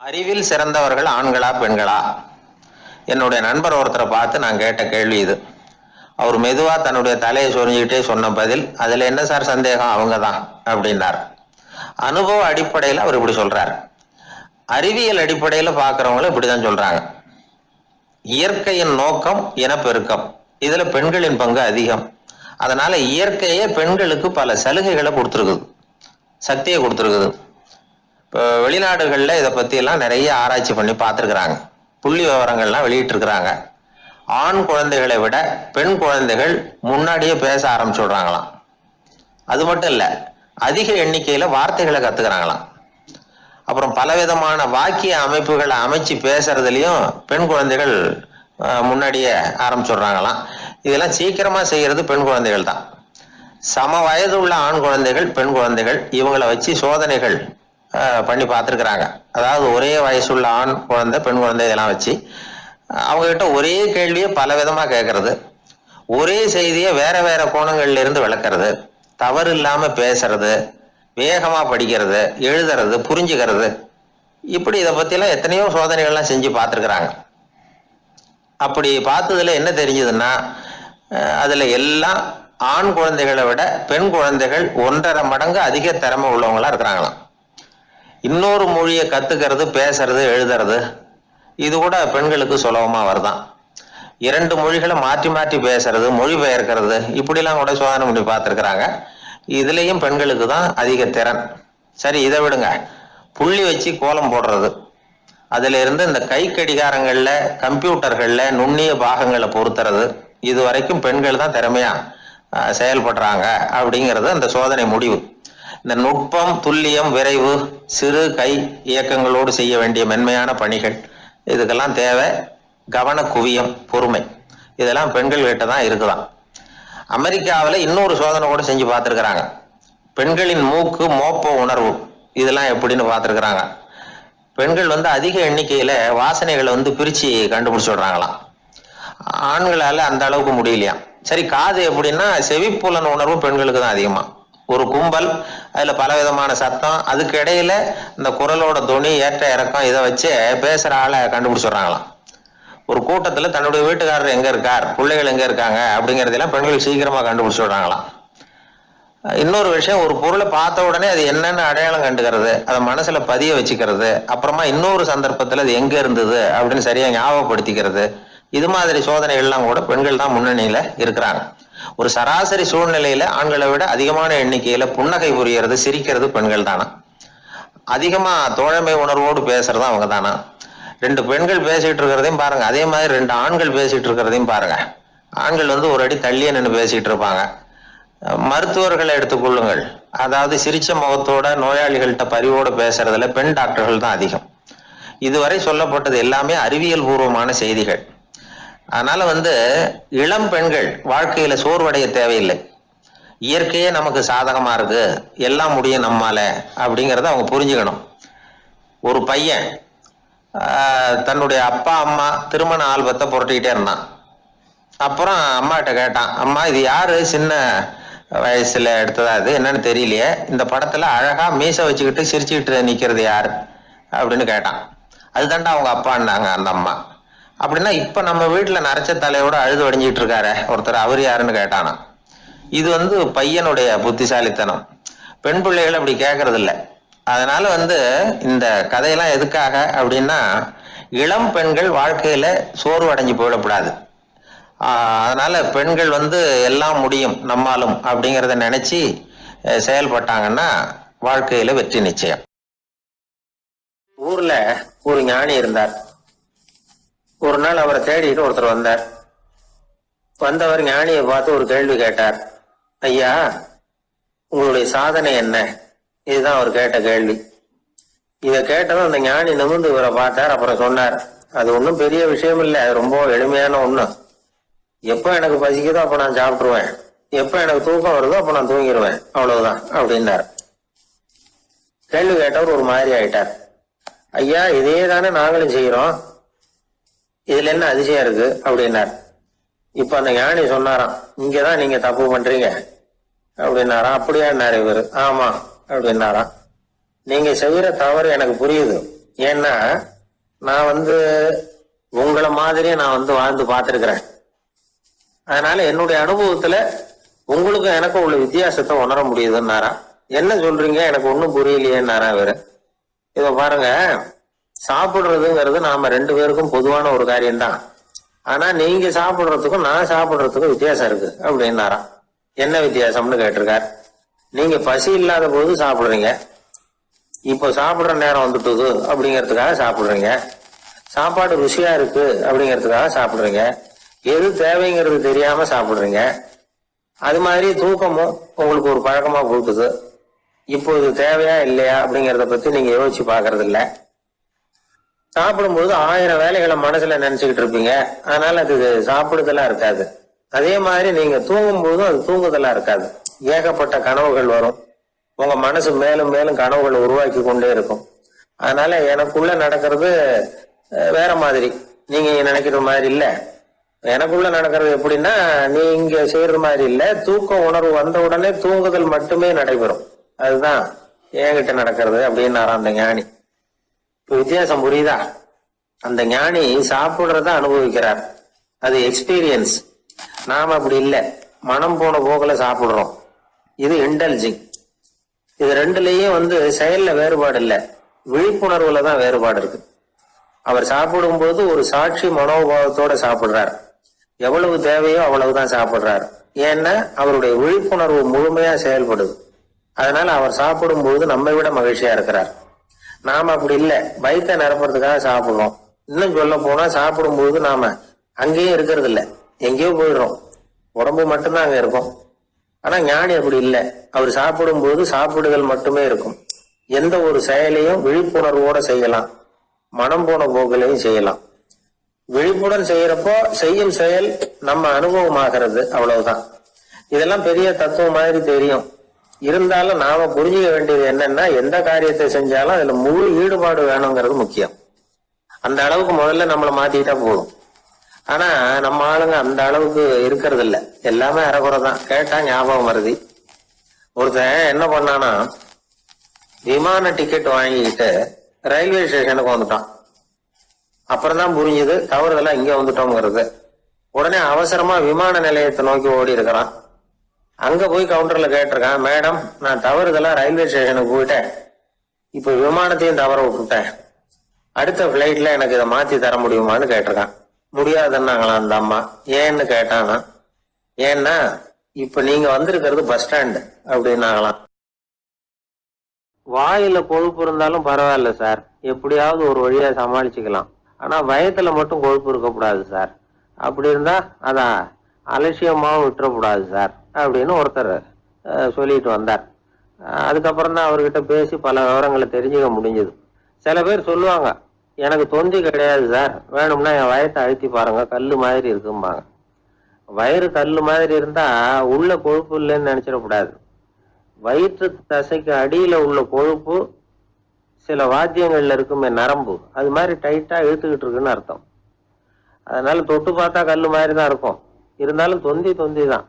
அறிவில் சிறந்தவர்கள் ஆண்களா பெண்களா? என்னுடைய நண்பர் ஒருத்தரை பார்த்து நான் கேட்ட கேள்வி இது. அவர் மெதுவா தன்னுடைய தலையை சொரிஞ்சுக்கிட்டே சொன்ன பதில், அதுல என்ன சார் சந்தேகம், அவங்க தான் அப்படின்னார். அனுபவ அடிப்படையில் அவர் இப்படி சொல்றார். அறிவியல் அடிப்படையில் பார்க்கறவங்களும் இப்படிதான் சொல்றாங்க. இயற்கையின் நோக்கம் இனப்பெருக்கம், இதுல பெண்களின் பங்கு அதிகம். அதனால இயற்கையே பெண்களுக்கு பல சலுகைகளை கொடுத்துருக்குது, சக்தியை கொடுத்துருக்குது. இப்போ வெளிநாடுகளில் இதை பற்றியெல்லாம் நிறைய ஆராய்ச்சி பண்ணி பார்த்துருக்குறாங்க, புள்ளி விவரங்கள்லாம் வெளியிட்டிருக்கிறாங்க. ஆண் குழந்தைகளை விட பெண் குழந்தைகள் முன்னாடியே பேச ஆரம்பிச்சுடுறாங்களாம். அது மட்டும் இல்லை, அதிக எண்ணிக்கையில் வார்த்தைகளை கற்றுக்கிறாங்களாம். அப்புறம் பலவிதமான வாக்கிய அமைப்புகளை அமைச்சு பேசுறதுலையும் பெண் குழந்தைகள் முன்னாடியே ஆரம்பிச்சுடுறாங்களாம். இதெல்லாம் சீக்கிரமாக செய்கிறது பெண் குழந்தைகள் தான். சம வயது உள்ள ஆண் குழந்தைகள் பெண் குழந்தைகள் இவங்களை வச்சு சோதனைகள் பண்ணி பார்த்துருக்குறாங்க. அதாவது ஒரே வயசுள்ள ஆண் குழந்தை பெண் குழந்தை இதெல்லாம் வச்சு அவங்ககிட்ட ஒரே கேள்வியை பல விதமாக கேட்கறது, ஒரே செய்தியை வேற வேற கோணங்கள்ல இருந்து விளக்குறது, தவறு இல்லாமல் பேசுறது, வேகமாக படிக்கிறது, எழுதுறது, புரிஞ்சுக்கிறது, இப்படி இதை பற்றிலாம் எத்தனையோ சோதனைகள்லாம் செஞ்சு பார்த்துருக்குறாங்க. அப்படி பார்த்ததுல என்ன தெரிஞ்சதுன்னா, அதில் எல்லாம் ஆண் குழந்தைகளை விட பெண் குழந்தைகள் 1.5 மடங்கு அதிக திறமை உள்ளவங்களா இருக்கிறாங்களாம். இன்னொரு மொழியை கத்துக்கிறது, பேசுறது, எழுதுறது, இது கூட பெண்களுக்கு சுலபமா வருதான். 2 மொழிகளை மாற்றி மாற்றி பேசுறது, மொழி பெயர்க்கிறது, இப்படிலாம் கூட சோதனை பண்ணி பார்த்துருக்குறாங்க. இதுலேயும் பெண்களுக்கு தான் அதிக திறன். சரி, இதை விடுங்க. புள்ளி வச்சு கோலம் போடுறது, அதுல இருந்து இந்த கை கடிகாரங்கள்ல, கம்ப்யூட்டர்கள்ல நுண்ணிய பாகங்களை பொருத்துறது, இது வரைக்கும் பெண்கள் தான் திறமையா செயல்படுறாங்க அப்படிங்கிறது அந்த சோதனை முடிவு. இந்த நுட்பம், துல்லியம், விரைவு, சிறு கை இயக்கங்களோடு செய்ய வேண்டிய மென்மையான பணிகள், இதுக்கெல்லாம் தேவை கவன குவியம், பொறுமை. இதெல்லாம் பெண்கள் கிட்ட தான் இருக்குதான். அமெரிக்காவில் இன்னொரு சோதனை கூட செஞ்சு பார்த்துருக்குறாங்க. பெண்களின் மூக்கு மோப்ப உணர்வு, இதெல்லாம் எப்படின்னு பார்த்துருக்குறாங்க. பெண்கள் அதிக எண்ணிக்கையில வாசனைகளை பிரிச்சு கண்டுபிடிச்சுடுறாங்களாம். ஆண்களால அந்த அளவுக்கு முடியலையாம். சரி, காது எப்படின்னா செவிப்புலன் உணர்வு பெண்களுக்கு தான் அதிகமா. ஒரு கும்பல், அதுல பலவிதமான சத்தம், அதுக்கு இடையில இந்த குரலோட துணி, ஏற்ற இறக்கம், இதை வச்சு பேசுற ஆளை கண்டுபிடிச்சுடுறாங்களாம். ஒரு கூட்டத்துல தன்னுடைய வீட்டுக்காரர் எங்க இருக்கார், பிள்ளைகள் எங்க இருக்காங்க அப்படிங்கறதெல்லாம் பெண்கள் சீக்கிரமா கண்டுபிடிச்சுடுறாங்களாம். இன்னொரு விஷயம், ஒரு பொருளை பார்த்த உடனே அது என்னன்னு அடையாளம் கண்டுக்கிறது, அதை மனசுல பதிய வச்சுக்கிறது, அப்புறமா இன்னொரு சந்தர்ப்பத்துல அது எங்க இருந்தது அப்படின்னு சரியா ஞாபகப்படுத்திக்கிறது, இது மாதிரி சோதனைகள்லாம் கூட பெண்கள் தான் முன்னணியில இருக்கிறாங்க. ஒரு சராசரி சூழ்நிலையில ஆண்களை விட அதிகமான எண்ணிக்கையில புன்னகை புரியறது, சிரிக்கிறது பெண்கள் தானா. அதிகமா தோழமை உணர்வோடு பேசுறது அவங்க தானா. 2 பெண்கள் பேசிட்டு இருக்கிறதையும் பாருங்க, அதே மாதிரி 2 ஆண்கள் பேசிட்டு இருக்கிறதையும் பாருங்க. ஆண்கள் ஒரு அடி தள்ளியே நின்று பேசிட்டு இருப்பாங்க. மருத்துவர்களை எடுத்துக்கொள்ளுங்கள், அதாவது சிரிச்ச முகத்தோட நோயாளிகள்கிட்ட பரிவோடு பேசுறதுல பெண் டாக்டர்கள் தான் அதிகம். இதுவரை சொல்லப்பட்டது எல்லாமே அறிவியல் பூர்வமான செய்திகள். அதனால இளம் பெண்கள் வாழ்க்கையில சோர்வடைய தேவையில்லை. இயற்கையே நமக்கு சாதகமா இருக்கு, எல்லாம் முடியும் நம்மால அப்படிங்கிறத அவங்க புரிஞ்சுக்கணும். ஒரு பையன் தன்னுடைய அப்பா அம்மா திருமண ஆல்பத்தை புரட்டிக்கிட்டே இருந்தான். அப்புறம் அம்மாட்ட கேட்டான், அம்மா இது யாரு சின்ன வயசுல எடுத்ததா, இது என்னன்னு தெரியலையே, இந்த படத்துல அழகா மீசை வச்சுக்கிட்டு சிரிச்சுக்கிட்டு நிக்கிறது யாரு அப்படின்னு கேட்டான். அதுதான்டா அவங்க அப்பான்னாங்க அந்த அம்மா. அப்படின்னா இப்ப நம்ம வீட்டுல நரைச்ச தலையோட அழுது வடிஞ்சிட்டு இருக்காரு ஒருத்தர், அவர் யாருன்னு கேட்டானா. இது பையனுடைய புத்திசாலித்தனம். பெண் பிள்ளைகள் அப்படி கேட்கறது இல்லை. அதனால இந்த கதையெல்லாம் எதுக்காக அப்படின்னா, இளம் பெண்கள் வாழ்க்கையில சோர்வு அடைஞ்சு போயிடக்கூடாது. அதனால பெண்கள் எல்லாம் முடியும் நம்மாலும் அப்படிங்கிறத நினைச்சு செயல்பட்டாங்கன்னா வாழ்க்கையில வெற்றி நிச்சயம். ஊர்ல ஒரு ஞானி இருந்தார். ஒரு நாள் அவரை தேடிட்டு ஒருத்தர் வந்தார். வந்தவர் ஞானியை பார்த்து ஒரு கேள்வி கேட்டார். ஐயா, உங்களுடைய சாதனை என்ன? இதுதான் அவர் கேட்ட கேள்வி. இதை கேட்டதும் அந்த ஞானி நிமிர்ந்து இவரை பார்த்தார். அப்புறம் சொன்னார், அது ஒன்றும் பெரிய விஷயம் இல்லை, அது ரொம்ப எளிமையான ஒண்ணு. எப்போ எனக்கு பசிக்குதோ அப்ப நான் சாப்பிட்டுருவேன், எப்போ எனக்கு தூக்கம் வருதோ அப்ப நான் தூங்கிடுவேன், அவ்வளவுதான் அப்படின்னார். கேள்வி கேட்டவர் ஒரு மாதிரி ஆயிட்டார். ஐயா, இதே தானே நாங்களும் செய்யறோம், இதுல என்ன அதிசயம் இருக்கு அப்படின்னார். இப்ப அந்த ஞானி சொன்னாராம், இங்கதான் நீங்க தப்பு பண்றீங்க அப்படின்னாராம். அப்படியான்னாரு இவரு. ஆமா அப்படின்னாராம். நீங்க செய்யற தவறு எனக்கு புரியுது, ஏன்னா நான் உங்களை மாதிரியே நான் வாழ்ந்து பார்த்துருக்கிறேன். அதனால என்னுடைய அனுபவத்துல உங்களுக்கும் எனக்கும் உள்ள வித்தியாசத்தை உணர முடியுதுன்னாரா. என்ன சொல்றீங்க, எனக்கு ஒன்றும் புரியலையேன்னாரா வேற. இத பாருங்க, சாப்பிடுறதுங்கிறது நாம ரெண்டு பேருக்கும் பொதுவான ஒரு காரியம்தான். ஆனா நீங்க சாப்பிடுறதுக்கும் நான் சாப்பிடுறதுக்கும் வித்தியாசம் இருக்கு அப்படின்னாராம். என்ன வித்தியாசம்னு கேட்டிருக்கார். நீங்க பசி இல்லாத போது சாப்பிடுறீங்க, இப்போ சாப்பிடுற நேரம் வந்துட்டுது அப்படிங்கிறதுக்காக சாப்பிடுறீங்க. சாப்பாடு ருசியா இருக்கு அப்படிங்கிறதுக்காக சாப்பிடுறீங்க. எது தேவைங்கிறது தெரியாம சாப்பிடுறீங்க. அது மாதிரி தூக்கமும் உங்களுக்கு ஒரு பழக்கமா போட்டுது. இப்போ இது தேவையா இல்லையா அப்படிங்கிறத பத்தி நீங்க யோசிச்சு பாக்குறது இல்ல. சாப்பிடும்போது 1000 வேலைகளை மனசுல நினைச்சுக்கிட்டு இருப்பீங்க. அதனால அது சாப்பிடுதலா இருக்காது. அதே மாதிரி நீங்க தூங்கும் போதும் அது தூங்குதலா இருக்காது. ஏகப்பட்ட கனவுகள் வரும். உங்க மனசு மேலும் மேலும் கனவுகளை உருவாக்கி கொண்டே இருக்கும். அதனால எனக்குள்ள நடக்கிறது வேற மாதிரி, நீங்க நினைக்கிற மாதிரி இல்ல. எனக்குள்ள நடக்கிறது எப்படின்னா, நீங்க செய்யற மாதிரி இல்ல. தூக்க உணர்வு வந்த உடனே தூங்குதல் மட்டுமே நடைபெறும். அதுதான் என்கிட்ட நடக்கிறது அப்படின்னு அந்த ஞானி. வித்தியாசம் புரியுதா? அந்த ஞானி சாப்பிடுறத அனுபவிக்கிறார், அது எக்ஸ்பீரியன்ஸ். நாம அப்படி இல்லை, மனம் போன போக்குல சாப்பிடுறோம். இது இன்டெலிஜிங். இது ரெண்டுலயும் செயல்ல வேறுபாடு இல்லை, விழிப்புணர்வுல தான் வேறுபாடு இருக்கு. அவர் சாப்பிடும் போது ஒரு சாட்சி மனோபாவத்தோட சாப்பிடுறார். எவ்வளவு தேவையோ அவ்வளவுதான் சாப்பிடுறார். ஏன்னா அவருடைய விழிப்புணர்வு முழுமையா செயல்படுது. அதனால அவர் சாப்பிடும் போது நம்மை விட மகிழ்ச்சியா இருக்கிறார். நாம அப்படி இல்லை, வயிற்றை நிரப்புறதுக்காக சாப்பிடுறோம். இன்னும் சொல்ல போனா சாப்பிடும் போது நாம அங்கேயும் இருக்கிறது இல்லை, எங்கேயோ போயிடுறோம். உடம்பு மட்டும்தான் அங்க இருக்கும். ஆனா ஞானி அப்படி இல்லை. அவர் சாப்பிடும் போது சாப்பிடுதல் மட்டுமே இருக்கும். எந்த ஒரு செயலையும் விழிப்புணர்வோட செய்யலாம், மனம் போன போக்கிலையும் செய்யலாம். விழிப்புடன் செய்யறப்போ செய்யும் செயல் நம்ம அனுபவமாகிறது, அவ்வளவுதான். இதெல்லாம் பெரிய தத்துவம் மாதிரி தெரியும். இருந்தாலும் நாம புரிஞ்சுக்க வேண்டியது என்னன்னா, எந்த காரியத்தை செஞ்சாலும் அதுல முழு ஈடுபாடு வேணுங்கிறது முக்கியம். அந்த அளவுக்கு முதல்ல நம்மளை மாத்திக்கிட்டா போதும். ஆனா நம்ம ஆளுங்க அந்த அளவுக்கு இருக்கிறது இல்ல, எல்லாமே அறகுறை தான். கேட்டா ஞாபகம் வருது. ஒருத்தன் என்ன பண்ணானா, விமான டிக்கெட் வாங்கிக்கிட்டு ரயில்வே ஸ்டேஷனுக்கு வந்துட்டான். அப்புறம் தான் புரிஞ்சுது தவறுதெல்லாம் இங்க வந்துட்டோங்கிறது. உடனே அவசரமா விமான நிலையத்தை நோக்கி ஓடி இருக்கிறான். அங்க போய் கவுண்டர்ல கேட்டிருக்கான், மேடம் நான் தவறுதெல்லாம் ரயில்வே ஸ்டேஷனுக்கு போயிட்டேன், இப்ப விமானத்தையும் தவற விட்டுட்டேன், அடுத்த பிளைட்ல எனக்கு இதை மாத்தி தர முடியுமான்னு கேட்டிருக்கான். முடியாதுன்னாங்களாம் அந்த அம்மா. ஏன்னு கேட்டானா, ஏன்னா இப்ப நீங்க வந்திருக்கிறது பஸ் ஸ்டாண்டு அப்படின்னாங்களாம். வாயில கொழுப்பு இருந்தாலும் பரவாயில்ல சார், எப்படியாவது ஒரு வழியா சமாளிச்சுக்கலாம். ஆனா வயத்துல மட்டும் கொழுப்பு இருக்கக்கூடாது சார். அப்படி இருந்தா அதான் அலட்சியமாவும் விட்டுறக்கூடாது சார் அப்படின்னு ஒருத்தர் சொல்லிட்டு வந்தார். அதுக்கப்புறம் தான் அவர்கிட்ட பேசி பல விவரங்களை தெரிஞ்சுக்க முடிஞ்சது. சில பேர் சொல்லுவாங்க, எனக்கு தொந்தி கிடையாது சார், வேணும்னா என் வயத்தை அழுத்தி பாருங்க, கல்லு மாதிரி இருக்கும்பாங்க. வயிறு கல்லு மாதிரி இருந்தா உள்ள கொழுப்பு இல்லைன்னு நினைச்சிடக்கூடாது. வயிற்று தசைக்கு அடியில உள்ள கொழுப்பு சில வாத்தியங்கள்ல இருக்குமே நரம்பு, அது மாதிரி டைட்டா இழுத்துக்கிட்டு இருக்குன்னு அர்த்தம். அதனால தொட்டு பார்த்தா கல்லு மாதிரி தான் இருக்கும், இருந்தாலும் தொந்தி தான்.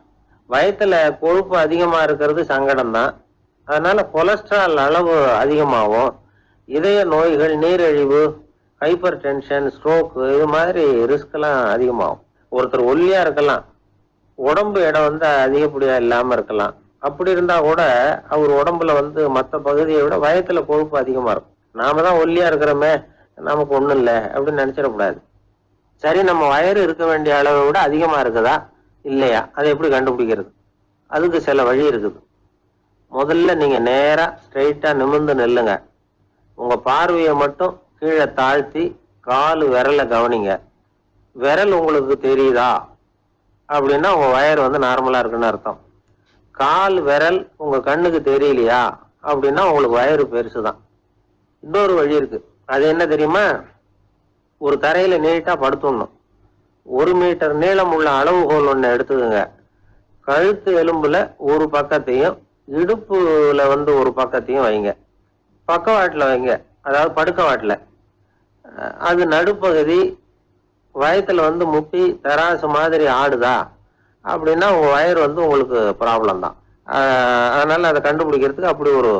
வயத்துல கொழுப்பு அதிகமா இருக்கிறது சங்கடம் தான். அதனால கொலஸ்ட்ரால் அளவு அதிகமாகும். இதய நோய்கள், நீரிழிவு, ஹைப்பர் டென்ஷன், ஸ்ட்ரோக், இது மாதிரி ரிஸ்க் எல்லாம் அதிகமாகும். ஒருத்தர் ஒல்லியா இருக்கலாம், உடம்பு இடம் அதிகப்படியா இல்லாம இருக்கலாம். அப்படி இருந்தா கூட அவர் உடம்புல மற்ற பகுதியை விட வயத்துல கொழுப்பு அதிகமா இருக்கும். நாம தான் ஒல்லியா இருக்கிறோமே, நமக்கு ஒண்ணும் இல்லை அப்படின்னு நினைச்சிடக்கூடாது. சரி, நம்ம வயிறு இருக்க வேண்டிய அளவை விட அதிகமா இருக்குதா இல்லையா, அதை எப்படி கண்டுபிடிக்கிறது? அதுக்கு சில வழி இருக்குது. முதல்ல நீங்க நேரா ஸ்ட்ரைட்டா நிமிர்ந்து நில்லுங்க. உங்க பார்வையை மட்டும் கீழே தாழ்த்தி காலு விரலை கவனிங்க. விரல் உங்களுக்கு தெரியுதா அப்படின்னா உங்க வயறு நார்மலா இருக்குன்னு அர்த்தம். கால் விரல் உங்க கண்ணுக்கு தெரியலையா அப்படின்னா உங்களுக்கு வயிறு பெருசுதான். இன்னொரு வழி இருக்கு, அது என்ன தெரியுமா? ஒரு தரையில நீட்டா படுத்துடணும். 1 மீட்டர் நீளம் உள்ள அளவுகோல் ஒண்ணு எடுத்துக்கோங்க. கழுத்து எலும்புல ஒரு பக்கத்தையும் இடுப்புல ஒரு பக்கத்தையும் வைங்க. பக்கவாட்டுல வைங்க, அதாவது படுக்கவாட்டுல. அது நடுப்பகுதி வயத்துல முட்டி தராசு மாதிரி ஆடுதா அப்படின்னா உங்க வயிறு உங்களுக்கு ப்ராப்ளம் தான். அதனால அதை கண்டுபிடிக்கிறதுக்கு அப்படி ஒரு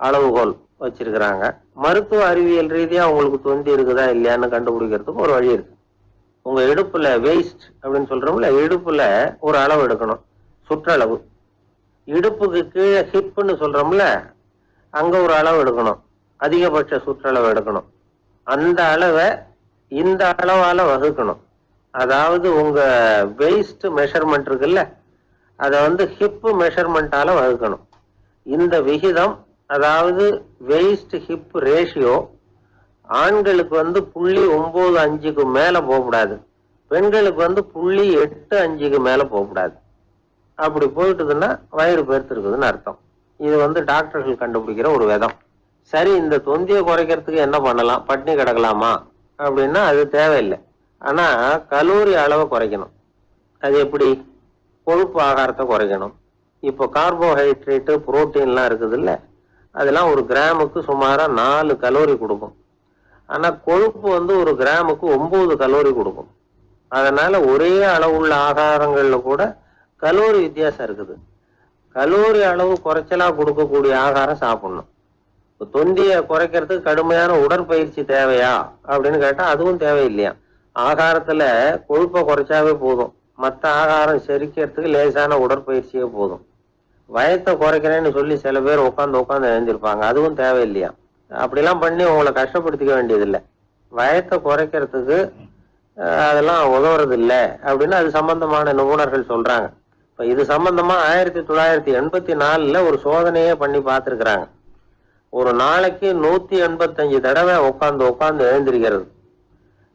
அளவுகோல் வச்சிருக்கிறாங்க. மருத்துவ அறிவியல் ரீதியா உங்களுக்கு தொந்தி இருக்குதா இல்லையான்னு கண்டுபிடிக்கிறதுக்கு ஒரு வழி இருக்கு. உங்க இடுப்புல வெயிஸ்ட் அப்படின்னு சொல்றோம்ல, இடுப்புல ஒரு அளவு எடுக்கணும், சுற்றளவு. இடுப்புக்கு கீழே ஹிப்னு சொல்றோம்ல, அங்க ஒரு அளவு எடுக்கணும், அதிகபட்ச சுற்றளவு எடுக்கணும். அந்த அளவை இந்த அளவால வகுக்கணும். அதாவது உங்க வெயிஸ்ட் மெஷர்மெண்ட் இருக்குல்ல, அதை ஹிப் மெஷர்மெண்டால வகுக்கணும். இந்த விகிதம், அதாவது வெயிஸ்ட் ஹிப் ரேஷியோ, ஆண்களுக்கு 0.95க்கு மேல போகக்கூடாது, பெண்களுக்கு 0.85க்கு மேல போகக்கூடாது. அப்படி போயிட்டுதுன்னா வயிறு பெருத்திருக்குதுன்னு அர்த்தம். இது டாக்டர்கள் கண்டுபிடிக்கிற ஒரு விதம். சரி, இந்த தொந்தியை குறைக்கிறதுக்கு என்ன பண்ணலாம்? பட்னி கிடக்கலாமா அப்படின்னா அது தேவையில்லை. ஆனா கலோரி அளவை குறைக்கணும். அது எப்படி? கொழுப்பு ஆகாரத்தை குறைக்கணும். இப்போ கார்போஹைட்ரேட்டு, புரோட்டீன்லாம் இருக்குது இல்ல, அதெல்லாம் ஒரு கிராமுக்கு சுமாரா 4 கலோரி கொடுக்கும். ஆனா கொழுப்பு ஒரு கிராமுக்கு 9 கலோரி கொடுக்கும். அதனால ஒரே அளவுள்ள ஆகாரங்கள்ல கூட கலோரி வித்தியாசம் இருக்குது. கலோரி அளவு குறைச்சலா கொடுக்கக்கூடிய ஆகாரம் சாப்பிடணும். இப்போ தொந்தியை குறைக்கிறதுக்கு கடுமையான உடற்பயிற்சி தேவையா அப்படின்னு கேட்டா அதுவும் தேவையில்லையா. ஆகாரத்துல கொழுப்பை குறைச்சாவே போதும், மற்ற ஆகாரம் செரிக்கிறதுக்கு லேசான உடற்பயிற்சியே போதும். வயத்தை குறைக்கிறேன்னு சொல்லி சில பேர் உட்காந்து எழுந்திருப்பாங்க, அதுவும் தேவையில்லையா. அப்படிலாம் பண்ணி உங்களை கஷ்டப்படுத்திக்க வேண்டியதில்லை. வயத்தை குறைக்கிறதுக்கு அதெல்லாம் உதவுறது இல்லை அப்படின்னு அது சம்பந்தமான நிபுணர்கள் சொல்றாங்க. இப்ப இது சம்பந்தமா 1984 ஒரு சோதனையே பண்ணி பார்த்திருக்கிறாங்க. ஒரு நாளைக்கு 185 தடவை உட்காந்து எழுந்திருக்கிறது.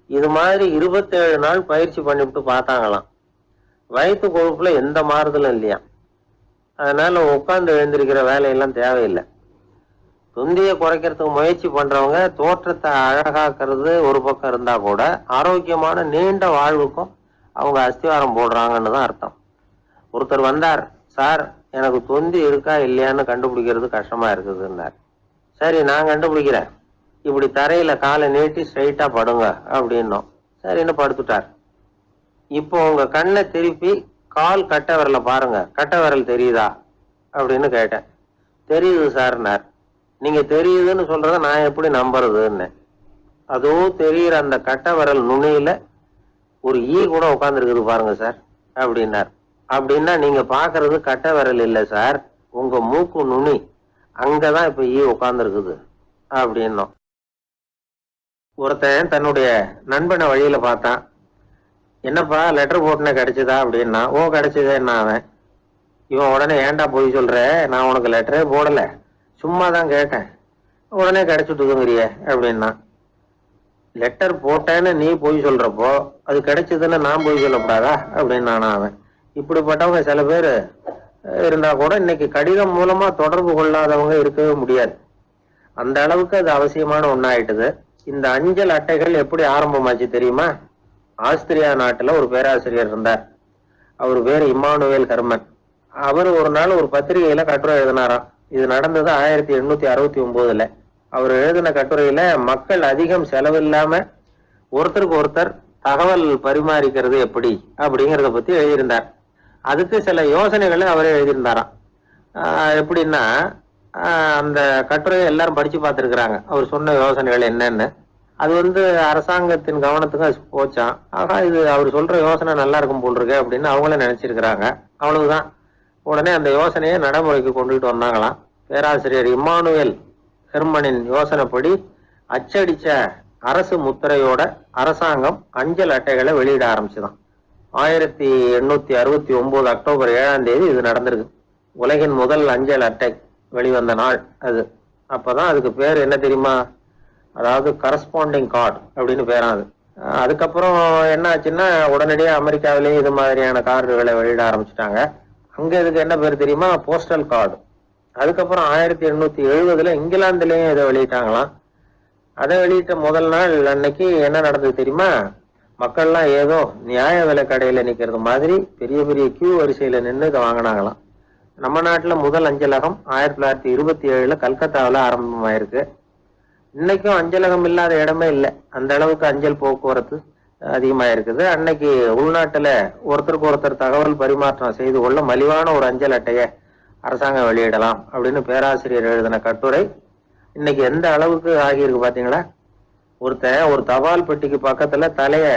இது மாதிரி 27 நாள் பயிற்சி பண்ணிவிட்டு பார்த்தாங்களாம். வயிற்று கொழுப்புல எந்த மாறுதலும் இல்லையா. அதனால உட்காந்து எழுந்திருக்கிற வேலையெல்லாம் தேவையில்லை. தொந்தியை குறைக்கிறதுக்கு முயற்சி பண்றவங்க தோற்றத்தை அழகாக்குறது ஒரு பக்கம் இருந்தா கூட ஆரோக்கியமான நீண்ட வாழ்வுக்கும் அவங்க அஸ்திவாரம் போடுறாங்கன்னு தான் அர்த்தம். ஒருத்தர் வந்தார், சார் எனக்கு தொந்தி இருக்கா இல்லையான்னு கண்டுபிடிக்கிறது கஷ்டமா இருக்குதுன்னார். சரி, நான் கண்டுபிடிக்கிறேன், இப்படி தரையில காலை நீட்டி ஸ்ட்ரைட்டா படுங்க அப்படின்னோம். சரின்னு படுத்துட்டார். இப்போ உங்க கண்ணை திருப்பி கால் கட்டை விரல பாருங்க, கட்டை விரல் தெரியுதா அப்படின்னு கேட்டேன். தெரியுது சார்னார். நீங்க தெரியுதுன்னு சொல்றத நான் எப்படி நம்புறதுன்னு. அதுவும் தெரியுற அந்த கட்டை விரல் நுனியில ஒரு ஈ கூட உட்காந்துருக்குது பாருங்க சார் அப்படின்னார். அப்படின்னா நீங்க பாக்குறது கட்டை விரல் இல்லை சார், உங்க மூக்கு நுனி, அங்கதான் இப்ப ஈ உட்காந்துருக்குது அப்படின்னோம். ஒருத்தன் தன்னுடைய நண்பனை வழியில பார்த்தான். என்னப்பா லெட்டர் போட்டுன கிடைச்சதா அப்படின்னா. ஓ கிடைச்சதேன்னா அவன். இவன் உடனே ஏன்டா போய் சொல்ற, நான் உனக்கு லெட்டரே போடல, சும்மா தான் கேட்டேன், உடனே கிடைச்சிட்டுங்கிறிய அப்படின்னா. லெட்டர் போட்டேன்னு நீ போய் சொல்றப்போ அது கிடைச்சதுன்னு நான் போய் சொல்லக்கூடாதா அப்படின்னு நானா அவன். இப்படிப்பட்டவங்க சில பேர் இருந்தா கூட இன்னைக்கு கடிதம் மூலமா தொடர்பு கொள்ளாதவங்க இருக்கவே முடியாது. அந்த அளவுக்கு அது அவசியமான ஒன்னாயிட்டுது. இந்த அஞ்சல் அட்டைகள் எப்படி ஆரம்பமாச்சு தெரியுமா? ஆஸ்திரியா நாட்டுல ஒரு பேராசிரியர் இருந்தார். அவர் பேரு இம்மானுவேல் ஹெர்மன். அவர் ஒரு நாள் ஒரு பத்திரிகையில கட்டுரை எழுதினாராம். இது நடந்தது 1869. அவர் எழுதின கட்டுரையில மக்கள் அதிகம் செலவில்லாம ஒருத்தருக்கு ஒருத்தர் தகவல் பரிமாறிக்கிறது எப்படி அப்படிங்கிறத பத்தி எழுதியிருந்தார். அதுக்கு சில யோசனைகளை அவரே எழுதியிருந்தாராம். எப்படின்னா, அந்த கட்டுரையை எல்லாரும் படிச்சு பார்த்துருக்குறாங்க, அவர் சொன்ன யோசனைகள் என்னன்னு. அது அரசாங்கத்தின் கவனத்துக்கு போச்சான். ஆகா, இது அவர் சொல்ற யோசனை நல்லா இருக்கும் போல் இருக்கு அப்படின்னு அவங்களே நினைச்சிருக்கிறாங்க. அவ்வளவுதான். உடனே அந்த யோசனையை நடைமுறைக்கு கொண்டுகிட்டு வந்தாங்களாம். பேராசிரியர் இம்மானுவேல் ஹெர்மனின் யோசனைப்படி அச்சடிச்ச அரசு முத்திரையோட அரசாங்கம் அஞ்சல் அட்டைகளை வெளியிட ஆரம்பிச்சுதான். 1869 அக்டோபர் 7ஆம் தேதி இது நடந்திருக்கு. உலகின் முதல் அஞ்சல் அட்டை வெளிவந்த நாள் அது. அப்பதான் அதுக்கு பேர் என்ன தெரியுமா? அதாவது கரஸ்பாண்டிங் கார்டு அப்படின்னு பேராது. அதுக்கப்புறம் என்ன ஆச்சுன்னா, உடனடியா அமெரிக்காவிலேயும் இது மாதிரியான கார்டுகளை வெளியிட ஆரம்பிச்சுட்டாங்க. அங்க இதுக்கு என்ன பேர் தெரியுமா? Postal card. அதுக்கப்புறம் 1870 இங்கிலாந்துலயும் இதை வெளியிட்டாங்களாம். அதை வெளியிட்ட முதல் நாள் அன்னைக்கு என்ன நடந்தது தெரியுமா? மக்கள்லாம் ஏதோ நியாய விலை கடையில நிக்கிறது மாதிரி பெரிய பெரிய கியூ வரிசையில நின்று இதை வாங்கினாங்களாம். நம்ம நாட்டுல முதல் அஞ்சலகம் 1927 கல்கத்தாவில் ஆரம்பமாயிருக்கு. இன்னைக்கும் அஞ்சலகம் இல்லாத இடமே இல்லை. அந்த அளவுக்கு அஞ்சல் போக்குவரத்து அதிகமா இருக்குது. அன்னைக்கு உள்நாட்டுல ஒருத்தருக்கு ஒருத்தர் தகவல் பரிமாற்றம் செய்து கொள்ள மலிவான ஒரு அஞ்சல் அட்டையை அரசாங்கம் வெளியிடலாம் அப்படின்னு பேராசிரியர் எழுதின கட்டுரை இன்னைக்கு எந்த அளவுக்கு ஆகியிருக்கு பாத்தீங்களா? ஒருத்தன் ஒரு தபால் பெட்டிக்கு பக்கத்துல தலைய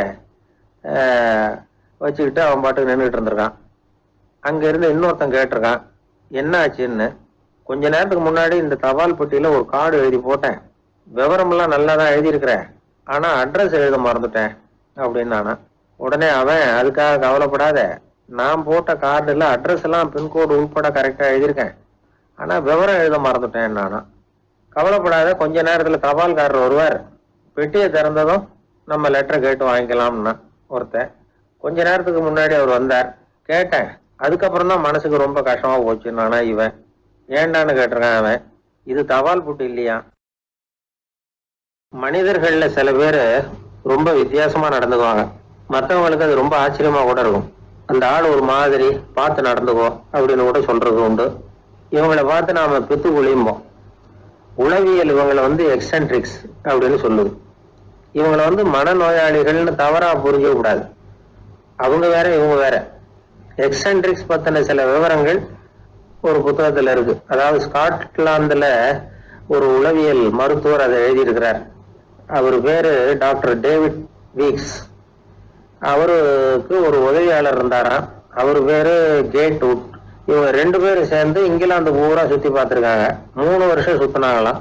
வச்சுக்கிட்டு அவன் பாட்டுக்கு நின்றுட்டு இருந்திருக்கான். அங்க இருந்து இன்னொருத்தன் கேட்டிருக்கான், என்ன ஆச்சுன்னு. கொஞ்ச நேரத்துக்கு முன்னாடி இந்த தபால் பெட்டியில ஒரு கார்டு எழுதி போட்டேன், விவரம் எல்லாம் நல்லா தான் எழுதியிருக்கிறேன், ஆனா அட்ரஸ் எழுத மறந்துட்டேன் அப்படின்னு நானா. உடனே அவன், அதுக்காக கவலைப்படாத, நான் போட்ட கார்டுல அட்ரஸ் எல்லாம் பின்கோடு உட்பட கரெக்டா எழுதியிருக்கேன், ஆனா விவரம் எழுத மறந்துட்டேன் நானா. கவலைப்படாத, கொஞ்ச நேரத்துல தபால்காரர் வருவார், பெட்டியை திறந்ததும் நம்ம லெட்டர் கேட்டு வாங்கிக்கலாம்னா ஒருத்தன். கொஞ்ச நேரத்துக்கு முன்னாடி அவர் வந்தார், கேட்டேன், அதுக்கப்புறம் தான் மனசுக்கு ரொம்ப கஷ்டமா போச்சு நானா. இவன் ஏண்டான்னு கேட்டிருக்கான் அவன். இது தபால் புட்டு இல்லையா? மனிதர்கள்ல சில பேரு ரொம்ப வித்தியாசமா நடந்துக்குவாங்க. மற்றவங்களுக்கு அது ரொம்ப ஆச்சரியமா கூட இருக்கும். அந்த ஆள் ஒரு மாதிரி பார்த்து நடந்துக்கோ அப்படின்னு கூட சொல்றது உண்டு. இவங்களை பார்த்து நாம பித்து குளியும்போம். உளவியல் இவங்களை எக்ஸென்ட்ரிக்ஸ் அப்படின்னு சொல்லுது. இவங்களை மனநோயாளிகள்னு தவறா புரிஞ்சிக்க கூடாது. அவங்க வேற இவங்க வேற. எக்ஸென்ட்ரிக்ஸ் பத்தின சில விவரங்கள் ஒரு புத்தகத்துல இருக்கு. அதாவது ஸ்காட்லாந்துல ஒரு உளவியல் மருத்துவர் அதை எழுதியிருக்கிறார். அவர் பேரு டாக்டர் டேவிட் வீக்ஸ். அவருக்கு ஒரு உதவியாளர் இருந்தாராம், அவர் பேரு கேட் வுட். இவங்க 2 பேரும் சேர்ந்து இங்கிலாந்து பூரா சுத்தி பார்த்திருக்காங்க. 3 வருஷம் சுத்தினாங்களாம்.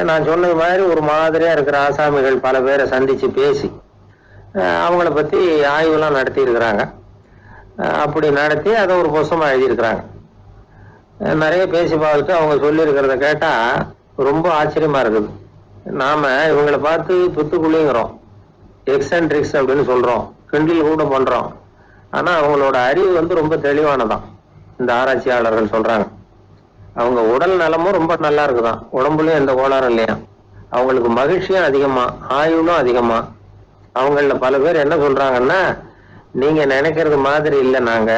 நான் சொன்னது மாதிரி ஒரு மாதிரியா இருக்கிற ஆசாமிகள் பல பேரை சந்திச்சு பேசி அவங்கள பத்தி ஆய்வுலாம் நடத்தி இருக்கிறாங்க. அப்படி நடத்தி அதை ஒரு புத்தகமா எழுதியிருக்கிறாங்க. நிறைய பேசி பார்த்துட்டு அவங்க சொல்லி இருக்கிறத கேட்டா ரொம்ப ஆச்சரியமா இருக்குது. நாம இவங்களை பார்த்து புத்துக்குழிங்கிறோம், எக்ஸென்ட்ரிக்ஸ் அப்படின்னு சொல்றோம், கிண்டல் கூட பண்றோம். ஆனா அவங்களோட அறிவு ரொம்ப தெளிவானதான். இந்த ஆராய்ச்சியாளர்கள் சொல்றாங்க, அவங்க உடல் நலமும் ரொம்ப நல்லா இருக்குதான், உடம்புலயும் எந்த கோளாறும் இல்லையா. அவங்களுக்கு மகிழ்ச்சியும் அதிகமா, ஆயுளும் அதிகமா. அவங்கள பல பேர் என்ன சொல்றாங்கன்னா, நீங்க நினைக்கிறது மாதிரி இல்லை நாங்க,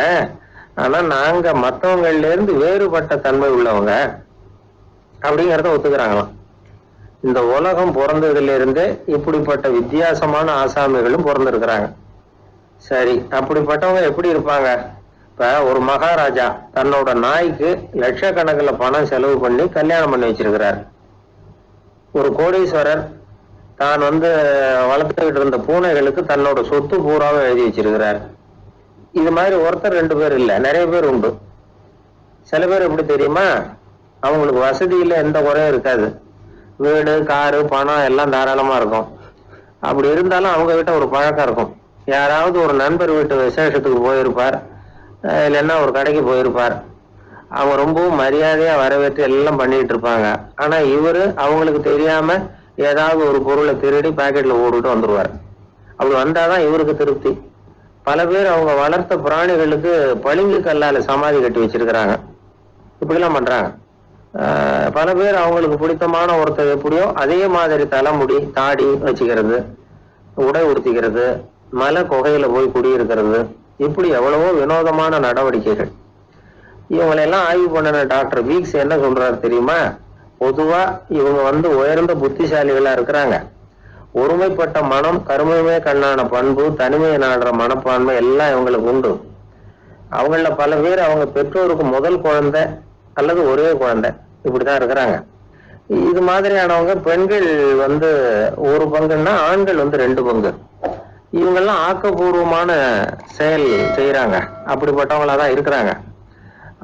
ஆனா நாங்க மற்றவங்கள்ல இருந்து வேறுபட்ட தன்மை உள்ளவங்க அப்படிங்கிறத ஒத்துக்கிறாங்களாம். இந்த உலகம் பிறந்ததுல இருந்து இப்படிப்பட்ட வித்தியாசமான ஆசாமிகளும் பிறந்திருக்கிறாங்க. சரி, அப்படிப்பட்டவங்க எப்படி இருப்பாங்க? இப்ப ஒரு மகாராஜா தன்னோட நாய்க்கு லட்சக்கணக்கில் பணம் செலவு பண்ணி கல்யாணம் பண்ணி வச்சிருக்கிறார். ஒரு கோடீஸ்வரர் தான் வளர்த்துக்கிட்டு இருந்த பூனைகளுக்கு தன்னோட சொத்து பூராவை எழுதி வச்சிருக்கிறார். இது மாதிரி ஒருத்தர் 2 பேர் இல்ல, நிறைய பேர் உண்டு. சில பேர் எப்படி தெரியுமா, அவங்களுக்கு வசதியில எந்த குறையும் இருக்காது, வீடு காரு பணம் எல்லாம் தாராளமா இருக்கும். அப்படி இருந்தாலும் அவங்க கிட்ட ஒரு பழக்கம் இருக்கும். யாராவது ஒரு நண்பர் வீட்டு விசேஷத்துக்கு போயிருப்பார், இல்லைன்னா ஒரு கடைக்கு போயிருப்பார். அவங்க ரொம்பவும் மரியாதையா வரவேற்று எல்லாம் பண்ணிட்டு இருப்பாங்க. ஆனா இவரு அவங்களுக்கு தெரியாம ஏதாவது ஒரு பொருளை திருடி பாக்கெட்ல ஓடிட்டு வந்துருவார். அப்படி வந்தாதான் இவருக்கு திருப்தி. பல பேர் அவங்க வளர்த்த பிராணிகளுக்கு பளிங்கு கல்லால சமாதி கட்டி வச்சிருக்கிறாங்க. இப்படிலாம் பண்றாங்க. பல பேர் அவங்களுக்கு பிடித்தமான ஒருத்தர் எப்படியோ அதே மாதிரி தலைமுடி தாடி வச்சுக்கிறது, உடை உடுத்திக்கிறது, மலை குகையில போய் குடியிருக்கிறது, இப்படி எவ்வளவோ வினோதமான நடவடிக்கைகள். இவங்களெல்லாம் ஆய்வு பண்ணின டாக்டர் வீக்ஸ் என்ன சொல்றாரு தெரியுமா? பொதுவா இவங்க உயர்ந்த புத்திசாலிகளா இருக்கிறாங்க. ஒருமைப்பட்ட மனம், கருமையுமே கண்ணான பண்பு, தனிமையை நாடுற மனப்பான்மை எல்லாம் இவங்களுக்கு உண்டு. அவங்கள பல பேர் அவங்க பெற்றோருக்கு முதல் குழந்தை அல்லது ஒரே குழந்தை இப்படிதான் இருக்கிறாங்க. இது மாதிரியானவங்க பெண்கள் 1 பங்குன்னா ஆண்கள் 2 பங்கு. இவங்கெல்லாம் ஆக்கப்பூர்வமான செயல் செய்யறாங்க, அப்படிப்பட்டவங்களாதான் இருக்கிறாங்க.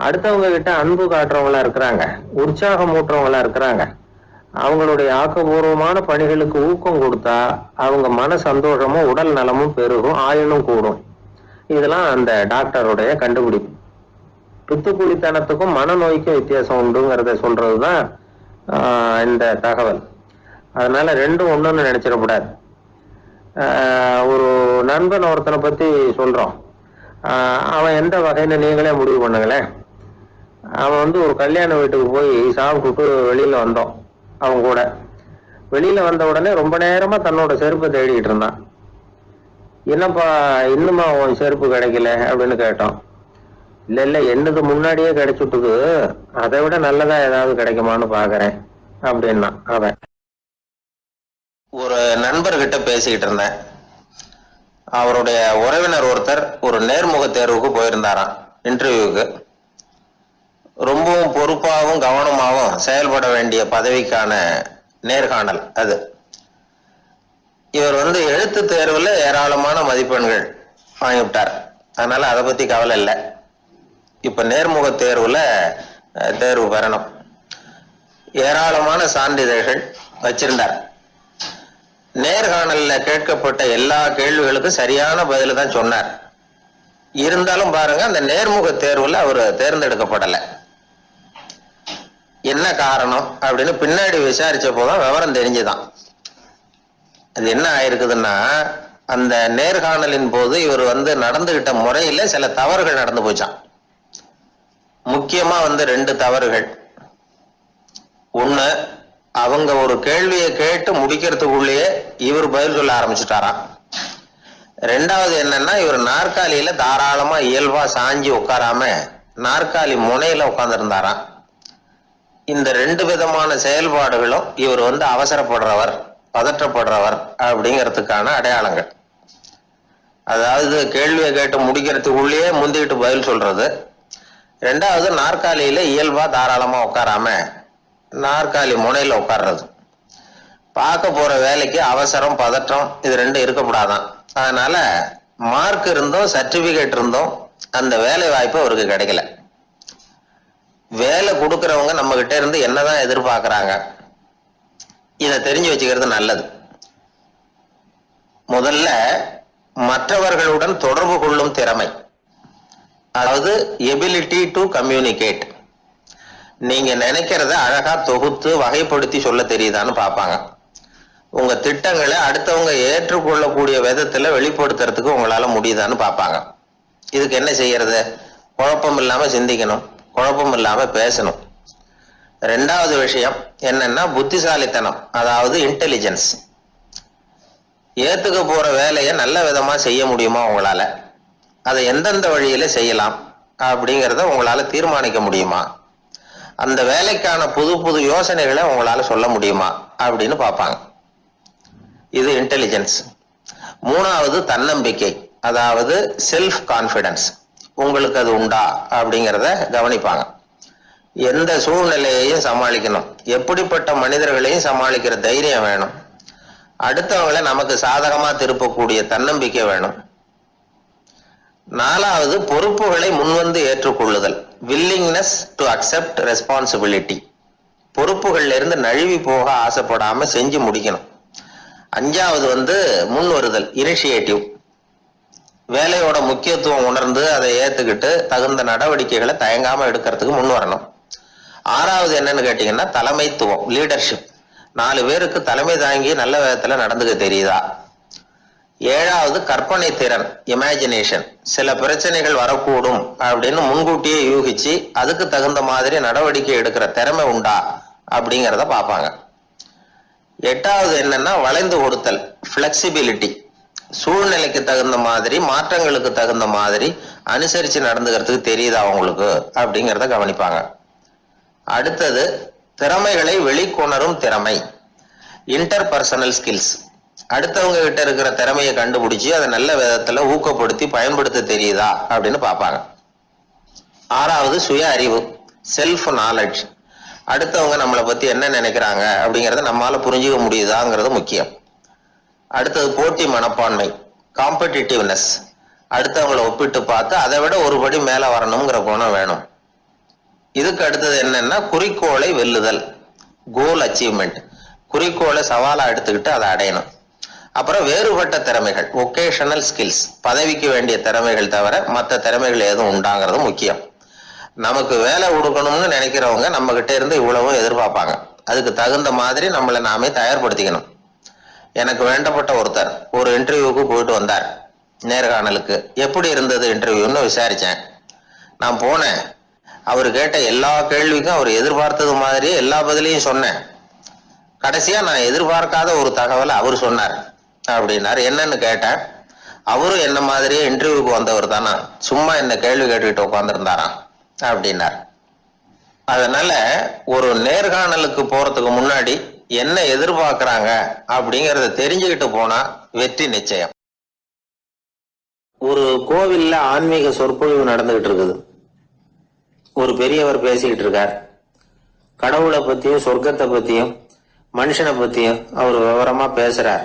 அடுத்தவங்க கிட்ட அன்பு காட்டுறவங்களா இருக்கிறாங்க, உற்சாகம் ஊட்டுறவங்களா இருக்கிறாங்க. அவங்களுடைய ஆக்கப்பூர்வமான பணிகளுக்கு ஊக்கம் கொடுத்தா அவங்க மன சந்தோஷமும் உடல் நலமும் பெருகும், ஆயுளும் கூடும். இதெல்லாம் அந்த டாக்டருடைய கண்டுபிடிப்பு. பித்துக்குளித்தனத்துக்கும் மனநோய்க்கும் வித்தியாசம் உண்டுங்கிறத சொல்றதுதான் இந்த தகவல். அதனால 2ம் ஒண்ணுன்னு நினைச்சிடக்கூடாது. ஒரு நண்பன் ஒருத்தனை பத்தி சொல்றோம். அவன் எந்த வகைன்னு நீங்களே முடிவு பண்ணுங்களேன். அவன் ஒரு கல்யாண வீட்டுக்கு போய் சாப்பிட்டுட்டு வெளியில வந்தோம். அவங்க கூட வெளியில வந்த உடனே ரொம்ப நேரமா தன்னோட செருப்பை தேடிட்டு இருந்தான். என்னப்பா இன்னுமா உன் செருப்பு கிடைக்கல அப்படின்னு கேட்டோம். இல்ல என்னது முன்னாடியே கிடைச்சுட்டுது, அதை விட நல்லதா ஏதாவது கிடைக்குமான்னு பாக்குறேன் அப்படின்னா அவன். ஒரு நண்பர்கிட்ட பேசிக்கிட்டு இருந்தேன். அவருடைய உறவினர் ஒருத்தர் ஒரு நேர்முக தேர்வுக்கு போயிருந்தாராம், இன்டர்வியூக்கு. ரொம்பவும் பொறுப்பு பொறுப்பாகவும் கவனமாகவும் செயல்பட வேண்டிய பதவிக்கான நேர்காணல் அது. இவர் எழுத்து தேர்வுல ஏராளமான மதிப்பெண்கள் வாங்கிவிட்டார். அதனால அதை பத்தி கவலை இல்லை. இப்ப நேர்முக தேர்வுல தேர்வு பெறணும். ஏராளமான சான்றிதழ்கள் வச்சிருந்தார். நேர்காணல்ல கேட்கப்பட்ட எல்லா கேள்விகளுக்கும் சரியான பதில தான் சொன்னார். இருந்தாலும் பாருங்க, அந்த நேர்முக தேர்வுல அவர் தேர்ந்தெடுக்கப்படலை. என்ன காரணம் அப்படின்னு பின்னாடி விசாரிச்ச போதும் விவரம் தெரிஞ்சுதான். அது என்ன ஆயிருக்குதுன்னா, அந்த நேர்காணலின் போது இவர் நடந்துகிட்ட முறையில சில தவறுகள் நடந்து போச்சான். முக்கியமா 2 தவறுகள். ஒண்ணு, அவங்க ஒரு கேள்வியை கேட்டு முடிக்கிறதுக்குள்ளேயே இவர் பதில் சொல்ல ஆரம்பிச்சுட்டாராம். ரெண்டாவது என்னன்னா, இவர் நாற்காலியில தாராளமா இயல்பா சாஞ்சி உட்காராம நாற்காலி முனையில உட்கார்ந்து இருந்தாராம். இந்த 2 விதமான செயல்பாடுகளும் இவர் அவசரப்படுறவர், பதற்றப்படுறவர் அப்படிங்கிறதுக்கான அடையாளங்கள். அதாவது கேள்வியை கேட்டு முடிக்கிறதுக்குள்ளேயே முந்திக்கிட்டு பதில் சொல்றது. ரெண்டாவது, நாற்காலியில இயல்பா தாராளமா உட்காராம நாற்காலி முனையில உட்கார்றது. பார்க்க போற வேலைக்கு அவசரம், பதற்றம் இது 2 இருக்கக்கூடாதான். அதனால மார்க் இருந்தும் சர்டிபிகேட் இருந்தும் அந்த வேலை வாய்ப்பு அவருக்கு கிடைக்கல. வேலை கொடுக்கறவங்க நம்ம கிட்ட இருந்து என்னதான் எதிர்பார்க்கறாங்க, இதை தெரிஞ்சு வச்சுக்கிறது நல்லது. முதல்ல மற்றவர்களுடன் தொடர்பு கொள்ளும் திறமை, அதாவது எபிலிட்டி டு கம்யூனிகேட். நீங்க நினைக்கிறத அழகா தொகுத்து வகைப்படுத்தி சொல்ல தெரியுதான்னு பார்ப்பாங்க. உங்க திட்டங்களை அடுத்தவங்க ஏற்றுக்கொள்ளக்கூடிய விதத்துல வெளிப்படுத்துறதுக்கு உங்களால முடியுதான்னு பார்ப்பாங்க. இதுக்கு என்ன செய்யறது? குழப்பம் இல்லாம சிந்திக்கணும், குழப்பம் இல்லாம பேசணும். ரெண்டாவது விஷயம் என்னன்னா புத்திசாலித்தனம், அதாவது இன்டெலிஜென்ஸ். ஏத்துக்க போற வேலையை நல்ல விதமா செய்ய முடியுமா உங்களால, அதை எந்தெந்த வழியில செய்யலாம் அப்படிங்கிறத உங்களால தீர்மானிக்க முடியுமா, அந்த வேலைக்கான புது புது யோசனைகளை உங்களால சொல்ல முடியுமா அப்படின்னு பார்ப்பாங்க. இது இன்டெலிஜென்ஸ். மூணாவது தன்னம்பிக்கை, அதாவது செல்ஃப் கான்பிடன்ஸ். உங்களுக்கு அது உண்டா அப்படிங்கிறத கவனிப்பாங்க. எந்த சூழ்நிலையையும் சமாளிக்கணும், எப்படிப்பட்ட மனிதர்களையும் சமாளிக்கிற தைரியம் வேணும், அடுத்தவங்களை நமக்கு சாதகமா திருப்பக்கூடிய தன்னம்பிக்கை வேணும். நாலாவது பொறுப்புகளை முன்வந்து ஏற்றுக்கொள்ளுதல், வில்லிங்னஸ் டு அக்செப்ட் ரெஸ்பான்சிபிலிட்டி. பொறுப்புகள்ல இருந்து நழுவி போக ஆசைப்படாம செஞ்சு முடிக்கணும். அஞ்சாவது முன் வருதல், இனிஷியேட்டிவ். வேலையோட முக்கியத்துவம் உணர்ந்து அதை ஏத்துக்கிட்டு தகுந்த நடவடிக்கைகளை தயங்காம எடுக்கிறதுக்கு முன் வரணும். ஆறாவது என்னன்னு கேட்டீங்கன்னா தலைமைத்துவம், லீடர்ஷிப். 4 பேருக்கு தலைமை தாங்கி நல்ல விதத்துல நடந்துக்க தெரியுதா. ஏழாவது கற்பனை திறன், இமேஜினேஷன். சில பிரச்சனைகள் வரக்கூடும் அப்படின்னு முன்கூட்டியே யூகிச்சு அதுக்கு தகுந்த மாதிரி நடவடிக்கை எடுக்கிற திறமை உண்டா அப்படிங்கிறத பார்ப்பாங்க. எட்டாவது என்னன்னா வளைந்து கொடுத்தல், பிளெக்சிபிலிட்டி. சூழ்நிலைக்கு தகுந்த மாதிரி, மாற்றங்களுக்கு தகுந்த மாதிரி அனுசரிச்சு நடந்துக்கிறதுக்கு தெரியுதா அவங்களுக்கு அப்படிங்கிறத கவனிப்பாங்க. அடுத்தது திறமைகளை வெளிக்கொணரும் திறமை, இன்டர்பர்சனல் ஸ்கில்ஸ். அடுத்தவங்க கிட்ட இருக்கிற திறமையை கண்டுபிடிச்சு அதை நல்ல விதத்துல ஊக்கப்படுத்தி பயன்படுத்த தெரியுதா அப்படின்னு பார்ப்பாங்க. ஆறாவது சுய அறிவு, செல்ஃப் நாலேஜ். அடுத்தவங்க நம்மளை பத்தி என்ன நினைக்கிறாங்க அப்படிங்கறத நம்மளால புரிஞ்சுக்க முடியுதாங்கிறது முக்கியம். அடுத்தது போட்டி மனப்பான்மை, காம்படிட்டிவ்னஸ். அடுத்தவங்களை ஒப்பிட்டு பார்த்து அதை விட ஒரு படி மேல வரணுங்கிற குணம் வேணும். இதுக்கு அடுத்தது என்னன்னா குறிக்கோளை வெல்லுதல், கோல் அச்சீவ்மெண்ட். குறிக்கோளை சவாலா எடுத்துக்கிட்டு அதை அடையணும். அப்புறம் வேறுபட்ட திறமைகள், ஒகேஷனல் ஸ்கில்ஸ். பதவிக்கு வேண்டிய திறமைகள் தவிர மற்ற திறமைகள் எதுவும் உண்டாங்கிறது முக்கியம். நமக்கு வேலை கொடுக்கணும்னு நினைக்கிறவங்க நம்ம கிட்ட இருந்து இவ்வளவும் எதிர்பார்ப்பாங்க. அதுக்கு தகுந்த மாதிரி நம்மளை நாமே தயார்படுத்திக்கணும். எனக்கு வேண்டப்பட்ட ஒருத்தர் ஒரு இன்டர்வியூக்கு போயிட்டு வந்தார், நேர்காணலுக்கு. எப்படி இருந்தது இன்டர்வியூன்னு விசாரிச்சேன். நான் போனேன். அவர் கேட்ட எல்லா கேள்விக்கும் அவர் எதிர்பார்த்தது மாதிரி எல்லா பதிலையும் சொன்னேன். கடைசியா நான் எதிர்பார்க்காத ஒரு தகவலை அவர் சொன்னார் அப்படின்னாரு. என்னன்னு கேட்டேன். அவரும் என்ன மாதிரியே இன்டர்வியூக்கு வந்தவர் தானா, சும்மா என்ன கேள்வி கேட்டுக்கிட்டு உட்காந்துருந்தாராம் அப்படின்னார். அதனால ஒரு நேர்காணலுக்கு போறதுக்கு முன்னாடி என்ன எதிர்பார்க்கறாங்க அப்படிங்கறத தெரிஞ்சுக்கிட்டு போனா வெற்றி நிச்சயம். ஒரு கோவில்ல ஆன்மீக சொற்பொழிவு நடந்துகிட்டு இருக்குது. ஒரு பெரியவர் பேசிக்கிட்டு இருக்கார். கடவுளை பத்தியும் சொர்க்கத்தை பத்தியும் மனுஷனை பத்தியும் அவர் விவரமா பேசுறார்.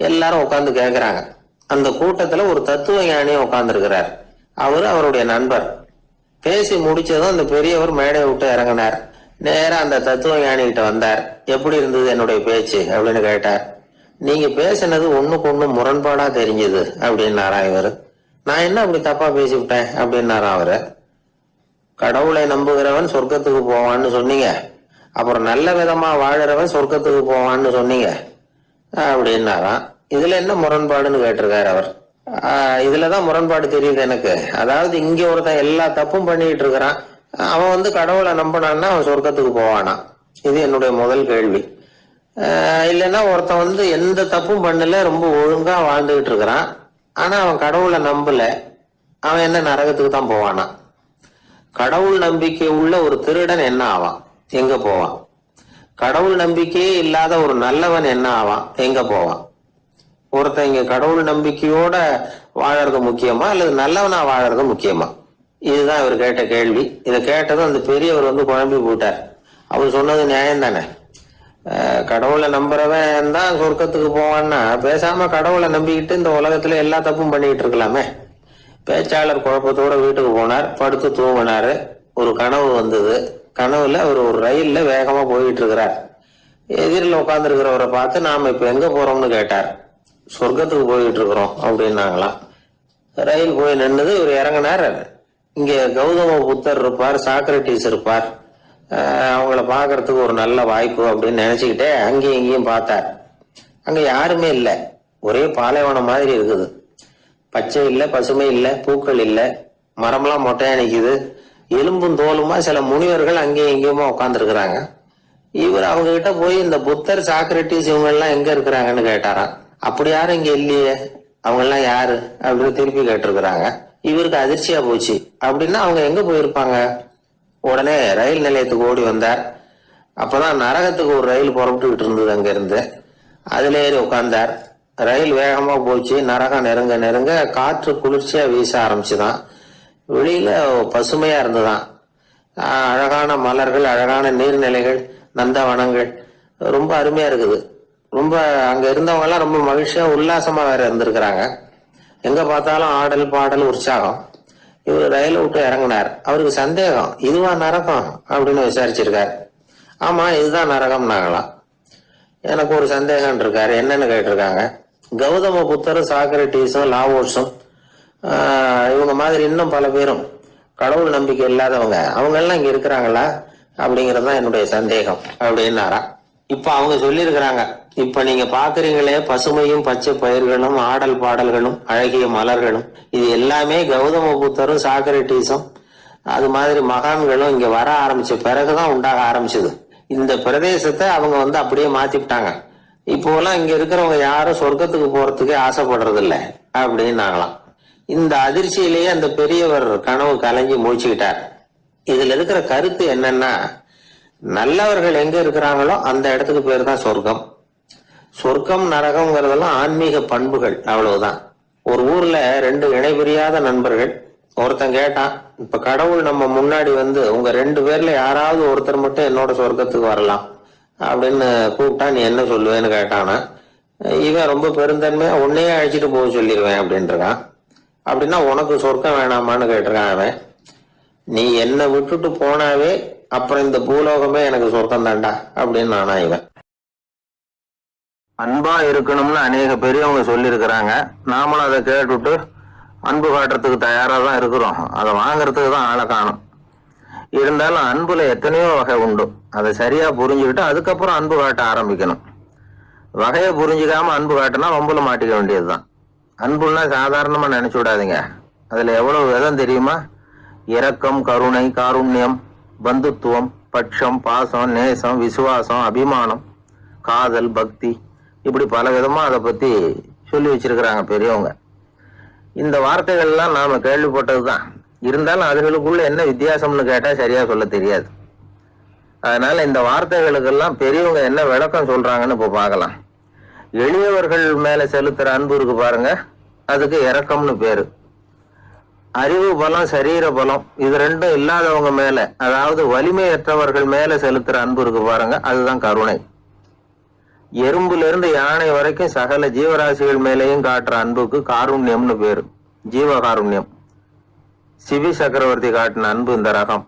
எல்லாரும் உட்கார்ந்து கேட்கிறாங்க. அந்த கூட்டத்துல ஒரு தத்துவ ஞானியும் உட்கார்ந்து இருக்கிறார். அவரு அவருடைய நண்பர். பேசி முடிச்சதும் அந்த பெரியவர் மேடையை விட்டு இறங்கினார். நேரா அந்த தத்துவ ஞானி கிட்ட வந்தார். எப்படி இருந்தது என்னுடைய பேச்சு அப்படின்னு கேட்டார். நீங்க பேசினது ஒண்ணுக்கு ஒண்ணு முரண்பாடா தெரிஞ்சது அப்படின்னாரா இவரு. நான் என்ன அப்படி தப்பா பேசிவிட்டேன் அப்படின்னாரா அவரு. கடவுளை நம்புகிறவன் சொர்க்கத்துக்கு போவான்னு சொன்னீங்க, அப்புறம் நல்ல விதமா வாழறவன் சொர்க்கத்துக்கு போவான்னு சொன்னீங்க அப்படின்னாராம். இதுல என்ன முரண்பாடுன்னு கேட்டிருக்காரு அவர். இதுலதான் முரண்பாடு தெரியுது எனக்கு. அதாவது இங்க ஒருத்தன் எல்லா தப்பும் பண்ணிட்டு இருக்கிறான், அவன் கடவுளை நம்பினான்னா அவன் சொர்க்கத்துக்கு போவானா? இது என்னுடைய முதல் கேள்வி. இல்லைன்னா ஒருத்தன் எந்த தப்பும் பண்ணல, ரொம்ப ஒழுங்கா வாழ்ந்துகிட்டு இருக்கிறான், ஆனா அவன் கடவுளை நம்பல, அவன் என்ன நரகத்துக்கு தான் போவானா? கடவுள் நம்பிக்கை உள்ள ஒரு திருடன் என்ன ஆவான், எங்க போவான்? கடவுள் நம்பிக்கையே இல்லாத ஒரு நல்லவன் என்ன ஆவான், எங்க போவான்? ஒருத்தன் இங்க கடவுள் நம்பிக்கையோட வாழறது முக்கியமா அல்லது நல்லவனா வாழறது முக்கியமா? இதுதான் இவர் கேட்ட கேள்வி. இதை கேட்டதும் அந்த பெரியவர் குழம்பி போட்டார். அவர் சொன்னது நியாயம் தானே. கடவுளை நம்புறவன் தான் சொர்க்கத்துக்கு போவான்னா பேசாம கடவுளை நம்பிக்கிட்டு இந்த உலகத்துல எல்லா தப்பும் பண்ணிட்டு இருக்கலாமே. பேச்சாளர் குழப்பத்தோட வீட்டுக்கு போனார். படுத்து தூங்கினாரு. ஒரு கனவு வந்தது. கனவுல அவர் ஒரு ரயில்ல வேகமா போயிட்டு இருக்கிறார். எதிரில் உட்கார்ந்து இருக்கிறவரை பார்த்து நாம இப்ப எங்க போறோம்னு கேட்டார். சொர்க்கத்துக்கு போயிட்டு இருக்கிறோம் அப்படின்னாங்களாம். ரயில் போய் நின்னுது. இவர் இறங்கினார். இங்க கௌதம புத்தர் இருப்பார், சாக்ரட்டிஸ் இருப்பார், அவங்கள பாக்குறதுக்கு ஒரு நல்ல வாய்ப்பு அப்படின்னு நினைச்சுக்கிட்டே அங்கேயும் இங்கேயும் பார்த்தார். அங்க யாருமே இல்லை. ஒரே பாலைவனம் மாதிரி இருக்குது. பச்சை இல்லை, பசுமை இல்லை, பூக்கள் இல்லை, மரம்லாம் மொட்டையா நிக்குது. எலும்பும் தோலுமா சில முனிவர்கள் அங்கேயும் இங்கேயுமா உட்கார்ந்துருக்கிறாங்க. இவர் அவங்க கிட்ட போய் இந்த புத்தர், சாக்ரட்டிஸ் இவங்க எல்லாம் எங்க இருக்கிறாங்கன்னு கேட்டாராம். அப்படி யாரும் இங்க இல்லையே, அவங்க எல்லாம் யாரு அப்படின்னு திருப்பி கேட்டிருக்கிறாங்க. இவருக்கு அதிர்ச்சியா போச்சு. அப்படின்னா அவங்க எங்க போயிருப்பாங்க? உடனே ரயில் நிலையத்துக்கு ஓடி வந்தார். அப்பதான் நரகத்துக்கு ஒரு ரயில் புறப்பட்டுக்கிட்டு இருந்தது அங்க இருந்து. அதுல ஏறி உட்கார்ந்தார். ரயில் வேகமா போச்சு. நரகம் நெருங்க நெருங்க காற்று குளிர்ச்சியா வீச ஆரம்பிச்சுதான். வெளியில பசுமையா இருந்துதான். அழகான மலர்கள், அழகான நீர்நிலைகள், நந்தவனங்கள், ரொம்ப அருமையா இருக்குது. ரொம்ப அங்க இருந்தவங்க எல்லாம் ரொம்ப மகிழ்ச்சியா உல்லாசமா வேற இருந்திருக்கிறாங்க. எங்க பார்த்தாலும் ஆடல் பாடல் உற்சாகம். இவர் ரயில விட்டு இறங்கினார். அவருக்கு சந்தேகம், இதுவா நரகம் அப்படின்னு விசாரிச்சிருக்காரு. ஆமா, இதுதான் நரகம்னாங்களாம். எனக்கு ஒரு சந்தேகம் இருக்காரு. என்னன்னு கேட்டிருக்காங்க. கௌதம புத்தரும் சாக்ரட்டிஸும் லாவோஸும் இவங்க மாதிரி இன்னும் பல பேரும் கடவுள் நம்பிக்கை இல்லாதவங்க, அவங்க எல்லாம் இங்க இருக்கிறாங்களா அப்படிங்கறதுதான் என்னுடைய சந்தேகம் அப்படின்னாரா. இப்ப அவங்க சொல்லியிருக்கிறாங்க, இப்ப நீங்க பாக்குறீங்களே பசுமையும் பச்சை பயிர்களும் ஆடல் பாடல்களும் அழகிய மலர்களும், இது எல்லாமே கௌதம புத்தரும் சாக்ரட்டிஸும் அது மாதிரி மகான்களும் இங்க வர ஆரம்பிச்ச பிறகுதான் உண்டாக ஆரம்பிச்சது. இந்த பிரதேசத்தை அவங்க அப்படியே மாத்திவிட்டாங்க. இப்போலாம் இங்க இருக்கிறவங்க யாரும் சொர்க்கத்துக்கு போறதுக்கே ஆசைப்படுறது இல்லை அப்படின்னாங்களாம். இந்த அதிர்ச்சியிலேயே அந்த பெரியவர் கனவு கலைஞ்சி மூச்சுக்கிட்டார். இதுல இருக்கிற கருத்து என்னன்னா, நல்லவர்கள் எங்க இருக்கிறாங்களோ அந்த இடத்துக்கு பேர் தான் சொர்க்கம். சொர்க்கம் நரகம்ங்கிறதெல்லாம் ஆன்மீக பண்புகள், அவ்வளவுதான். ஒரு ஊர்ல ரெண்டு இணைபிரியாத நண்பர்கள். ஒருத்தன் கேட்டான், இப்ப கடவுள் நம்ம முன்னாடி உங்க ரெண்டு பேர்ல யாராவது ஒருத்தர் மட்டும் என்னோட சொர்க்கத்துக்கு வரலாம் அப்படின்னு கூப்பிட்டா நீ என்ன சொல்லுவேன்னு கேட்டானா. இவன் ரொம்ப பெருந்தன்மையா உன்னையே அழைச்சிட்டு போக சொல்லிடுவேன் அப்படின்றான். அப்படின்னா உனக்கு சொர்க்கம் வேணாமான்னு கேட்டிருக்கான் அவன். நீ என்னை விட்டுட்டு போனாவே அப்புறம் இந்த பூலோகமே எனக்கு சொர்க்கம் தாண்டா அப்படின்னு நானா இவன். அன்பா இருக்கணும்னு அநேக பெரியவங்க சொல்லியிருக்கிறாங்க. நாமளும் அதை கேட்டுட்டு அன்பு காட்டுறதுக்கு தயாரா தான் இருக்கிறோம். அதை வாங்கறதுக்கு தான் ஆளை காணும். இருந்தாலும் அன்புல எத்தனையோ வகை உண்டு. அதை சரியா புரிஞ்சுக்கிட்டு அதுக்கப்புறம் அன்பு காட்ட ஆரம்பிக்கணும். வகையை புரிஞ்சுக்காம அன்பு காட்டினா வம்புல மாட்டிக்க வேண்டியதுதான். அன்புன்னா சாதாரணமா நினைச்சு விடாதீங்க. அதுல எவ்வளவு விதம் தெரியுமா? இரக்கம், கருணை, காருண்யம், பந்துத்துவம், பட்சம், பாசம், நேசம், விசுவாசம், அபிமானம், காதல், பக்தி, இப்படி பல விதமா அதை பத்தி சொல்லி வச்சிருக்கிறாங்க பெரியவங்க. இந்த வார்த்தைகள் எல்லாம் நாம கேள்விப்பட்டதுதான். இருந்தாலும் அதுகளுக்குள்ள என்ன வித்தியாசம்னு கேட்டா சரியா சொல்ல தெரியாது. அதனால இந்த வார்த்தைகளுக்கெல்லாம் பெரியவங்க என்ன விளக்கம் சொல்றாங்கன்னு இப்ப பார்க்கலாம். எளியவர்கள் மேல செலுத்துற அன்பு இருக்கு பாருங்க, அதுக்கு இரக்கம்னு பேரு. அறிவு பலம், சரீர பலம், இது ரெண்டும் இல்லாதவங்க மேல, அதாவது வலிமையற்றவர்கள் மேல செலுத்துற அன்பு இருக்கு பாருங்க, அதுதான் கருணை. எறும்புல இருந்து யானை வரைக்கும் சகல ஜீவராசிகள் மேலேயும் காட்டுற அன்புக்கு காருண்யம்னு பேரு, ஜீவகாருண்யம். சிவி சக்கரவர்த்தி காட்டின அன்பு இந்த ரகம்.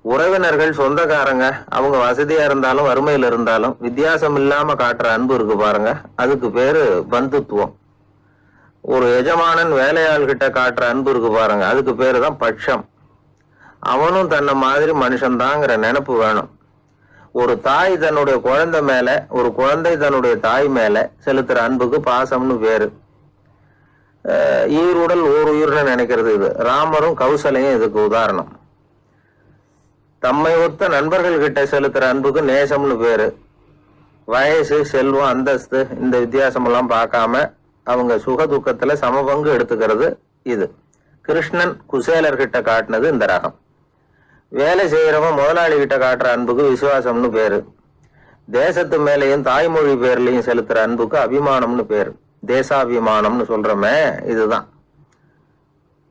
உறவினர்கள், சொந்தக்காரங்க, அவங்க வசதியா இருந்தாலும் வறுமையில இருந்தாலும் வித்தியாசம் இல்லாம காட்டுற அன்பு இருக்கு பாருங்க, அதுக்கு பேரு பந்துத்துவம். ஒரு எஜமானன் வேலையாள் கிட்ட காட்டுற அன்பு இருக்கு பாருங்க, அதுக்கு பேரு தான் பட்சம். அவனும் தன்னை மாதிரி மனுஷன்தாங்கிற நினைப்பு வேணும். ஒரு தாய் தன்னுடைய குழந்தை மேல, ஒரு குழந்தை தன்னுடைய தாய் மேல செலுத்துற அன்புக்கு பாசம்னு பேரு. ஈருடல் ஓர் உயிர்னு நினைக்கிறது இது. ராமரும் கௌசலையும் இதுக்கு உதாரணம். தம்மை ஒத்த நண்பர்கள் கிட்ட செலுத்துற அன்புக்கு நேசம்னு பேரு. வயசு, செல்வம், அந்தஸ்து இந்த வித்தியாசம் எல்லாம் பார்க்காம அவங்க சுக துக்கத்துல சமபங்கு எடுத்துக்கிறது இது. கிருஷ்ணன் குசேலர்கிட்ட காட்டினது இந்த ரகம். வேலை செய்யறவன் முதலாளி கிட்ட காட்டுற அன்புக்கு விசுவாசம்னு பேரு. தேசத்து மேலையும் தாய்மொழி பேர்லயும் செலுத்துற அன்புக்கு அபிமானம்னு பேரு. தேசாபிமானம்னு சொல்றமே இதுதான்.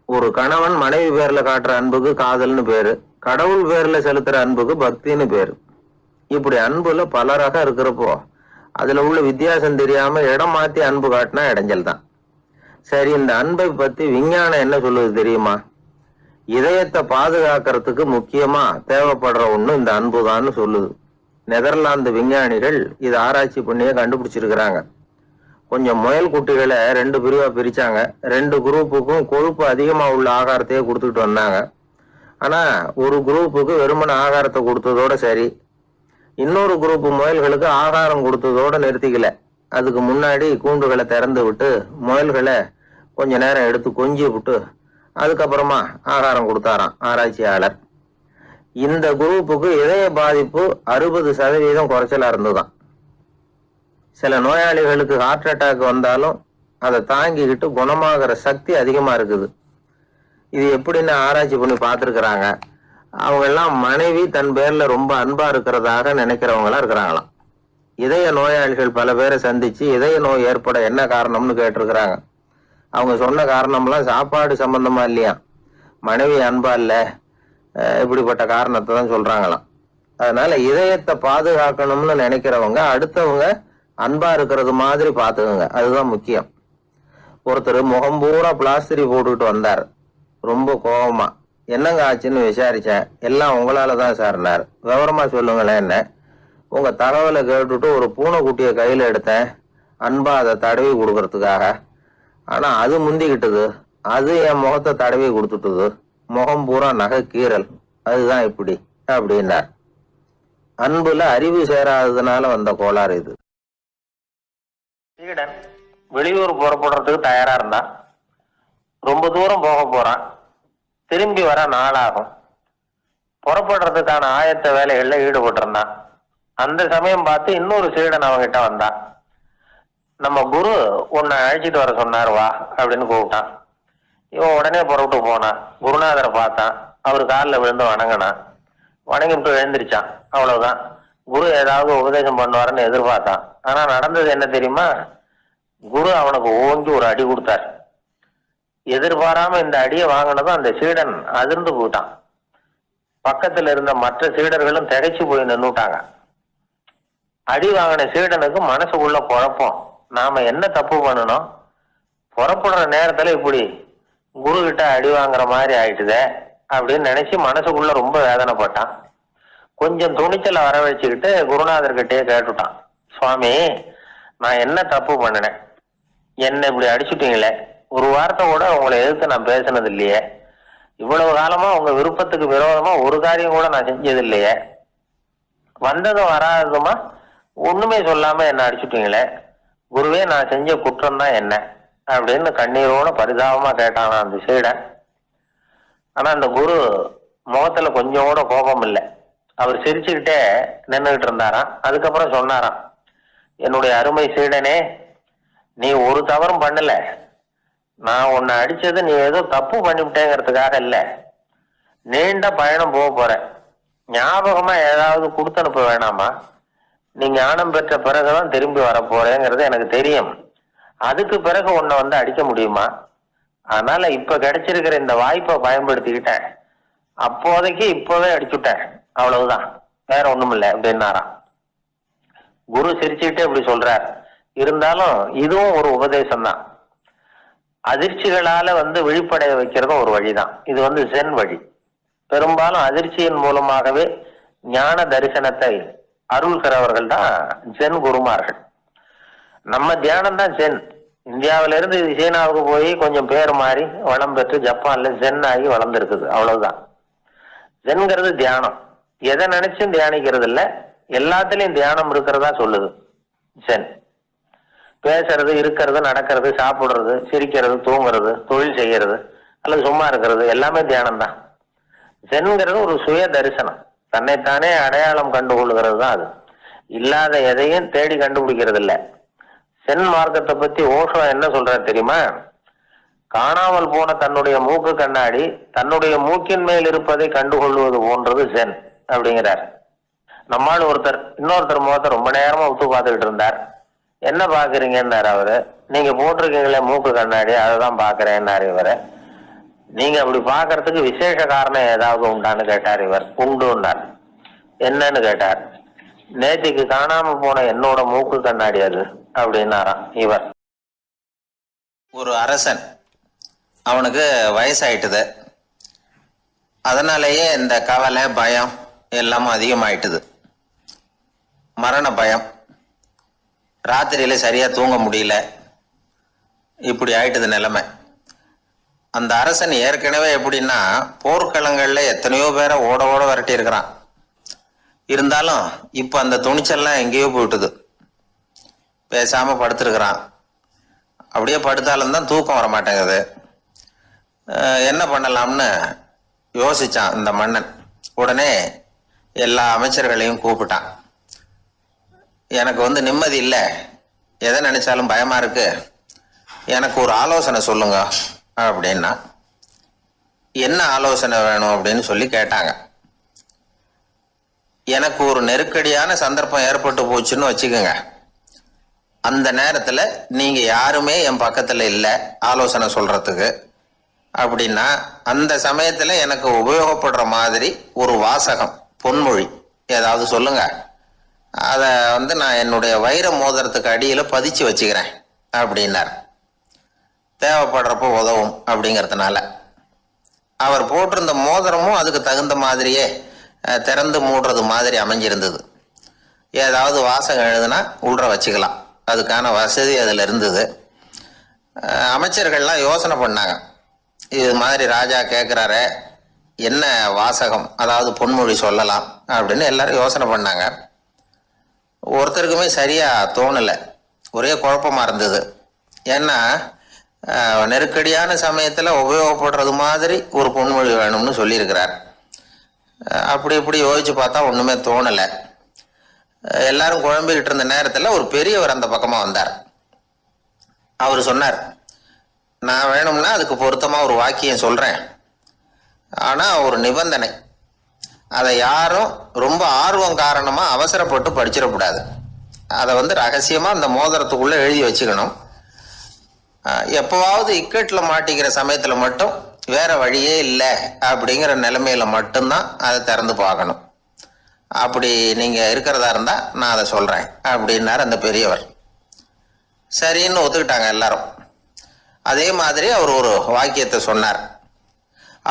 ஒரு கணவன் மனைவி பேர்ல காட்டுற அன்புக்கு காதல்னு பேரு. கடவுள் பேர்ல செலுத்துற அன்புக்கு பக்தின்னு பேரு. இப்படி அன்புல பல ரகம் இருக்கிறப்போ அதுல உள்ள வித்தியாசம் தெரியாம இடம் மாத்தி அன்பு காட்டினா இடைஞ்சல் தான். சரி, இந்த அன்பை பத்தி விஞ்ஞானம் என்ன சொல்லுது தெரியுமா? இதயத்தை பாதுகாக்கிறதுக்கு முக்கியமா தேவைப்படுற ஒண்ணு இந்த அன்புதான்னு சொல்லுது. நெதர்லாந்து விஞ்ஞானிகள் இது ஆராய்ச்சி பண்ணியே கண்டுபிடிச்சிருக்கிறாங்க. கொஞ்சம் முயல் குட்டிகளை 2 பிரிவா பிரிச்சாங்க. 2 குரூப்புக்கும் கொழுப்பு அதிகமா உள்ள ஆகாரத்தையே கொடுத்துட்டு வந்தாங்க. ஆனா ஒரு குரூப்புக்கு வெறுமன ஆகாரத்தை கொடுத்ததோட சரி, இன்னொரு குரூப் முயல்களுக்கு ஆகாரம் கொடுத்ததோட நிறுத்திக்கல. அதுக்கு முன்னாடி கூண்டுகளை திறந்து விட்டு முயல்களை கொஞ்ச நேரம் எடுத்து கொஞ்சி விட்டு அதுக்கப்புறமா ஆகாரம் கொடுத்தாராம் ஆராய்ச்சியாளர். இந்த குரூப்புக்கு இதய பாதிப்பு 60% குறைச்சலா இருந்துதான். சில நோயாளிகளுக்கு ஹார்ட் அட்டாக் வந்தாலும் அதை தாங்கிக்கிட்டு குணமாகிற சக்தி அதிகமா இருக்குது. இது எப்படின்னு ஆராய்ச்சி பண்ணி பார்த்துருக்குறாங்க. அவங்க எல்லாம் மனைவி தன் பேர்ல ரொம்ப அன்பா இருக்கிறதாக நினைக்கிறவங்களா இருக்கிறாங்களாம். இதய நோயாளிகள் பல பேரை சந்திச்சு இதய நோய் ஏற்பட என்ன காரணம்னு கேட்டிருக்கிறாங்க. அவங்க சொன்ன காரணம்லாம் சாப்பாடு சம்பந்தமா இல்லையா, மனைவி அன்பா இல்ல, இப்படிப்பட்ட காரணத்தை தான் சொல்றாங்களாம். அதனால இதயத்தை பாதுகாக்கணும்னு நினைக்கிறவங்க அடுத்தவங்க அன்பா இருக்கிறது மாதிரி பாத்துக்கோங்க, அதுதான் முக்கியம். ஒருத்தர் முகம் பூரா பிளாஸ்டரி போட்டுக்கிட்டு வந்தார், ரொம்ப கோபமா. என்னங்க ஆச்சுன்னு விசாரிச்சேன். எல்லாம் உங்களாலதான் சார்னார். விவரமா சொல்லுங்களேன். என்ன? உங்க தகவலை கேட்டுட்டு ஒரு பூனைக்குட்டிய கையில எடுத்தேன், அன்பா அதை தடவி கொடுக்கறதுக்காக. ஆனா அது முந்திக்கிட்டது, அது என் முகத்தை தடவி கொடுத்துட்டுது, முகம் பூரா நகை கீறல், அதுதான் இப்படி அப்படின்னார். அன்புல அறிவு சேராததுனால வந்த கோளாறு இது. சீடன் வெளியூர் புறப்படுறதுக்கு தயாரா இருந்தான். ரொம்ப தூரம் போக போறான். திரும்பி வர நாளாகும். புறப்படுறதுக்கான ஆயத்த வேலைகள்ல ஈடுபட்டிருந்தான். அந்த சமயம் பார்த்து இன்னொரு சீடன் அவங்கிட்ட வந்தான். நம்ம குரு உன்னை அழைச்சிட்டு வர சொன்னார், வா அப்படின்னு கூப்பிட்டான். இவன் உடனே புறப்பட்டு போனான். குருநாதரை பார்த்தான். அவர் காலில் விழுந்து வணங்கினான். வணங்கிட்டு எழுந்திரிச்சான். அவ்வளவுதான். குரு ஏதாவது உபதேசம் பண்ணுவாருன்னு எதிர்பார்த்தான். ஆனா நடந்தது என்ன தெரியுமா? குரு அவனுக்கு ஓங்கி ஒரு அடி கொடுத்தார். எதிர்பாராம இந்த அடியை வாங்கினதும் அந்த சீடன் அதிர்ந்து போயிட்டான். பக்கத்துல இருந்த மற்ற சீடர்களும் திகைச்சு போய் நின்னுட்டாங்க. அடி வாங்கின சீடனுக்கு மனசுக்குள்ள குழப்பம். நாம என்ன தப்பு பண்ணணும், புறப்படுற நேரத்துல இப்படி குரு கிட்ட அடி வாங்குற மாதிரி ஆயிட்டுதே அப்படின்னு நினைச்சு மனசுக்குள்ள ரொம்ப வேதனைப்பட்டான். கொஞ்சம் துணிச்சலை வர வச்சுக்கிட்டு குருநாதர்கிட்டயே கேட்டுட்டான், சுவாமி நான் என்ன தப்பு பண்ணினேன், என்ன இப்படி அடிச்சுட்டீங்களே, ஒரு வார்த்தை கூட உங்களை எதிர்த்து நான் பேசினது இல்லையே, இவ்வளவு காலமா உங்க விருப்பத்துக்கு விரோதமா ஒரு காரியம் கூட நான் செஞ்சது இல்லையே, வந்ததும் வராததுமா ஒண்ணுமே சொல்லாம என்ன அடிச்சுட்டீங்களே, குருவே நான் செஞ்ச குற்றம் தான் என்ன அப்படின்னு கண்ணீரோட பரிதாபமா கேட்டானா அந்த சீடன். ஆனா அந்த குரு முகத்துல கொஞ்சம் கூட கோபம் இல்லை. அவர் சிரிச்சுக்கிட்டே நின்றுகிட்டு இருந்தாராம். அதுக்கப்புறம் சொன்னாராம், என்னுடைய அருமை சீடனே, நீ ஒரு தவறும் பண்ணல. நான் உன்னை அடிச்சது நீ ஏதோ தப்பு பண்ணிவிட்டேங்கிறதுக்காக இல்ல. நீண்ட பயணம் போக போறேன், ஞாபகமா ஏதாவது கொடுத்து அனுப்ப வேணாமா? நீ ஞானம் பெற்ற பிறகுதான் திரும்பி வர போறேங்கிறது எனக்கு தெரியும். அதுக்கு பிறகு உன்னை வந்து அடிக்க முடியுமா? அதனால இப்ப கிடைச்சிருக்கிற இந்த வாய்ப்பை பயன்படுத்திக்கிட்டேன். அப்போதைக்கு இப்பவே அடிச்சுட்டேன், அவ்வளவுதான், வேற ஒண்ணும் இல்லை அப்படின்னாராம். குரு சிரிச்சுக்கிட்டே இப்படி சொல்றார். இருந்தாலும் இதுவும் ஒரு உபதேசம் தான். அதிர்ச்சிகளால விழிப்படைய வைக்கிறதும் ஒரு வழிதான். இது ஜென் வழி. பெரும்பாலும் அதிர்ச்சியின் மூலமாகவே ஞான தரிசனத்தை அருள்கிறவர்கள் தான் ஜென் குருமார்கள். நம்ம தியானம் தான் ஜென். இந்தியாவில இருந்து சீனாவுக்கு போய் கொஞ்சம் பேர் மாறி வளம் பெற்று ஜப்பான்ல ஜென் ஆகி வளர்ந்துருக்குது, அவ்வளவுதான். ஜென்கிறது தியானம். எதை நினைச்சும் தியானிக்கிறது இல்ல, எல்லாத்துலயும் தியானம் இருக்கிறதா சொல்லுது ஜென். பேசுறது, இருக்கிறது, நடக்கிறது, சாப்பிடுறது, சிரிக்கிறது, தூங்குறது, தொழில் செய்யறது அல்லது சும்மா இருக்கிறது எல்லாமே தியானம் தான். ஜென்கிறது ஒரு சுய தரிசனம், தன்னைத்தானே அடையாளம் கண்டுகொள்கிறது தான் அது. இல்லாத எதையும் தேடி கண்டுபிடிக்கிறது இல்லை. சென் மார்க்கத்தை பத்தி ஓஷோ என்ன சொல்றாரு தெரியுமா? காணாமல் போன தன்னுடைய மூக்கு கண்ணாடி தன்னுடைய மூக்கின் மேல் இருப்பதை கண்டுகொள்வது போன்றது ஜென் அப்படிங்கிறார். நம்மால் இன்னொருத்தர் முகத்தை ரொம்ப நேரமா உத்து பார்த்துக்கிட்டு இருந்தார். என்ன பாக்குறீங்கன்னாரு அவரு. நீங்க போட்டிருக்கீங்களே மூக்கு கண்ணாடி, அதை தான் பாக்குறேன்னாரு இவரு. நீங்க அப்படி பாக்குறதுக்கு விசேஷ காரணம் ஏதாவது உண்டான்னு கேட்டார் இவர். உண்டுன்னார். என்னன்னு கேட்டார். நேற்றுக்கு காணாம போன என்னோட மூக்கு கண்ணாடி அது அப்படின்னாராம் இவர். ஒரு அரசன், அவனுக்கு வயசாயிட்டுது. அதனாலேயே இந்த கவலை, பயம் எல்லாமும் அதிகமாயிட்டுது. மரண பயம், ராத்திரியில சரியா தூங்க முடியல, இப்படி ஆயிட்டுது நிலைமை. அந்த அரசன் ஏற்கனவே எப்படின்னா போர்க்களங்கள்ல எத்தனையோ பேரை ஓட ஓட விரட்டி இருக்கிறான். இருந்தாலும் இப்ப அந்த துணிச்சல்லாம் எங்கேயோ போயிட்டுது. பேசாம படுத்திருக்கிறான். அப்படியே படுத்தாலும் தான் தூக்கம் வர மாட்டேங்குது. என்ன பண்ணலாம்னு யோசிச்சான் இந்த மன்னன். உடனே எல்லா அமைச்சர்களையும் கூப்பிட்டான். எனக்கு நிம்மதி இல்லை, எதை நினைச்சாலும் பயமா இருக்கு, எனக்கு ஒரு ஆலோசனை சொல்லுங்க அப்படின்னா. என்ன ஆலோசனை வேணும் அப்படின்னு சொல்லி கேட்டாங்க. எனக்கு ஒரு நெருக்கடியான சந்தர்ப்பம் ஏற்பட்டு போச்சுன்னு வச்சுக்கோங்க. அந்த நேரத்துல நீங்க யாருமே என் பக்கத்துல இல்லை ஆலோசனை சொல்றதுக்கு அப்படின்னா, அந்த சமயத்துல எனக்கு உபயோகப்படுற மாதிரி ஒரு வாசகம், பொன்மொழி ஏதாவது சொல்லுங்க. அதை நான் என்னுடைய வைர மோதிரத்துக்கு அடியில பதிச்சு வச்சுக்கிறேன் அப்படின்னார். தேவைப்படுறப்போ உதவும் அப்படிங்கிறதுனால. அவர் போட்டிருந்த மோதிரமும் அதுக்கு தகுந்த மாதிரியே திறந்து மூடுறது மாதிரி அமைஞ்சிருந்தது. ஏதாவது வாசகம் எழுதுனா உள்ற வச்சுக்கலாம், அதுக்கான வசதி அதில் இருந்தது. அமைச்சர்கள்லாம் யோசனை பண்ணாங்க. இது மாதிரி ராஜா கேட்குறாரு, என்ன வாசகம், அதாவது பொன்மொழி சொல்லலாம் அப்படின்னு எல்லாரும் யோசனை பண்ணாங்க. ஒருத்தருக்குமே சரியா தோணலை, ஒரே குழப்பமா இருந்தது. ஏன்னா நெருக்கடியான சமயத்துல உபயோகப்படுறது மாதிரி ஒரு பொன்மொழி வேணும்னு சொல்லியிருக்கிறார். அப்படி இப்படி யோசிச்சு பார்த்தா ஒண்ணுமே தோணலை. எல்லாரும் குழம்பிக்கிட்டு இருந்த நேரத்துல ஒரு பெரியவர் அந்த பக்கமா வந்தார். அவர் சொன்னார், நான் வேணும்னா அதுக்கு பொருத்தமா ஒரு வாக்கியம் சொல்றேன், ஆனா ஒரு நிபந்தனை. அதை யாரும் ரொம்ப ஆர்வம் காரணமா அவசரப்பட்டு படிச்சிடக்கூடாது. அதை ரகசியமா அந்த மோதிரத்துக்குள்ள எழுதி வச்சுக்கணும். எப்பவாவது இக்கட்ல மாட்டிக்கிற சமயத்துல மட்டும், வேற வழியே இல்லை அப்படிங்கிற நிலைமையில மட்டும்தான் அதை திறந்து பார்க்கணும். அப்படி நீங்க இருக்கிறதா இருந்தா நான் அதை சொல்றேன் அப்படின்னாரு அந்த பெரியவர். சரின்னு ஒத்துக்கிட்டாங்க எல்லாரும். அதே மாதிரி அவர் ஒரு வாக்கியத்தை சொன்னார்.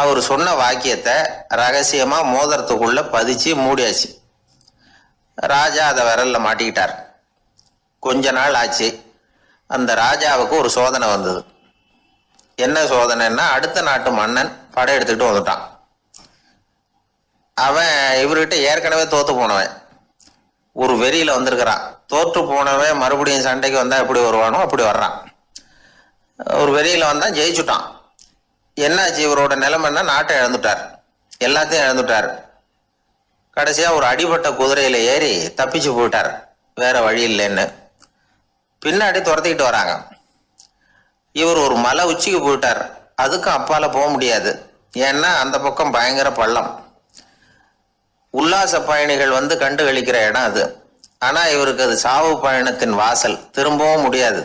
அவர் சொன்ன வாக்கியத்தை ரகசியமா மோதிரத்துக்குள்ள பதிச்சு மூடியாச்சு. ராஜா அதை விரல்ல மாட்டிக்கிட்டார். கொஞ்ச நாள் ஆச்சு. அந்த ராஜாவுக்கு ஒரு சோதனை வந்தது. என்ன சோதனைன்னா, அடுத்த நாட்டு மன்னன் படையெடுத்துக்கிட்டு வந்துட்டான். அவன் இவர்கிட்ட ஏற்கனவே தோத்து போனவன், ஒரு வெறியில வந்திருக்கிறான். தோற்று போனவன் மறுபடியும் சண்டைக்கு வந்தா எப்படி வருவானோ அப்படி வர்றான். ஒரு வெறியில வந்தா ஜெயிச்சுட்டான். என்னாச்சு இவரோட நிலைமைன்னா, நாட்டை இழந்துட்டார், எல்லாத்தையும் இழந்துட்டார். கடைசியா ஒரு அடிபட்ட குதிரையில ஏறி தப்பிச்சு போயிட்டார், வேற வழி இல்லைன்னு. பின்னாடி துரத்திக்கிட்டு வராங்க. இவர் ஒரு மலை உச்சிக்கு போயிட்டார். அதுக்கும் அப்பால போக முடியாது, ஏன்னா அந்த பக்கம் பயங்கர பள்ளம். உல்லாச பயணிகள் கண்டு கழிக்கிற இடம் அது. ஆனா இவருக்கு அது சாவு பயணத்தின் வாசல், திரும்பவும் முடியாது.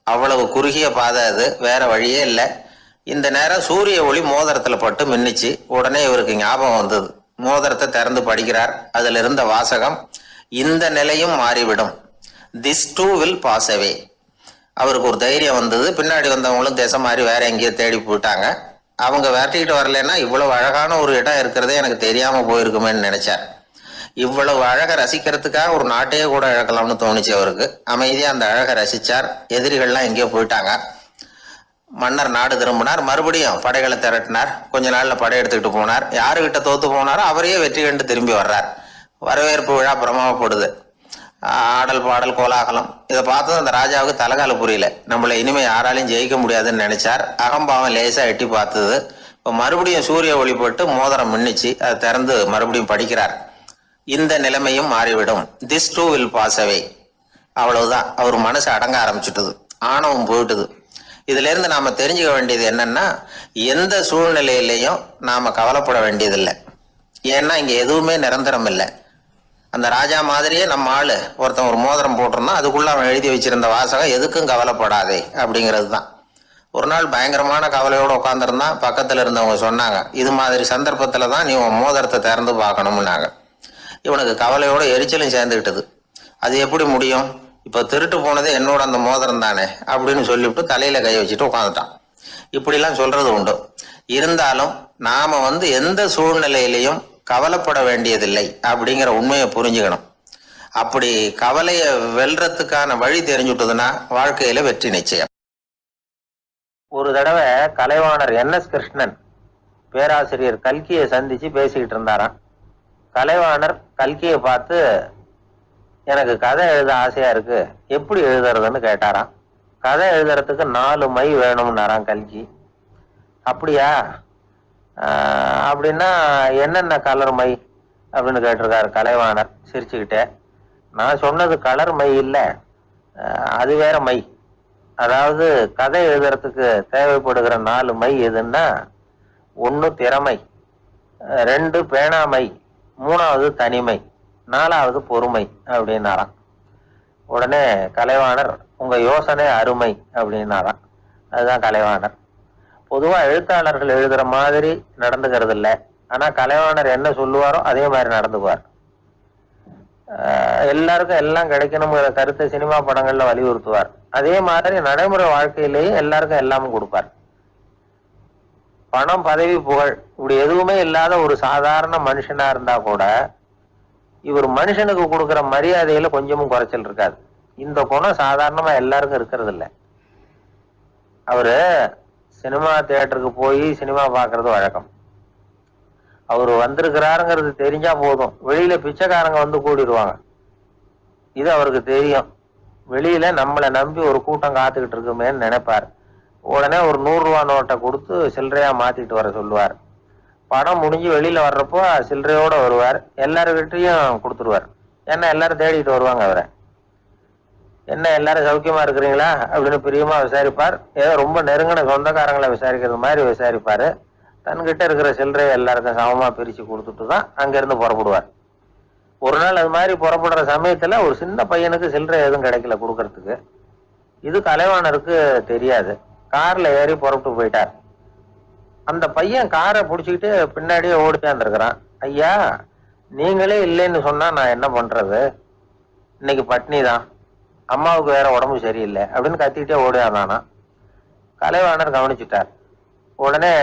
அவ்வளவு குறுகிய பாதை அது, வேற வழியே இல்லை. இந்த நேரம் சூரிய ஒளி மோதிரத்துல பட்டு மின்னுச்சு. உடனே இவருக்கு ஞாபகம் வந்தது. மோதிரத்தை திறந்து படிக்கிறார். அதுல இருந்த வாசகம், இந்த நிலையும் மாறிவிடும், this too will pass away. அவருக்கு ஒரு தைரியம் வந்தது. பின்னாடி வந்தவங்களும் திசை மாதிரி வேற எங்கேயோ தேடி போயிட்டாங்க. அவங்க விரட்டிக்கிட்டு வரலன்னா இவ்வளவு அழகான ஒரு இடம் இருக்கிறதே எனக்கு தெரியாம போயிருக்குமேன்னு நினைச்சார். இவ்வளவு அழகை ரசிக்கிறதுக்காக ஒரு நாட்டையே கூட இழக்கலாம்னு தோணுச்சு அவருக்கு. அமைதியா அந்த அழகை ரசிச்சார். எதிரிகள்லாம் எங்கேயோ போயிட்டாங்க. மன்னர் நாடு திரும்பினார். மறுபடியும் படைகளை திரட்டினார். கொஞ்ச நாள்ல படை எடுத்துக்கிட்டு போனார். யாருகிட்ட தோத்து போனாரோ அவரையே வெற்றி கண்டு திரும்பி வர்றார். வரவேற்பு விழா பிரமாவப்படுது. ஆடல் பாடல் கோலாகலம். இதை பார்த்ததும் அந்த ராஜாவுக்கு தலைகால புரியல. நம்மளை இனிமே யாராலையும் ஜெயிக்க முடியாதுன்னு நினைச்சார். அகம்பாவம் லேசா எட்டி பார்த்தது. இப்போ மறுபடியும் சூரிய ஒளிப்பட்டு மோதிரம் மின்னிச்சு. அதை திறந்து மறுபடியும் படிக்கிறார். இந்த நிலைமையும் மாறிவிடும், this too will pass away. அவ்வளவுதான். அவர் மனசு அடங்க ஆரம்பிச்சுட்டது. ஆணவம் போயிட்டுது. இதுல இருந்து நாம தெரிஞ்சுக்க வேண்டியது என்னன்னா, எந்த சூழ்நிலையிலையும் நாம கவலைப்பட வேண்டியதில்லை. ஏன்னா இங்க எதுவுமே நிரந்தரம் இல்லை. அந்த ராஜா மாதிரியே நம்ம ஆளு ஒருத்தன் ஒரு மோதிரம் போட்டிருந்தான். அதுக்குள்ள அவன் எழுதி வச்சிருந்த வாசகம், எதுக்கும் கவலைப்படாதே அப்படிங்கிறது தான். ஒரு நாள் பயங்கரமான கவலையோட உட்காந்துருந்தான். பக்கத்துல இருந்தவங்க சொன்னாங்க, இது மாதிரி சந்தர்ப்பத்துல தான் நீ உன் மோதிரத்தை திறந்து பார்க்கணும்னாங்க. இவனுக்கு கவலையோட எரிச்சலும் சேர்ந்துக்கிட்டது. அது எப்படி முடியும், இப்ப திருட்டு போனது என்னோட அந்த மோதிரம் தானே அப்படின்னு சொல்லிவிட்டு தலையில கை வச்சுட்டு உட்காந்துட்டான். இப்படிலாம் சொல்றது உண்டு. இருந்தாலும் நாம எந்த சூழ்நிலையிலையும் கவலைப்பட வேண்டியதில்லை அப்படிங்கிற உண்மையை புரிஞ்சுக்கணும். அப்படி கவலையை வெல்றதுக்கான வழி தெரிஞ்சுட்டதுன்னா வாழ்க்கையில வெற்றி நிச்சயம். ஒரு தடவை கலைவாணர் NS கிருஷ்ணன் பேராசிரியர் கல்கியை சந்திச்சு பேசிக்கிட்டு இருந்தாராம். கலைவாணர் கல்கியை பார்த்து, எனக்கு கதை எழுத ஆசையா இருக்கு, எப்படி எழுதுறதுன்னு கேட்டாராம். கதை எழுதுறதுக்கு 4 மை வேணும்னாராம் கல்கி. அப்படியா, அப்படின்னா என்னென்ன கலர் மை அப்படின்னு கேட்டிருக்காரு கலைவாணர் சிரிச்சுக்கிட்டே. நான் சொன்னது கலர் மை இல்லை, அது வேற மை. அதாவது கதை எழுதுறதுக்கு தேவைப்படுகிற 4 மை எதுன்னா, 1 திறமை, 2 பேணாமை, 3வது தனிமை, 4வது பொறுமை அப்படின்னாராம். உடனே கலைவாணர், உங்க யோசனை அருமை அப்படின்னாராம். அதுதான் கலைவாணர். பொதுவா எழுத்தாளர்கள் எழுதுற மாதிரி நடந்துக்கிறது இல்லை. ஆனா கலைவாணர் என்ன சொல்லுவாரோ அதே மாதிரி நடந்துக்குவார். எல்லாருக்கும் எல்லாம் கிடைக்கணுங்கிற கருத்தை சினிமா படங்கள்ல வலியுறுத்துவார். அதே மாதிரி நடைமுறை வாழ்க்கையிலேயும் எல்லாருக்கும் எல்லாமும் கொடுப்பார். பணம், பதவி, புகழ் இப்படி எதுவுமே இல்லாத ஒரு சாதாரண மனுஷனா இருந்தா கூட இவர் மனுஷனுக்கு கொடுக்குற மரியாதையில கொஞ்சமும் குறைச்சல் இருக்காது. இந்த குணம் சாதாரணமா எல்லாருக்கும் இருக்கிறது இல்லை. அவரு சினிமா தியேட்டருக்கு போய் சினிமா பார்க்கறது வழக்கம். அவரு வந்திருக்கிறாருங்கிறது தெரிஞ்சா போதும், வெளியில பிச்சைக்காரங்க கூடிடுவாங்க. இது அவருக்கு தெரியும். வெளியில நம்மளை நம்பி ஒரு கூட்டம் காத்துக்கிட்டு இருக்குமேன்னு நினைப்பார். உடனே ஒரு 100 ரூபா நோட்டை கொடுத்து சில்லறையா மாத்திட்டு வர சொல்லுவார். படம் முடிஞ்சு வெளியில வர்றப்போ சில்லறையோட வருவார். எல்லாருக்கிட்டையும் கொடுத்துருவார். ஏன்னா எல்லாரும் தேடிட்டு வருவாங்க அவரை. என்ன எல்லாரும் சௌக்கியமா இருக்கிறீங்களா அப்படின்னு பிரியமா விசாரிப்பார். ஏதோ ரொம்ப நெருங்கின சொந்தக்காரங்களை விசாரிக்கிறது மாதிரி விசாரிப்பாரு. தன்கிட்ட இருக்கிற சில்லறையை எல்லாருக்கும் சமமா பிரிச்சு கொடுத்துட்டு தான் அங்கிருந்து புறப்படுவார். ஒரு நாள் அது மாதிரி புறப்படுற சமயத்துல ஒரு சின்ன பையனுக்கு சில்லறை எதுவும் கிடைக்கல கொடுக்கறதுக்கு. இது கலைவாணருக்கு தெரியாது. கார்ல ஏறி புறப்பட்டு போயிட்டார். அந்த பையன் காரை பிடிச்சிக்கிட்டு பின்னாடியே ஓடிச்சாந்துருக்கிறான். ஐயா, நீங்களே இல்லைன்னு சொன்னா நான் என்ன பண்றது, இன்னைக்கு பட்னி தான், அம்மாவுக்கு வேற உடம்பு சரியில்லை அப்படின்னு கத்திக்கிட்டே ஓடியாதானா. கலைவாணர் கவனிச்சுட்டார். உடனே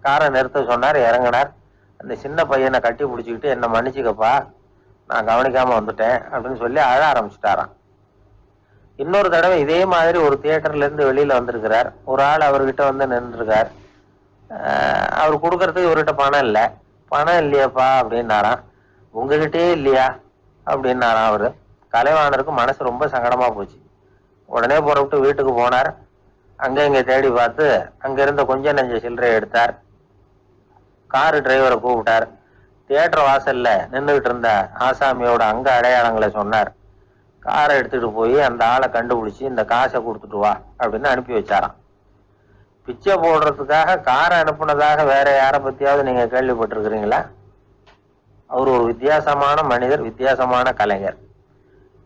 காரை நிறுத்த சொன்னார். இறங்கினார். அந்த சின்ன பையனை கட்டி பிடிச்சிக்கிட்டு, என்ன மன்னிச்சுக்கப்பா, நான் கவனிக்காம வந்துட்டேன் அப்படின்னு சொல்லி அழ ஆரம்பிச்சுட்டாராம். இன்னொரு தடவை இதே மாதிரி ஒரு தியேட்டர்ல இருந்து வெளியில வந்திருக்கிறார். ஒரு ஆள் அவர்கிட்ட நின்றுருக்கார். அவர் கொடுக்கறதுக்கு இவர்கிட்ட பணம் இல்லை. பணம் இல்லையாப்பா அப்படின்னாராம். உங்ககிட்டயே இல்லையா அப்படின்னாராம் அவரு. கலைவாணருக்கு மனசு ரொம்ப சங்கடமா போச்சு. உடனே புறப்பட்டு வீட்டுக்கு போனார். அங்க இங்க தேடி பார்த்து அங்க இருந்த கொஞ்சம் நெஞ்ச சில்லறையை எடுத்தார். காரு டிரைவரை கூப்பிட்டார். தியேட்டர் வாசல்ல நின்றுகிட்டு இருந்த ஆசாமியோட அங்க அடையாளங்களை சொன்னார். காரை எடுத்துட்டு போய் அந்த ஆளை கண்டுபிடிச்சு இந்த காசை கொடுத்துட்டு வா அப்படின்னு அனுப்பி வச்சாராம். பிச்சை போடுறதுக்காக காரை அனுப்புனதாக வேற யாரை பத்தியாவது நீங்க கேள்விப்பட்டிருக்கிறீங்களா? அவர் ஒரு வித்தியாசமான மனிதர், வித்தியாசமான கலைஞர்.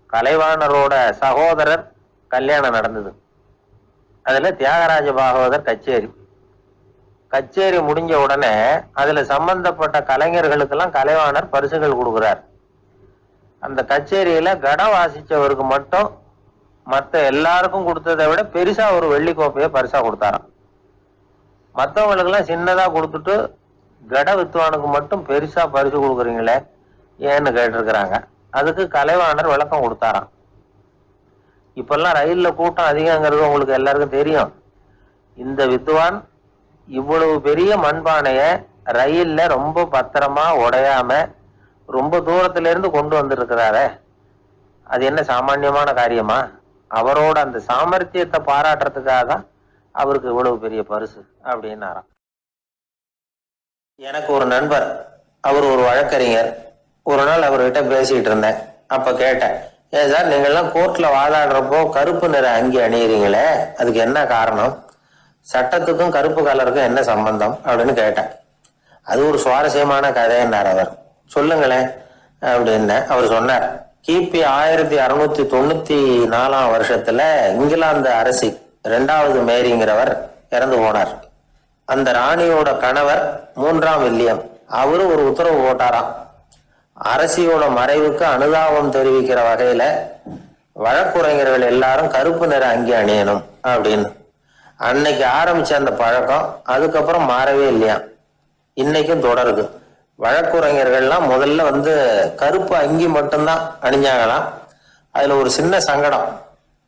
கலைவாணரோட சகோதரர் கல்யாணம் நடந்தது. அதுல தியாகராஜ பாகவதர் கச்சேரி. கச்சேரி முடிஞ்ச உடனே அதுல சம்பந்தப்பட்ட கலைஞர்களுக்கெல்லாம் கலைவாணர் பரிசுகள் கொடுக்கிறார். அந்த கச்சேரியில கடம் வாசிச்சவருக்கு மட்டும் மற்ற எல்லாருக்கும் கொடுத்ததை விட பெருசா ஒரு வெள்ளி கோப்பையை பரிசா கொடுத்தாராம். மற்றவங்களுக்கு எல்லாம் சின்னதா கொடுத்துட்டு கட வித்துவானுக்கு மட்டும் பெருசா பரிசு கொடுக்குறீங்களே ஏன்னு கேட்டிருக்கிறாங்க. அதுக்கு கலைவாணர் விளக்கம் கொடுத்தாராம். இப்பெல்லாம் ரயில்ல கூட்டம் அதிகங்கிறது உங்களுக்கு எல்லாருக்கும் தெரியும். இந்த வித்துவான் இவ்வளவு பெரிய மண்பானைய ரயில்ல ரொம்ப பத்திரமா உடையாம ரொம்ப தூரத்துல இருந்து கொண்டு வந்திருக்கிறாரே, அது என்ன சாமான்யமான காரியமா? அவரோட அந்த சாமர்த்தியத்தை பாராட்டுறதுக்காக தான் அவருக்கு இவ்வளவு பெரிய பரிசு அப்படின்னாராம். எனக்கு ஒரு நண்பர், அவர் ஒரு வழக்கறிஞர். ஒரு நாள் அவர்கிட்ட பேசிட்டு இருந்தேன். அப்ப கேட்டேன், ஏன் சார் நீங்கள்லாம் கோர்ட்ல வாதாடுறப்போ கருப்பு நிற அங்கி அணியிறீங்களே, அதுக்கு என்ன காரணம்? சட்டத்துக்கும் கருப்பு கலருக்கும் என்ன சம்பந்தம் அப்படின்னு கேட்டேன். அது ஒரு சுவாரஸ்யமான கதைன்னார் அவர். சொல்லுங்களேன் அப்படின்னு அவர் சொன்னார். கிபி 1694 வருஷத்துல இங்கிலாந்து அரசி 2வது மேரிங்கிறவர் இறந்து போனார். அந்த ராணியோட கணவர் 3ஆம் வில்லியம் அவரு ஒரு உத்தரவு போட்டாராம். அரசியோட மறைவுக்கு அனுதாபம் தெரிவிக்கிற வகையில வழக்குரைஞர்கள் எல்லாரும் கருப்பு நிற அங்கி அணியணும் அப்படின்னு. அன்னைக்கு ஆரம்பிச்ச அந்த பழக்கம் அதுக்கப்புறம் மாறவே இல்லையா, இன்னைக்கும் தொடருது. வழக்குரைஞர்கள்லாம் முதல்ல கருப்பு அங்கி மட்டும்தான் அணிஞ்சாங்களாம். அதுல ஒரு சின்ன சங்கடம்,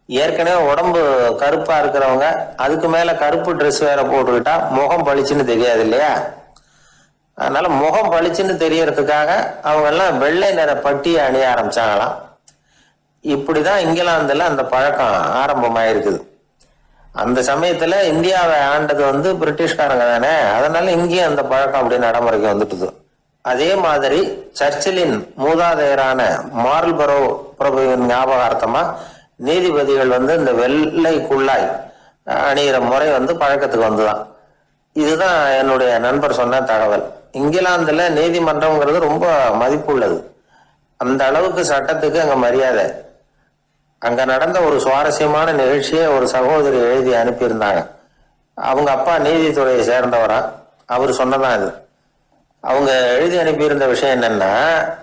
ஏற்கனவே உடம்பு கருப்பா இருக்கிறவங்க அதுக்கு மேல கருப்பு ட்ரெஸ் வேற போட்டுக்கிட்டா முகம் பளிச்சுன்னு தெரியாது இல்லையா. அதனால முகம் பளிச்சுன்னு தெரியறதுக்காக அவங்க எல்லாம் வெள்ளை நிற பட்டியை அணிய ஆரம்பிச்சாங்களாம். இப்படிதான் இங்கிலாந்துல அந்த பழக்கம் ஆரம்பமாயிருக்குது. அந்த சமயத்துல இந்தியாவை ஆண்டது பிரிட்டிஷ்காரங்க தானே, அதனால இங்கேயும் அந்த பழக்கம் அப்படி நடைமுறைக்கு வந்துட்டுது. அதே மாதிரி சர்ச்சிலின் மூதாதையரான மார்ல்பரோ பிரபுவின் ஞாபகார்த்தமா நீதிபதிகள் இந்த வெள்ளை குள்ளாய் அணிகிற முறை பழக்கத்துக்கு வந்துதான். இதுதான் என்னுடைய நண்பர் சொன்ன தகவல். இங்கிலாந்துல நீதிமன்றம்ங்கிறது ரொம்ப மதிப்புள்ளது. அந்த அளவுக்கு சட்டத்துக்கு அங்க மரியாதை. அங்க நடந்த ஒரு சுவாரஸ்யமான நிகழ்ச்சியை ஒரு சகோதரி எழுதி அனுப்பியிருந்தாங்க. அவங்க அப்பா நீதித்துறையை சேர்ந்தவரா, அவர் சொன்னதான் இது. அவங்க எழுதி அனுப்பியிருந்த விஷயம் என்னன்னா,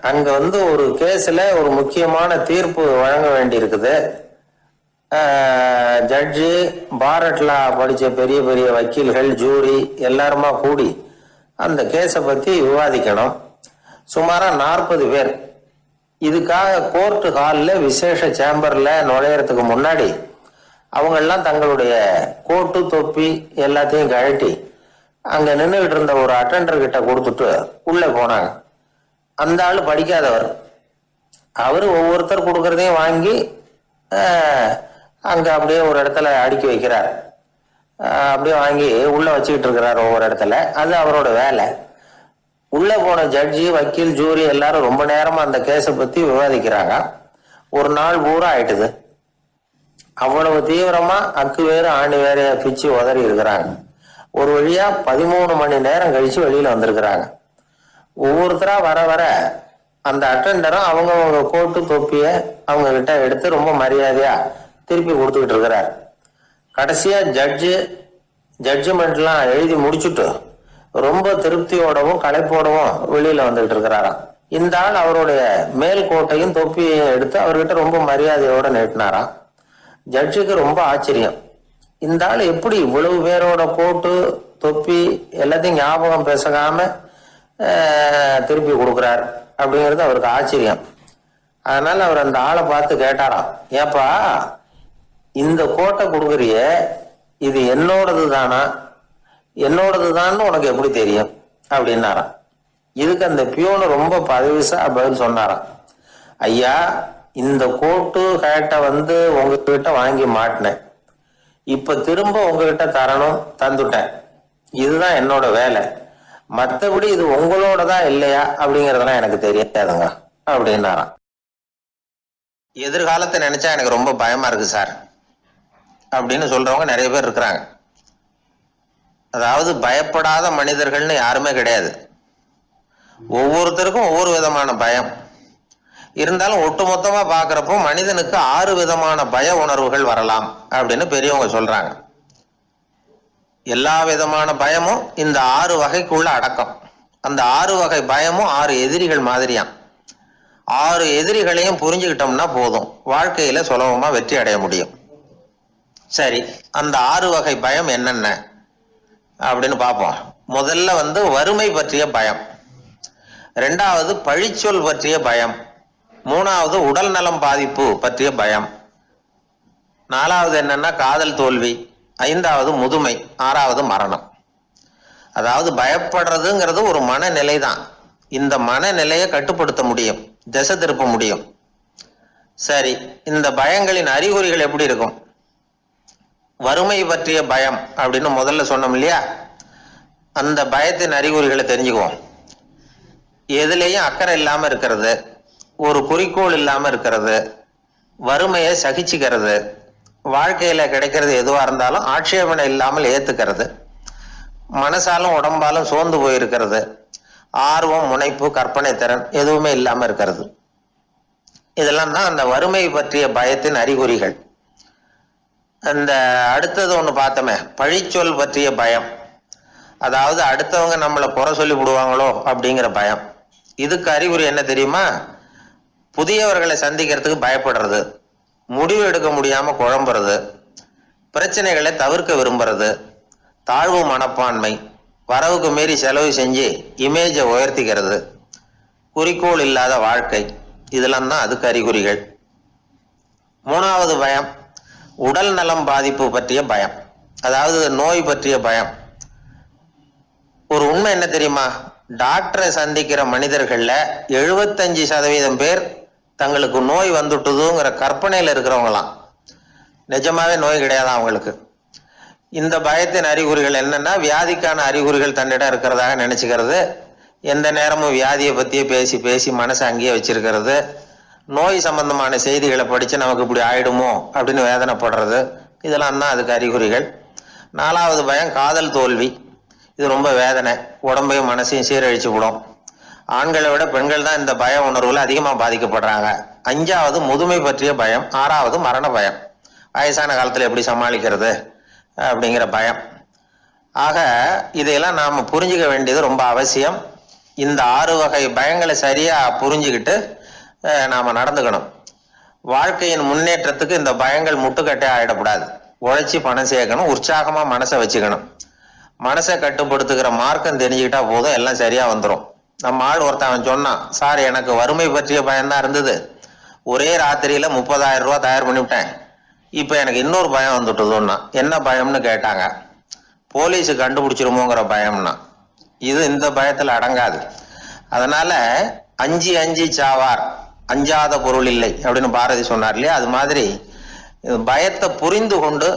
அங்க ஒரு கேஸ்ல ஒரு முக்கியமான தீர்ப்பு வழங்க வேண்டி இருக்குது. ஜட்ஜு, பாரட்ல படிச்ச பெரிய பெரிய வக்கீல்கள், ஜூரி எல்லாருமா கூடி அந்த கேஸை பத்தி விவாதிக்கணும். சுமாரா 40 பேர். இதுக்காக கோர்ட் ஹாலில் விசேஷ சேம்பர்ல நுழையறதுக்கு முன்னாடி அவங்க எல்லாம் தங்களுடைய கோட்டு தொப்பி எல்லாத்தையும் கழட்டி அங்க நின்றுகிட்டு இருந்த ஒரு அட்டெண்டர் கிட்ட கொடுத்துட்டு உள்ள போனாங்க. அந்த ஆளு படிக்காதவர். அவரு ஒவ்வொருத்தர் கொடுக்கறதையும் வாங்கி அங்க அப்படியே ஒரு இடத்துல அடுக்கி வைக்கிறார். அப்படியே வாங்கி உள்ள வச்சுக்கிட்டு இருக்கிறார் ஒவ்வொரு இடத்துல. அது அவரோட வேலை. உள்ள போன ஜட்ஜி, வக்கீல், ஜூரி எல்லாரும் ரொம்ப நேரமா அந்த கேஸை பத்தி விவாதிக்கிறாங்க. ஒரு நாள் பூரா ஆயிட்டுது. அவ்வளவு தீவிரமா அக்கு வேறு ஆணி வேற பிச்சு உதறி இருக்கிறாங்க. ஒரு வழியா 13 மணி நேரம் கழிச்சு வெளியில வந்திருக்கிறாங்க. ஒவ்வொருத்தரா வர வர அந்த அட்டெண்டரும் அவங்க கோட்டு தொப்பிய அவங்க கிட்ட எடுத்து ரொம்ப மரியாதையா திருப்பி கொடுத்துக்கிட்டு இருக்கிறார். கடைசியா ஜட்ஜ்மெண்ட்லாம் எழுதி முடிச்சுட்டு ரொம்ப திருப்தியோடவும் களைப்போடவும் வெளியில வந்துகிட்டு இருக்கிறாராம். இந்த ஆள் அவருடைய மேல் கோட்டையும் தொப்பியையும் எடுத்து அவர்கிட்ட ரொம்ப மரியாதையோட நீட்டினாராம். ஜட்ஜுக்கு ரொம்ப ஆச்சரியம். இந்த ஆள் எப்படி இவ்வளவு பேரோட கோட்டு தொப்பி எல்லாத்தையும் ஞாபகம் பேசாம திருப்பி கொடுக்குறார் அப்படிங்கிறது அவருக்கு ஆச்சரியம். அதனால அவர் அந்த ஆளை பார்த்து கேட்டாராம், ஏப்பா இந்த கோட்டை கொடுக்குறிய, இது என்னோடது தானா? என்னோடது தான் உனக்கு எப்படி தெரியும் அப்படின்னாராம். இதுக்கு அந்த பியூனு ரொம்ப பதவிசா பதில் சொன்னாராம், ஐயா இந்த கோட்டு ஹேட்டை உங்ககிட்ட வாங்கி மாட்டினேன், இப்ப திரும்ப உங்ககிட்ட தரணும், தந்துட்டேன், இதுதான் என்னோட வேலை, மற்றபடி இது உங்களோடதான் இல்லையா அப்படிங்கறதெல்லாம் எனக்கு தெரியாதுங்க அப்படின்னாராம். எதிர்காலத்தை நினைச்சா எனக்கு ரொம்ப பயமா இருக்கு சார் அப்படின்னு சொல்றவங்க நிறைய பேர் இருக்கிறாங்க. அதாவது பயப்படாத மனிதர்கள்னு யாருமே கிடையாது. ஒவ்வொருத்தருக்கும் ஒவ்வொரு விதமான பயம் இருந்தாலும் ஒட்டுமொத்தமா பாக்குறப்போ மனிதனுக்கு 6 விதமான பய உணர்வுகள் வரலாம் அப்படின்னு பெரியவங்க சொல்றாங்க. எல்லா விதமான பயமும் இந்த 6 வகைக்குள்ள அடக்கம். அந்த 6 வகை பயமும் 6 எதிரிகள் மாதிரியாம். 6 எதிரிகளையும் புரிஞ்சுக்கிட்டோம்னா போதும், வாழ்க்கையில சுலபமா வெற்றி அடைய முடியும். சரி, அந்த 6 வகை பயம் என்னென்ன அப்படின்னு பார்ப்போம். முதல்ல வறுமை பற்றிய பயம், 2வது பழிச்சொல் பற்றிய பயம், 3வது உடல் நலம் பாதிப்பு பற்றிய பயம், 4வது என்னன்னா காதல் தோல்வி, 5வது முதுமை, 6வது மரணம். அதாவது பயப்படுறதுங்கிறது ஒரு மனநிலை தான். இந்த மனநிலையை கட்டுப்படுத்த முடியும், திசை திருப்ப முடியும். சரி, இந்த பயங்களின் அறிகுறிகள் எப்படி இருக்கும்? வறுமை பற்றிய பயம் அப்படின்னு முதல்ல சொன்னோம் இல்லையா, அந்த பயத்தின் அறிகுறிகளை தெரிஞ்சுக்குவோம். எதுலேயும் அக்கறை இல்லாம இருக்கிறது, ஒரு குறிக்கோள் இல்லாம இருக்கிறது, வறுமையை சகிச்சுக்கிறது, வாழ்க்கையில கிடைக்கிறது எதுவா இருந்தாலும் ஆட்சேபனை இல்லாமல் ஏத்துக்கிறது, மனசாலும் உடம்பாலும் சோர்ந்து போயிருக்கிறது, ஆர்வம், முனைப்பு, கற்பனை திறன் எதுவுமே இல்லாம இருக்கிறது. இதெல்லாம் தான் அந்த வறுமை பற்றிய பயத்தின் அறிகுறிகள். அந்த அடுத்தது ஒண்ணு பார்த்தோமே, பழிச்சொல் பற்றிய பயம். அதாவது அடுத்தவங்க நம்மளை குறை சொல்லி விடுவாங்களோ அப்படிங்கிற பயம். இதுக்கு அறிகுறி என்ன தெரியுமா? புதியவர்களை சந்திக்கிறதுக்கு பயப்படுறது, முடிவு எடுக்க முடியாம குழம்புறது, பிரச்சனைகளை தவிர்க்க விரும்புறது, தாழ்வு மனப்பான்மை, வரவுக்கு மீறி செலவு செஞ்சு இமேஜை உயர்த்திக்கிறது, குறிக்கோள் இல்லாத வாழ்க்கை, இதெல்லாம் தான் அதுக்கு அறிகுறிகள். 3வது பயம் உடல் நலம் பாதிப்பு பற்றிய பயம், அதாவது நோய் பற்றிய பயம். ஒரு உண்மை என்ன தெரியுமா? டாக்டரை சந்திக்கிற மனிதர்கள்ல 75% பேர் தங்களுக்கு நோய் வந்துட்டுதுங்கிற கற்பனையில இருக்கிறவங்களாம். நிஜமாவே நோய் கிடையாது அவங்களுக்கு. இந்த பயத்தின் அறிகுறிகள் என்னன்னா, வியாதிக்கான அறிகுறிகள் தன்னிடம் இருக்கிறதாக நினைச்சுக்கிறது, எந்த நேரமும் வியாதியை பத்தியே பேசி பேசி மனசை அங்கேயே வச்சிருக்கிறது, நோய் சம்பந்தமான செய்திகளை படிச்சு நமக்கு இப்படி ஆயிடுமோ அப்படின்னு வேதனைப்படுறது, இதெல்லாம் தான் அதுக்கு அறிகுறிகள். 4வது பயம் காதல் தோல்வி. இது ரொம்ப வேதனை, உடம்பையும் மனசையும் சீரழிச்சு விடும். ஆண்களை விட பெண்கள் தான் இந்த பய உணர்வுல அதிகமா பாதிக்கப்படுறாங்க. 5வது முதுமை பற்றிய பயம். 6வது மரண பயம், வயசான காலத்துல எப்படி சமாளிக்கிறது அப்படிங்கிற பயம். ஆக இதையெல்லாம் நாம புரிஞ்சுக்க வேண்டியது ரொம்ப அவசியம். இந்த 6 வகை பயங்களை சரியா புரிஞ்சுக்கிட்டு நாம நடந்துக்கணும். வாழ்க்கையின் முன்னேற்றத்துக்கு இந்த பயங்கள் முட்டுக்கட்டே ஆயிடக்கூடாது. உழைச்சி பணம் சேர்க்கணும், உற்சாகமா மனசை வச்சுக்கணும். மனசை கட்டுப்படுத்துகிற மார்க்கம் தெரிஞ்சுக்கிட்டா போதும், எல்லாம் சரியா வந்துடும். நம்ம ஆள் ஒருத்தன் சொன்னான், சார் எனக்கு வறுமை பற்றிய பயம்தான் இருந்தது, ஒரே ராத்திரியில 30,000 ரூபாய் தயார் பண்ணிவிட்டேன், இப்ப எனக்கு இன்னொரு பயம் வந்துட்டுதுன்னா. என்ன பயம்னு கேட்டாங்க. போலீஸு கண்டுபிடிச்சிருமோங்கிற பயம்னா. இது இந்த பயத்துல அடங்காது. அதனால அஞ்சி அஞ்சி சாவார், அஞ்சாத பொருள் இல்லை அப்படின்னு பாரதி சொன்னார் இல்லையா, அது மாதிரி பயத்தை புரிந்து கொண்டு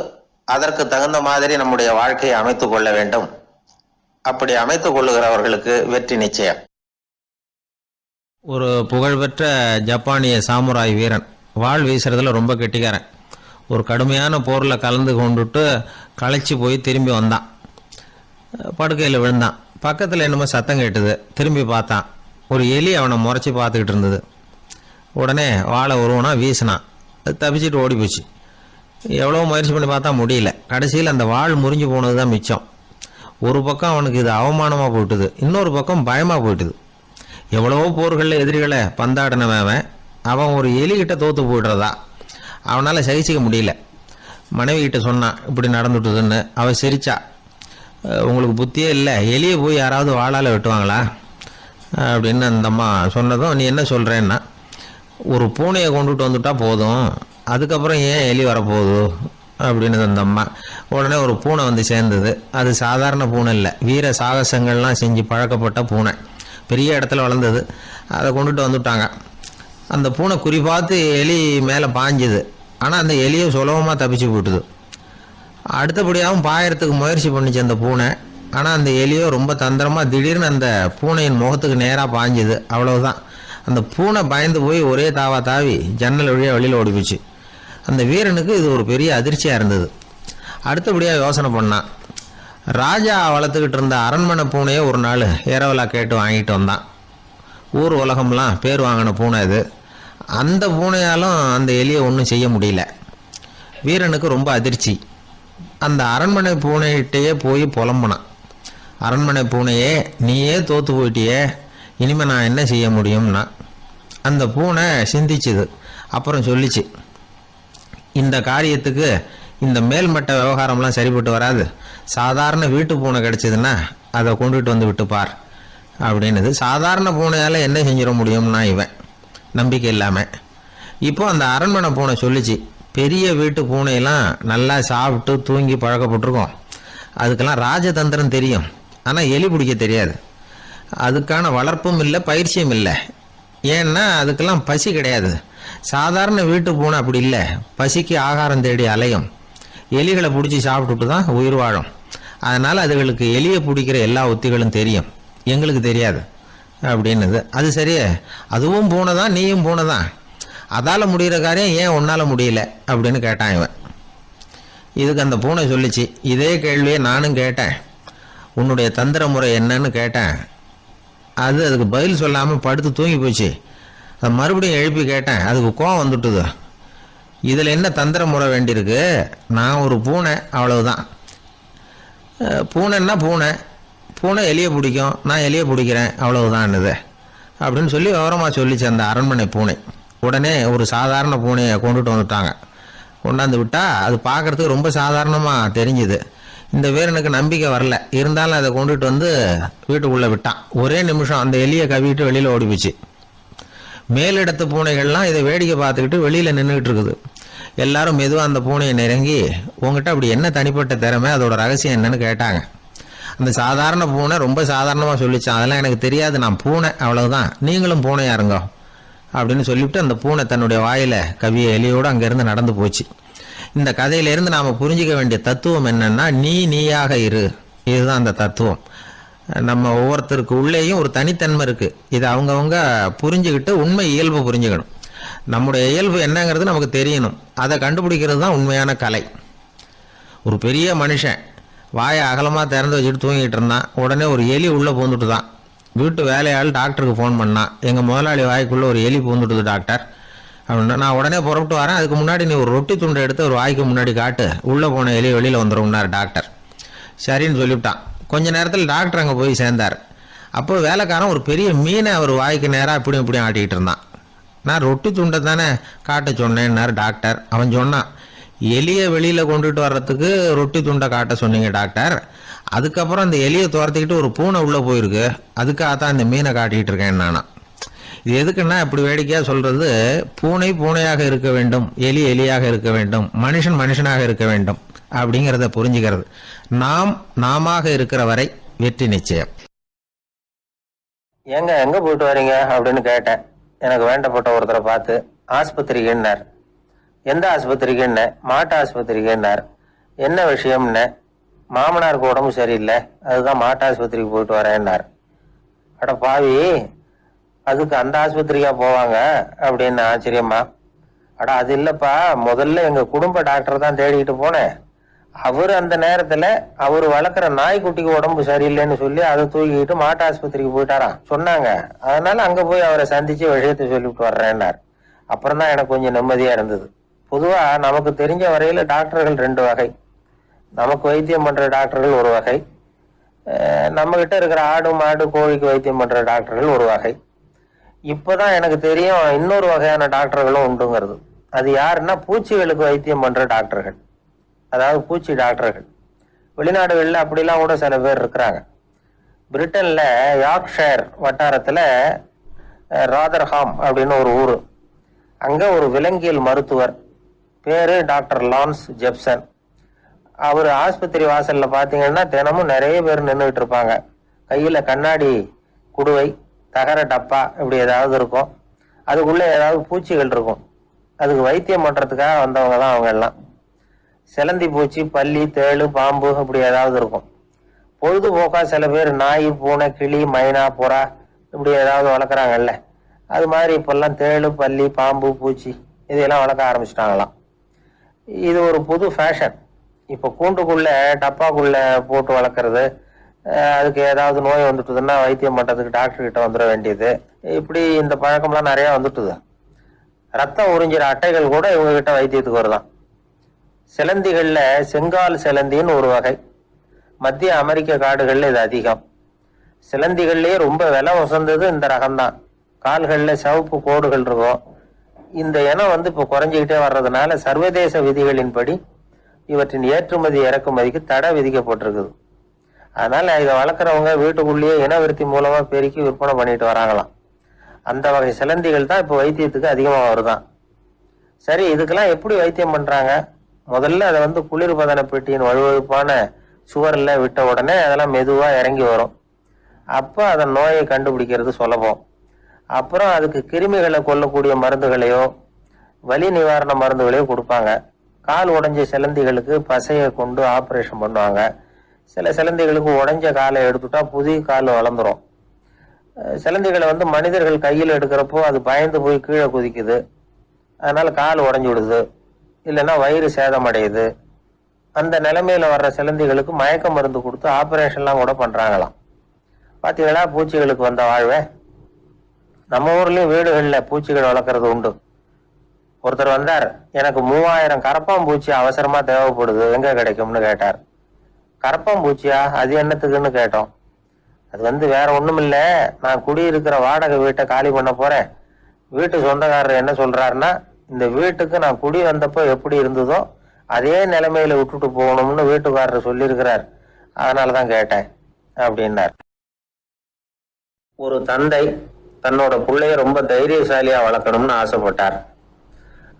அதற்கு தகுந்த மாதிரி நம்முடைய வாழ்க்கையை அமைத்துக் கொள்ள வேண்டும். அப்படி அமைத்துக் கொள்ளுகிறவர்களுக்கு வெற்றி நிச்சயம். ஒரு புகழ்பெற்ற ஜப்பானிய சாமுராய் வீரன், வாள் வீசுறதுல ரொம்ப கெட்டிக்காரன். ஒரு கடுமையான போரில் கலந்து கொண்டுட்டு களைச்சி போய் திரும்பி வந்தான். படுக்கையில் விழுந்தான். பக்கத்தில் என்னமோ சத்தம் கேட்டுது. திரும்பி பார்த்தான். ஒரு எலி அவனை முறைச்சி பார்த்துக்கிட்டு இருந்தது. உடனே வாழை உருவனா வீசினான். அது தப்பிச்சுட்டு ஓடி போச்சு. எவ்வளோ முயற்சி பண்ணி பார்த்தா முடியல. கடைசியில் அந்த வாள் முறிஞ்சு போனது தான் மிச்சம். ஒரு பக்கம் அவனுக்கு இது அவமானமாக போயிட்டுது, இன்னொரு பக்கம் பயமாக போயிட்டுது. எவ்வளவோ போர்களில் எதிரிகளை பந்தாடினவன் அவன் ஒரு எலிகிட்ட தோற்று போய்டுறதா அவனால் சகிச்சிக்க முடியல. மனைவி கிட்ட சொன்னான் இப்படி நடந்துட்டுதுன்னு. அவள் சிரிச்சா. உங்களுக்கு புத்தியே இல்லை, எலியை போய் யாராவது வாளால் வெட்டுவாங்களா அப்படின்னு அந்த அம்மா சொன்னதும், நீ என்ன சொல்கிறேன்னா, ஒரு பூனையை கொண்டுட்டு வந்துட்டா போதும், அதுக்கப்புறம் ஏன் எலி வரப்போகுது அப்படின்னு அந்த அம்மா. உடனே ஒரு பூனை வந்து சேர்ந்தது. அது சாதாரண பூனை இல்லை, வீர சாகசங்கள்லாம் செஞ்சு பழக்கப்பட்ட பூனை. பெரிய இடத்துல வளர்ந்தது. அதை கொண்டுட்டு வந்துட்டாங்க. அந்த பூனை குறிப்பாத்து எலி மேலே பாஞ்சுது. ஆனால் அந்த எலியை சுலபமாக தப்பிச்சு போட்டுது. அடுத்தபடியாகவும் பாயறதுக்கு முயற்சி பண்ணிச்சு அந்த பூனை. ஆனால் அந்த எலியோ ரொம்ப தந்திரமாக திடீர்னு அந்த பூனையின் முகத்துக்கு நேராக பாஞ்சுது. அவ்வளவுதான். அந்த பூனை பயந்து போய் ஒரே தாவா தாவி ஜன்னல் வழியாக வெளியில் ஓடிப்பிச்சு. அந்த வீரனுக்கு இது ஒரு பெரிய அதிர்ச்சியாக இருந்தது. அடுத்தபடியாக யோசனை பண்ணான். ராஜா வளர்த்துக்கிட்டு இருந்த அரண்மனை பூனையை ஒரு நாள் இரவலா கேட்டு வாங்கிட்டு வந்தான். ஊர் உலகம்லாம் பேர் வாங்கின பூனை இது. அந்த பூனையாலும் அந்த எலியை ஒன்றும் செய்ய முடியல. வீரனுக்கு ரொம்ப அதிர்ச்சி. அந்த அரண்மனை பூனைகிட்டேயே போய் புலம்புனான். அரண்மனை பூனையே, நீயே தோத்து போயிட்டியே, இனிமே நான் என்ன செய்ய முடியும்னா. அந்த பூனை சிந்திச்சுது. அப்புறம் சொல்லிச்சு, இந்த காரியத்துக்கு இந்த மேல்மட்ட விவகாரம்லாம் சரிப்பட்டு வராது. சாதாரண வீட்டு பூனை கிடைச்சதுன்னா அதை கொண்டுட்டு வந்து விட்டுப்பார் அப்படின்னுது. சாதாரண பூனையால் என்ன செஞ்சிட முடியும்னா இவன் நம்பிக்கை இல்லாமல். இப்போ அந்த அரண்மனை பூனை சொல்லிச்சு, பெரிய வீட்டு பூனையெல்லாம் நல்லா சாப்பிட்டு தூங்கி பழக்கப்பட்டிருக்கோம். அதுக்கெல்லாம் ராஜதந்திரம் தெரியும், ஆனால் எலி பிடிக்க தெரியாது. அதுக்கான வளர்ப்பும் இல்லை, பயிற்சியும் இல்லை. ஏன்னா அதுக்கெல்லாம் பசி கிடையாது. சாதாரண வீட்டு பூனை அப்படி இல்லை, பசிக்கு ஆகாரம் தேடி அலையும். எலிகளை பிடிச்சி சாப்பிட்டுட்டு தான் உயிர் வாழும். அதனால் அதுகளுக்கு எலியை பிடிக்கிற எல்லா உத்திகளும் தெரியும், எங்களுக்கு தெரியாது அப்படின்னுது. அது சரியே, அதுவும் பூனை தான், நீயும் பூனை தான். அதால் முடிகிற காரியம் ஏன் உன்னால் முடியல அப்படின்னு கேட்டான் இவன். இதுக்கு அந்த பூனை சொல்லிச்சு, இதே கேள்வியை நானும் கேட்டேன், உன்னுடைய தந்திர முறை என்னன்னு கேட்டேன். அதுக்கு பதில் சொல்லாமல் படுத்து தூங்கி போச்சு. அதை மறுபடியும் எழுப்பி கேட்டேன், அதுக்கு கோவம் வந்துட்டுது. இதில் என்ன தந்திர முறை வேண்டியிருக்கு? நான் ஒரு பூனை, அவ்வளவுதான். பூனைன்னா பூனை, பூனை எலியை பிடிக்கும், நான் எலியை பிடிக்கிறேன், அவ்வளவுதான்னுது அப்படின்னு சொல்லி விவரமாக சொல்லிச்சு அந்த அரண்மனை பூனை. உடனே ஒரு சாதாரண பூனையை கொண்டுட்டு வந்துட்டாங்க. கொண்டாந்து விட்டால் அது பார்க்குறதுக்கு ரொம்ப சாதாரணமாக தெரிஞ்சுது. இந்த வீரனுக்கு நம்பிக்கை வரல. இருந்தாலும் அதை கொண்டுட்டு வந்து வீட்டுக்குள்ளே விட்டான். ஒரே நிமிஷம் அந்த எலியை கவிட்டு வெளியில் ஓடிப்பிச்சு. மேலிடத்து பூனைகள்லாம் இதை வேடிக்கை பார்த்துக்கிட்டு வெளியில் நின்றுக்கிட்டு இருக்குது. எல்லாரும் மெதுவாக அந்த பூனையை நெருங்கி, உங்ககிட்ட அப்படி என்ன தனிப்பட்ட திறமை, அதோட ரகசியம் என்னன்னு கேட்டாங்க. அந்த சாதாரண பூனை ரொம்ப சாதாரணமாக சொல்லிச்சான், அதெல்லாம் எனக்கு தெரியாது, நான் பூனை, அவ்வளவுதான், நீங்களும் பூனையா இருங்க அப்படின்னு சொல்லிவிட்டு அந்த பூனை தன்னுடைய வாயில கவிய எலியோடு அங்கேருந்து நடந்து போச்சு. இந்த கதையிலேருந்து நாம் புரிஞ்சிக்க வேண்டிய தத்துவம் என்னன்னா, நீயாக இரு. இதுதான் அந்த தத்துவம். நம்ம ஒவ்வொருத்தருக்கு உள்ளேயும் ஒரு தனித்தன்மை இருக்குது. இதை அவங்கவுங்க புரிஞ்சுக்கிட்டு உண்மை இயல்பு புரிஞ்சுக்கணும். நம்முடைய இயல்பு என்னங்கிறது நமக்கு தெரியணும். அதை கண்டுபிடிக்கிறது தான் உண்மையான கலை. ஒரு பெரிய மனுஷன் வாயை அகலமாக திறந்து வச்சுட்டு தூங்கிட்டு இருந்தான். உடனே ஒரு எலி உள்ளே பூந்துட்டு தான். வீட்டு வேலையாள் டாக்டருக்கு ஃபோன் பண்ணான், எங்கள் முதலாளி வாய்க்குள்ளே ஒரு எலி பூந்துட்டுது டாக்டர் அப்படின்னா. நான் உடனே புறப்பட்டு வரேன், அதுக்கு முன்னாடி நீ ஒரு ரொட்டி துண்டை எடுத்து ஒரு வாய்க்கு முன்னாடி காட்டு, உள்ளே போன எலி வெளியில் வந்துடும்னார் டாக்டர். சரின்னு சொல்லிவிட்டான். கொஞ்ச நேரத்தில் டாக்டர் அங்கே போய் சேர்ந்தார். அப்போ வேலைக்காரன் ஒரு பெரிய மீனை அவர் வாய்க்கு நேராக இப்படியும் ஆட்டிக்கிட்டு இருந்தான். நான் ரொட்டி துண்டை தானே காட்ட சொன்னேன்னார் டாக்டர். அவன் சொன்னான், எலியை வெளியில் கொண்டுட்டு வர்றதுக்கு ரொட்டி துண்டை காட்ட சொன்னீங்க டாக்டர், அதுக்கப்புறம் அந்த எலியை துரத்திக்கிட்டு ஒரு பூனை உள்ளே போயிருக்கு, அதுக்காக தான் இந்த மீனை காட்டிக்கிட்டு இருக்கேன் நானா. இது எதுக்குன்னா, இப்படி வேடிக்கையாக சொல்கிறது, பூனை பூனையாக இருக்க வேண்டும், எலி எலியாக இருக்க வேண்டும், மனுஷன் மனுஷனாக இருக்க வேண்டும் அப்படிங்கிறத புரிஞ்சுக்கிறது. நாம் நாமாக இருக்கிற வரை வெற்றி நிச்சயம். எங்க போயிட்டு வரீங்க அப்படின்னு கேட்டேன். எனக்கு வேண்டப்பட்ட ஒருத்தரை பார்த்து, ஆஸ்பத்திரிக்குன்னார். எந்த ஆஸ்பத்திரிக்குன்ன? மாட்டு ஆஸ்பத்திரிக்குன்னார். என்ன விஷயம்னு? மாமனாருக்கு உடம்பு சரியில்லை, அதுதான் மாட்டு ஆஸ்பத்திரிக்கு போயிட்டு வரேன்னார். அட பாவி, அதுக்கு அந்த ஆஸ்பத்திரிக்கா போவாங்க அப்படின்னு ஆச்சரியமா. அட அது இல்லப்பா, முதல்ல எங்க குடும்ப டாக்டர் தான் தேடிக்கிட்டு போனேன். அவர் அந்த நேரத்துல அவர் வளர்க்குற நாய்க்குட்டிக்கு உடம்பு சரியில்லைன்னு சொல்லி அதை தூக்கிக்கிட்டு மாட்டு ஆஸ்பத்திரிக்கு போயிட்டாராம் சொன்னாங்க. அதனால அங்க போய் அவரை சந்திச்சு விஷயத்தை சொல்லிவிட்டு வர்றேன்னார். அப்புறம் தான் எனக்கு கொஞ்சம் நிம்மதியா இருந்தது. பொதுவா நமக்கு தெரிஞ்ச வரையில டாக்டர்கள் 2 வகை. நமக்கு வைத்தியம் பண்ற டாக்டர்கள் ஒரு வகை, நம்ம கிட்ட இருக்கிற ஆடு மாடு கோழிக்கு வைத்தியம் பண்ற டாக்டர்கள் ஒரு வகை. இப்பதான் எனக்கு தெரியும் இன்னொரு வகையான டாக்டர்களும் உண்டுங்கிறது. அது யாருன்னா, பூச்சிகளுக்கு வைத்தியம் பண்ற டாக்டர்கள், அதாவது பூச்சி டாக்டர்கள். வெளிநாடுகளில் அப்படிலாம் கூட சில பேர் இருக்கிறாங்க. பிரிட்டன்ல யார்க்ஷயர் வட்டாரத்துல ராதர்ஹாம் அப்படின்னு ஒரு ஊரு. அங்க ஒரு விலங்கியல் மருத்துவர், பேரு டாக்டர் லான்ஸ் ஜெப்சன். அவர் ஆஸ்பத்திரி வாசல்ல பாத்தீங்கன்னா தினமும் நிறைய பேர் நின்றுட்டு இருப்பாங்க. கையில கண்ணாடி குடுவை, தகர டப்பா இப்படி ஏதாவது இருக்கும். அதுக்குள்ள ஏதாவது பூச்சிகள் இருக்கும். அதுக்கு வைத்தியம் பண்றதுக்காக வந்தவங்க தான் அவங்க எல்லாம். சிலந்தி பூச்சி, பல்லி, தேளு, பாம்பு இப்படி ஏதாவது இருக்கும். பொழுதுபோக்கா சில பேர் நாய், பூனை, கிளி, மைனா, புறா இப்படி ஏதாவது வளர்க்குறாங்கல்ல, அது மாதிரி இப்பெல்லாம் தேளு, பல்லி, பாம்பு, பூச்சி இதையெல்லாம் வளர்க்க ஆரம்பிச்சிட்டாங்களாம். இது ஒரு புது ஃபேஷன். இப்போ கூண்டுக்குள்ள டப்பாக்குள்ள போட்டு வளர்க்குறது, அதுக்கு ஏதாவது நோய் வந்துட்டுதுன்னா வைத்தியம் பண்றதுக்கு டாக்டர் கிட்ட வந்துட வேண்டியது, இப்படி இந்த பழக்கம்லாம் நிறைய வந்துட்டுது. ரத்தம் உறிஞ்சிற அட்டைகள் கூட இவங்க கிட்ட வைத்தியத்துக்கு வருதான். சிலந்திகள்ல செங்கால் சிலந்தின்னு ஒரு வகை. மத்திய அமெரிக்க காடுகள்ல இது அதிகம். சிலந்திகள்லயே ரொம்ப விலை உசந்தது இந்த ரகம்தான். கால்கள்ல சிவப்பு கோடுகள் இருக்கும். இந்த இனம் இப்ப குறைஞ்சிக்கிட்டே வர்றதுனால சர்வதேச விதிகளின்படி இவற்றின் ஏற்றுமதி இறக்குமதிக்கு தடை விதிக்கப்பட்டிருக்குது. அதனால இதை வளர்க்குறவங்க வீட்டுக்குள்ளேயே இனவிருத்தி மூலமா பெருக்கி விற்பனை பண்ணிட்டு வராங்களாம். அந்த வகை சிலந்திகள் தான் இப்ப வைத்தியத்துக்கு அதிகமா வருதான். சரி, இதுக்கெல்லாம் எப்படி வைத்தியம் பண்றாங்க? முதல்ல அதை குளிர்பதன பெட்டியின் வழுவழுப்பான சுவர்ல விட்ட உடனே அதெல்லாம் மெதுவா இறங்கி வரும். அப்ப அதன் நோயை கண்டுபிடிக்கிறது சுலபம். அப்புறம் அதுக்கு கிருமிகளை கொல்லக்கூடிய மருந்துகளையோ வலி நிவாரண மருந்துகளையோ கொடுப்பாங்க. கால் உடைஞ்ச சிலந்திகளுக்கு பசையை கொண்டு ஆப்ரேஷன் பண்ணுவாங்க. சில சிலந்திகளுக்கு உடைஞ்ச காலை எடுத்துட்டா புதிய கால் வளர்ந்துரும். சிலந்திகளை மனிதர்கள் கையில் எடுக்கிறப்போ அது பயந்து போய் கீழே குதிக்குது. அதனால கால் உடைஞ்சு விடுது, இல்லைன்னா வயிறு சேதமடையுது. அந்த நிலைமையில வர்ற சிலந்திகளுக்கு மயக்க மருந்து கொடுத்து ஆப்ரேஷன்லாம் கூட பண்றாங்களாம். பாத்தீங்களா பூச்சிகளுக்கு வந்த வாழ்வே. நம்ம ஊர்லயும் வீடுகள்ல பூச்சிகள் வளர்க்கறது உண்டு. ஒருத்தர் வந்தார், எனக்கு 3000 கரப்பாம்பூச்சி அவசரமா தேவைப்படுது, எங்க கிடைக்கும்னு கேட்டார். கரப்பாம்பூச்சியா? அது என்னத்துக்குன்னு கேட்டோம். அது வேற ஒண்ணும் இல்ல, நான் குடியிருக்கிற வாடகை வீட்டை காலி பண்ண போறேன். வீட்டு சொந்தக்காரர் என்ன சொல்றாருன்னா, இந்த வீட்டுக்கு நான் குடி வந்தப்போ எப்படி இருந்ததோ அதே நிலைமையில விட்டுட்டு போகணும்னு வீட்டுக்காரர் சொல்லியிருக்கிறார், அதனாலதான் கேட்டேன் அப்படின்னார். ஒரு தந்தை தன்னோட பிள்ளைய ரொம்ப தைரியசாலியா வளர்க்கணும்னு ஆசைப்பட்டார்.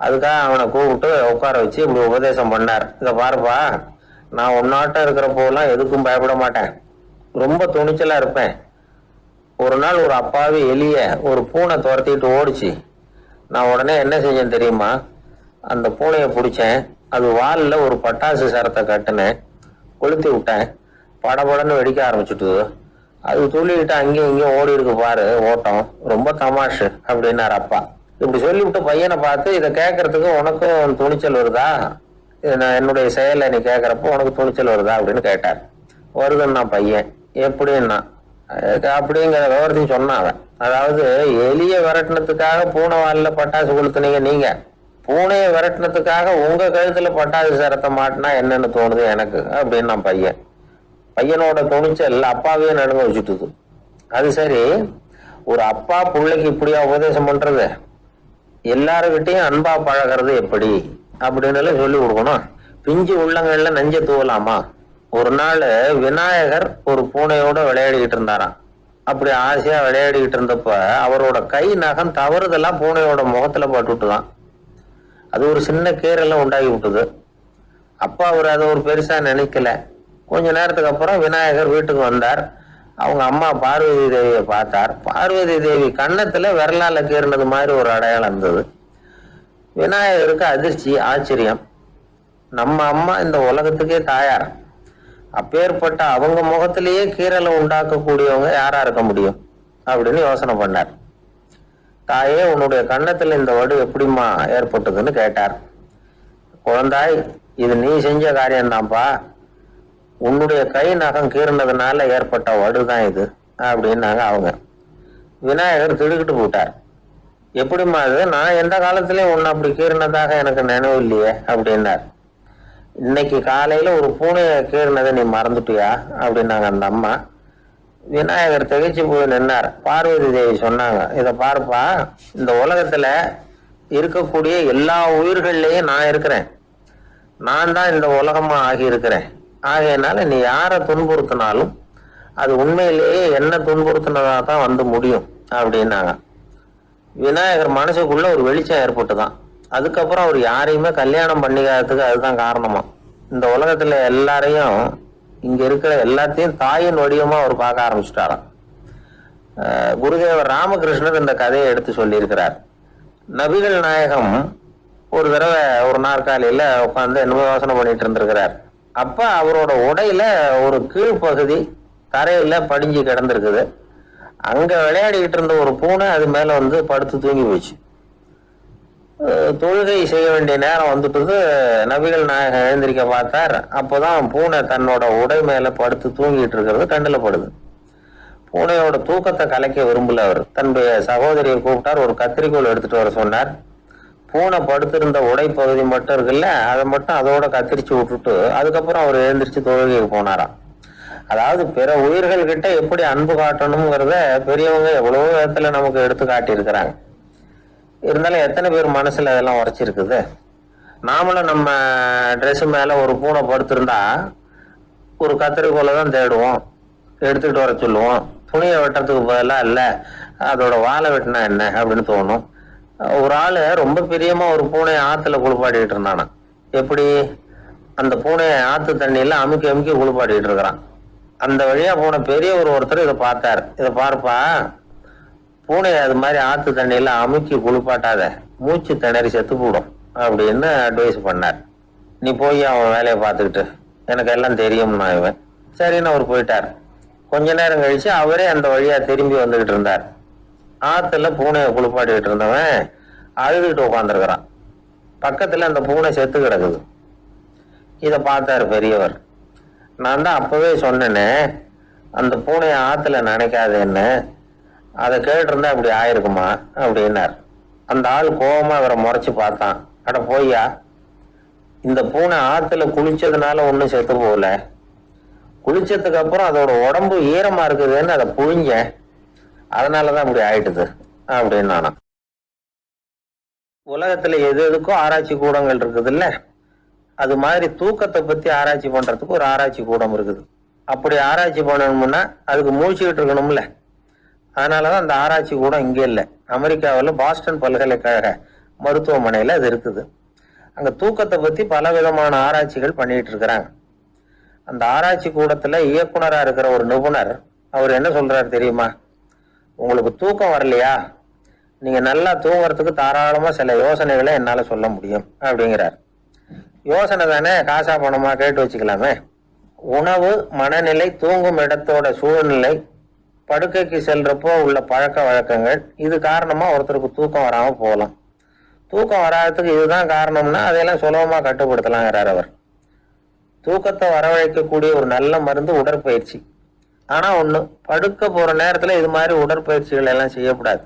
அதுக்காக அவனை கூப்பிட்டு உட்கார வச்சு இப்படி உபதேசம் பண்ணார். இதை பாருப்பா, நான் உன்னாட்டம் இருக்கிறப்போலாம் எதுக்கும் பயப்பட மாட்டேன், ரொம்ப துணிச்சலா இருப்பேன். ஒரு நாள் ஒரு அப்பாவி எலிய ஒரு பூனை துரத்திட்டு ஓடிச்சு. நான் உடனே என்ன செஞ்சேன் தெரியுமா? அந்த பூனையை பிடிச்சேன், அது வாலில் ஒரு பட்டாசு சரத்தை கட்டினேன், கொளுத்தி விட்டேன், படபடன்னு வெடிக்க ஆரம்பிச்சுட்டு அது துள்ளிக்கிட்டு அங்கேயும் இங்கேயும் ஓடி இருக்கு பாரு ஓட்டம், ரொம்ப தமாஷு அப்படின்னாரு அப்பா. இப்படி சொல்லிவிட்டு பையனை பார்த்து, இதை கேட்கறதுக்கு உனக்கும் துணிச்சல் வருதா, என்னுடைய செயலை நீ கேட்கறப்போ உனக்கு துணிச்சல் வருதா அப்படின்னு கேட்டார். வருதுன்னா பையன். எப்படின்னா அப்படிங்கிற விவரத்தையும் சொன்னாங்க. அதாவது எலிய விரட்டினத்துக்காக பூனை வாலில் பட்டாசு கொளுத்துனீங்க நீங்க, பூனையை விரட்டினத்துக்காக உங்க கழுத்துல பட்டாசு சரத்தை மாட்டினா என்னன்னு தோணுது எனக்கு அப்படின்னு நான் பையன். பையனோட துணிச்சல் அப்பாவையே நடுங்க வச்சுட்டுது. அது சரி, ஒரு அப்பா பிள்ளைக்கு இப்படியா உபதேசம் பண்றது? எல்லாருக்கிட்டையும் அன்பா பழகிறது எப்படி அப்படின்னு சொல்லி கொடுக்கணும். பிஞ்சு உள்ளங்கள்ல நஞ்ச தூவலாமா? ஒரு நாள் விநாயகர் ஒரு பூனையோட விளையாடிக்கிட்டு இருந்தாராம். அப்படி ஆசையா விளையாடிக்கிட்டு இருந்தப்ப அவரோட கை நகம் தவறுதெல்லாம் பூனையோட முகத்துல பட்டுட்டுதான். அது ஒரு சின்ன கீரெல்லாம் உண்டாகி விட்டுது. அப்பா அவர் அதை ஒரு பெருசா நினைக்கல. கொஞ்ச நேரத்துக்கு அப்புறம் விநாயகர் வீட்டுக்கு வந்தார். அவங்க அம்மா பார்வதி தேவியை பார்த்தார். பார்வதி தேவி கன்னத்துல விரலால கீறினது மாதிரி ஒரு அடையாளம் இருந்தது. விநாயகருக்கு அதிர்ச்சி, ஆச்சரியம். நம்ம அம்மா இந்த உலகத்துக்கே தாயார், அப்பேற்பட்ட அவங்க முகத்திலேயே கீரலை உண்டாக்கக்கூடியவங்க யாரா இருக்க முடியும் அப்படின்னு யோசனை பண்ணார். தாயே, உன்னுடைய கன்னத்துல இந்த வடு எப்படிம்மா ஏற்பட்டதுன்னு கேட்டார். குழந்தாய், இது நீ செஞ்ச காரியம்தான்ப்பா, உன்னுடைய கை நகம் கீறினதுனால ஏற்பட்ட வடுதான் இது அப்படின்னாங்க அவங்க. விநாயகர் திடுக்கிட்டு போட்டார். எப்படிம்மா அது? நான் எந்த காலத்திலயும் உன்னை அப்படி கீறினதாக எனக்கு நினைவு இல்லையே அப்படின்னார். இன்னைக்கு காலையில ஒரு பூனையை கீறினதை நீ மறந்துட்டியா அப்படின்னாங்க அந்த அம்மா. விநாயகர் திகைச்சு போய் நின்னார். பார்வதி தேவி சொன்னாங்க, இதை பாருப்பா, இந்த உலகத்துல இருக்கக்கூடிய எல்லா உயிர்கள்லயும் நான் இருக்கிறேன், நான் தான் இந்த உலகமா ஆகி இருக்கிறேன். ஆகையினால நீ யாரை துன்புறுத்தினாலும் அது உண்மையிலேயே என்ன துன்புறுத்தினதா தான் முடியும் அப்படின்னாங்க. விநாயகர் மனசுக்குள்ள ஒரு வெளிச்சம் ஏற்பட்டுதான். அதுக்கப்புறம் அவர் யாரையுமே கல்யாணம் பண்ணிக்காததுக்கு அதுதான் காரணமா. இந்த உலகத்துல எல்லாரையும், இங்க இருக்கிற எல்லாத்தையும் தாயின் வடிவமா அவர் பார்க்க ஆரம்பிச்சுட்டாராம். குருதேவர் ராமகிருஷ்ணர் இந்த கதையை எடுத்து சொல்லியிருக்கிறார். நபிகள் நாயகம் ஒரு தடவை ஒரு நாற்காலியில உட்காந்து என்னமோ யோசனை பண்ணிட்டு இருந்திருக்கிறார். அப்ப அவரோட உடையில ஒரு கீழ்ப்பகுதி தரையில படிஞ்சு கிடந்திருக்குது. அங்க விளையாடிக்கிட்டு இருந்த ஒரு பூனை அது மேல படுத்து தூங்கி போச்சு. தொழுகை செய்ய வேண்டிய நேரம் வந்துட்டு நபிகள் நாயகம் எழுந்திருக்க பார்த்தார். அப்போதான் பூனை தன்னோட உடை மேல படுத்து தூங்கிட்டு இருக்கிறது கண்ணுல படுது. பூனையோட தூக்கத்தை கலைக்க விரும்பல அவர். தன்னுடைய சகோதரியை கூப்பிட்டார். ஒரு கத்திரிக்கோள் எடுத்துட்டு வர சொன்னார். பூனை படுத்திருந்த உடைப்பகுதி மட்டும் இருக்குல்ல, அதை மட்டும் அதோட கத்திரிச்சு விட்டுட்டு அதுக்கப்புறம் அவர் எழுந்திரிச்சு தொழுகைக்கு போனாராம். அதாவது பிற உயிர்கள் கிட்ட எப்படி அன்பு காட்டணுங்கிறத பெரியவங்க எவ்வளவோ விதத்துல நமக்கு எடுத்து காட்டியிருக்கிறாங்க. இருந்தாலும் எத்தனை பேர் மனசுல அதெல்லாம் உரைச்சிருக்குது? நாமளும் நம்ம ட்ரெஸ் மேல ஒரு பூனை படுத்திருந்தா ஒரு கத்திரிக்கோலை தான் தேடுவோம், எடுத்துக்கிட்டு வர சொல்லுவோம். துணியை வெட்டுறதுக்கு பதிலாக இல்லை அதோட வாழை வெட்டினா என்ன அப்படின்னு தோணும். ஒரு ஆளு ரொம்ப பிரியமா ஒரு பூனையை ஆத்துல குளிப்பாடிட்டு இருந்தானா. எப்படி? அந்த பூனையை ஆத்து தண்ணியில அமுக்கி அமுக்கி குளிப்பாடிட்டு இருக்கிறான். அந்த வழியா போன பெரிய ஒருத்தர் இதை பார்த்தாரு. இதை பார்ப்பா, பூனையை அது மாதிரி ஆத்து தண்ணியில அமுக்கி குளிப்பாட்டாத, மூச்சு திணறி செத்து போடும் அப்படின்னு அட்வைஸ் பண்ணார். நீ போய் அவன் வேலையை பார்த்துக்கிட்டு, எனக்கு எல்லாம் தெரியும்னா இவன். சரின்னு அவர் போயிட்டார். கொஞ்ச நேரம் கழிச்சு அவரே அந்த வழியா திரும்பி வந்துகிட்டு இருந்தார். ஆத்துல பூனையை குளிப்பாடிக்கிட்டு இருந்தவன் அழுதுகிட்டு உட்காந்துருக்கிறான். பக்கத்துல அந்த பூனை செத்து கிடக்குது. இதை பார்த்தாரு பெரியவர். நான் தான் அப்பவே சொன்னேனே அந்த பூனையை ஆத்துல நினைக்காதேன்னு, அதை கேட்டிருந்தா அப்படி ஆயிருக்குமா அப்படின்னார். அந்த ஆள் கோபமா அவரை முறைச்சு பார்த்தான். அட போய்யா, இந்த பூனை ஆத்துல குளிச்சதுனால ஒன்றும் செத்து போகல, குளிச்சதுக்கு அப்புறம் அதோட உடம்பு ஈரமா இருக்குதுன்னு அதை புழிஞ்ச, அதனாலதான் அப்படி ஆயிட்டுது அப்படின்னு நானா. உலகத்துல எது எதுக்கும் ஆராய்ச்சி கூடங்கள் இருக்குது இல்ல, அது மாதிரி தூக்கத்தை பத்தி ஆராய்ச்சி பண்றதுக்கு ஒரு ஆராய்ச்சி கூடம் இருக்குது. அப்படி ஆராய்ச்சி பண்ணணும்னா அதுக்கு மூழ்கிட்டு இருக்கணும்ல. அதனாலதான் அந்த ஆராய்ச்சி கூடம் இங்கே இல்லை. அமெரிக்காவில் பாஸ்டன் பல்கலைக்கழக மருத்துவமனையில அது இருக்குது. அங்க தூக்கத்தை பத்தி பல விதமான ஆராய்ச்சிகள் பண்ணிட்டு இருக்கிறாங்க. அந்த ஆராய்ச்சி கூடத்துல இயக்குனரா இருக்கிற ஒரு நிபுணர் அவர் என்ன சொல்றாரு தெரியுமா? உங்களுக்கு தூக்கம் வரலையா, நீங்க நல்லா தூங்குறதுக்கு தாராளமா சில யோசனைகளை என்னால சொல்ல முடியும் அப்படிங்கிறார். யோசனை தானே, காசா பணமா கேட்டு வச்சுக்கலாமே. உணவு, மனநிலை, தூங்கும் இடத்தோட சூழ்நிலை, படுக்கைக்கு செல்றப்போ உள்ள பழக்க வழக்கங்கள், இது காரணமா ஒருத்தருக்கு தூக்கம் வராம போகலாம். தூக்கம் வராததுக்கு இதுதான் காரணம்னா அதையெல்லாம் சுலபமா கட்டுப்படுத்தலாங்கிறார் அவர். தூக்கத்தை வரவழைக்கக்கூடிய ஒரு நல்ல மருந்து உடற்பயிற்சி. ஆனா ஒண்ணு, படுக்க போற நேரத்துல இது மாதிரி உடற்பயிற்சிகள் எல்லாம் செய்யக்கூடாது.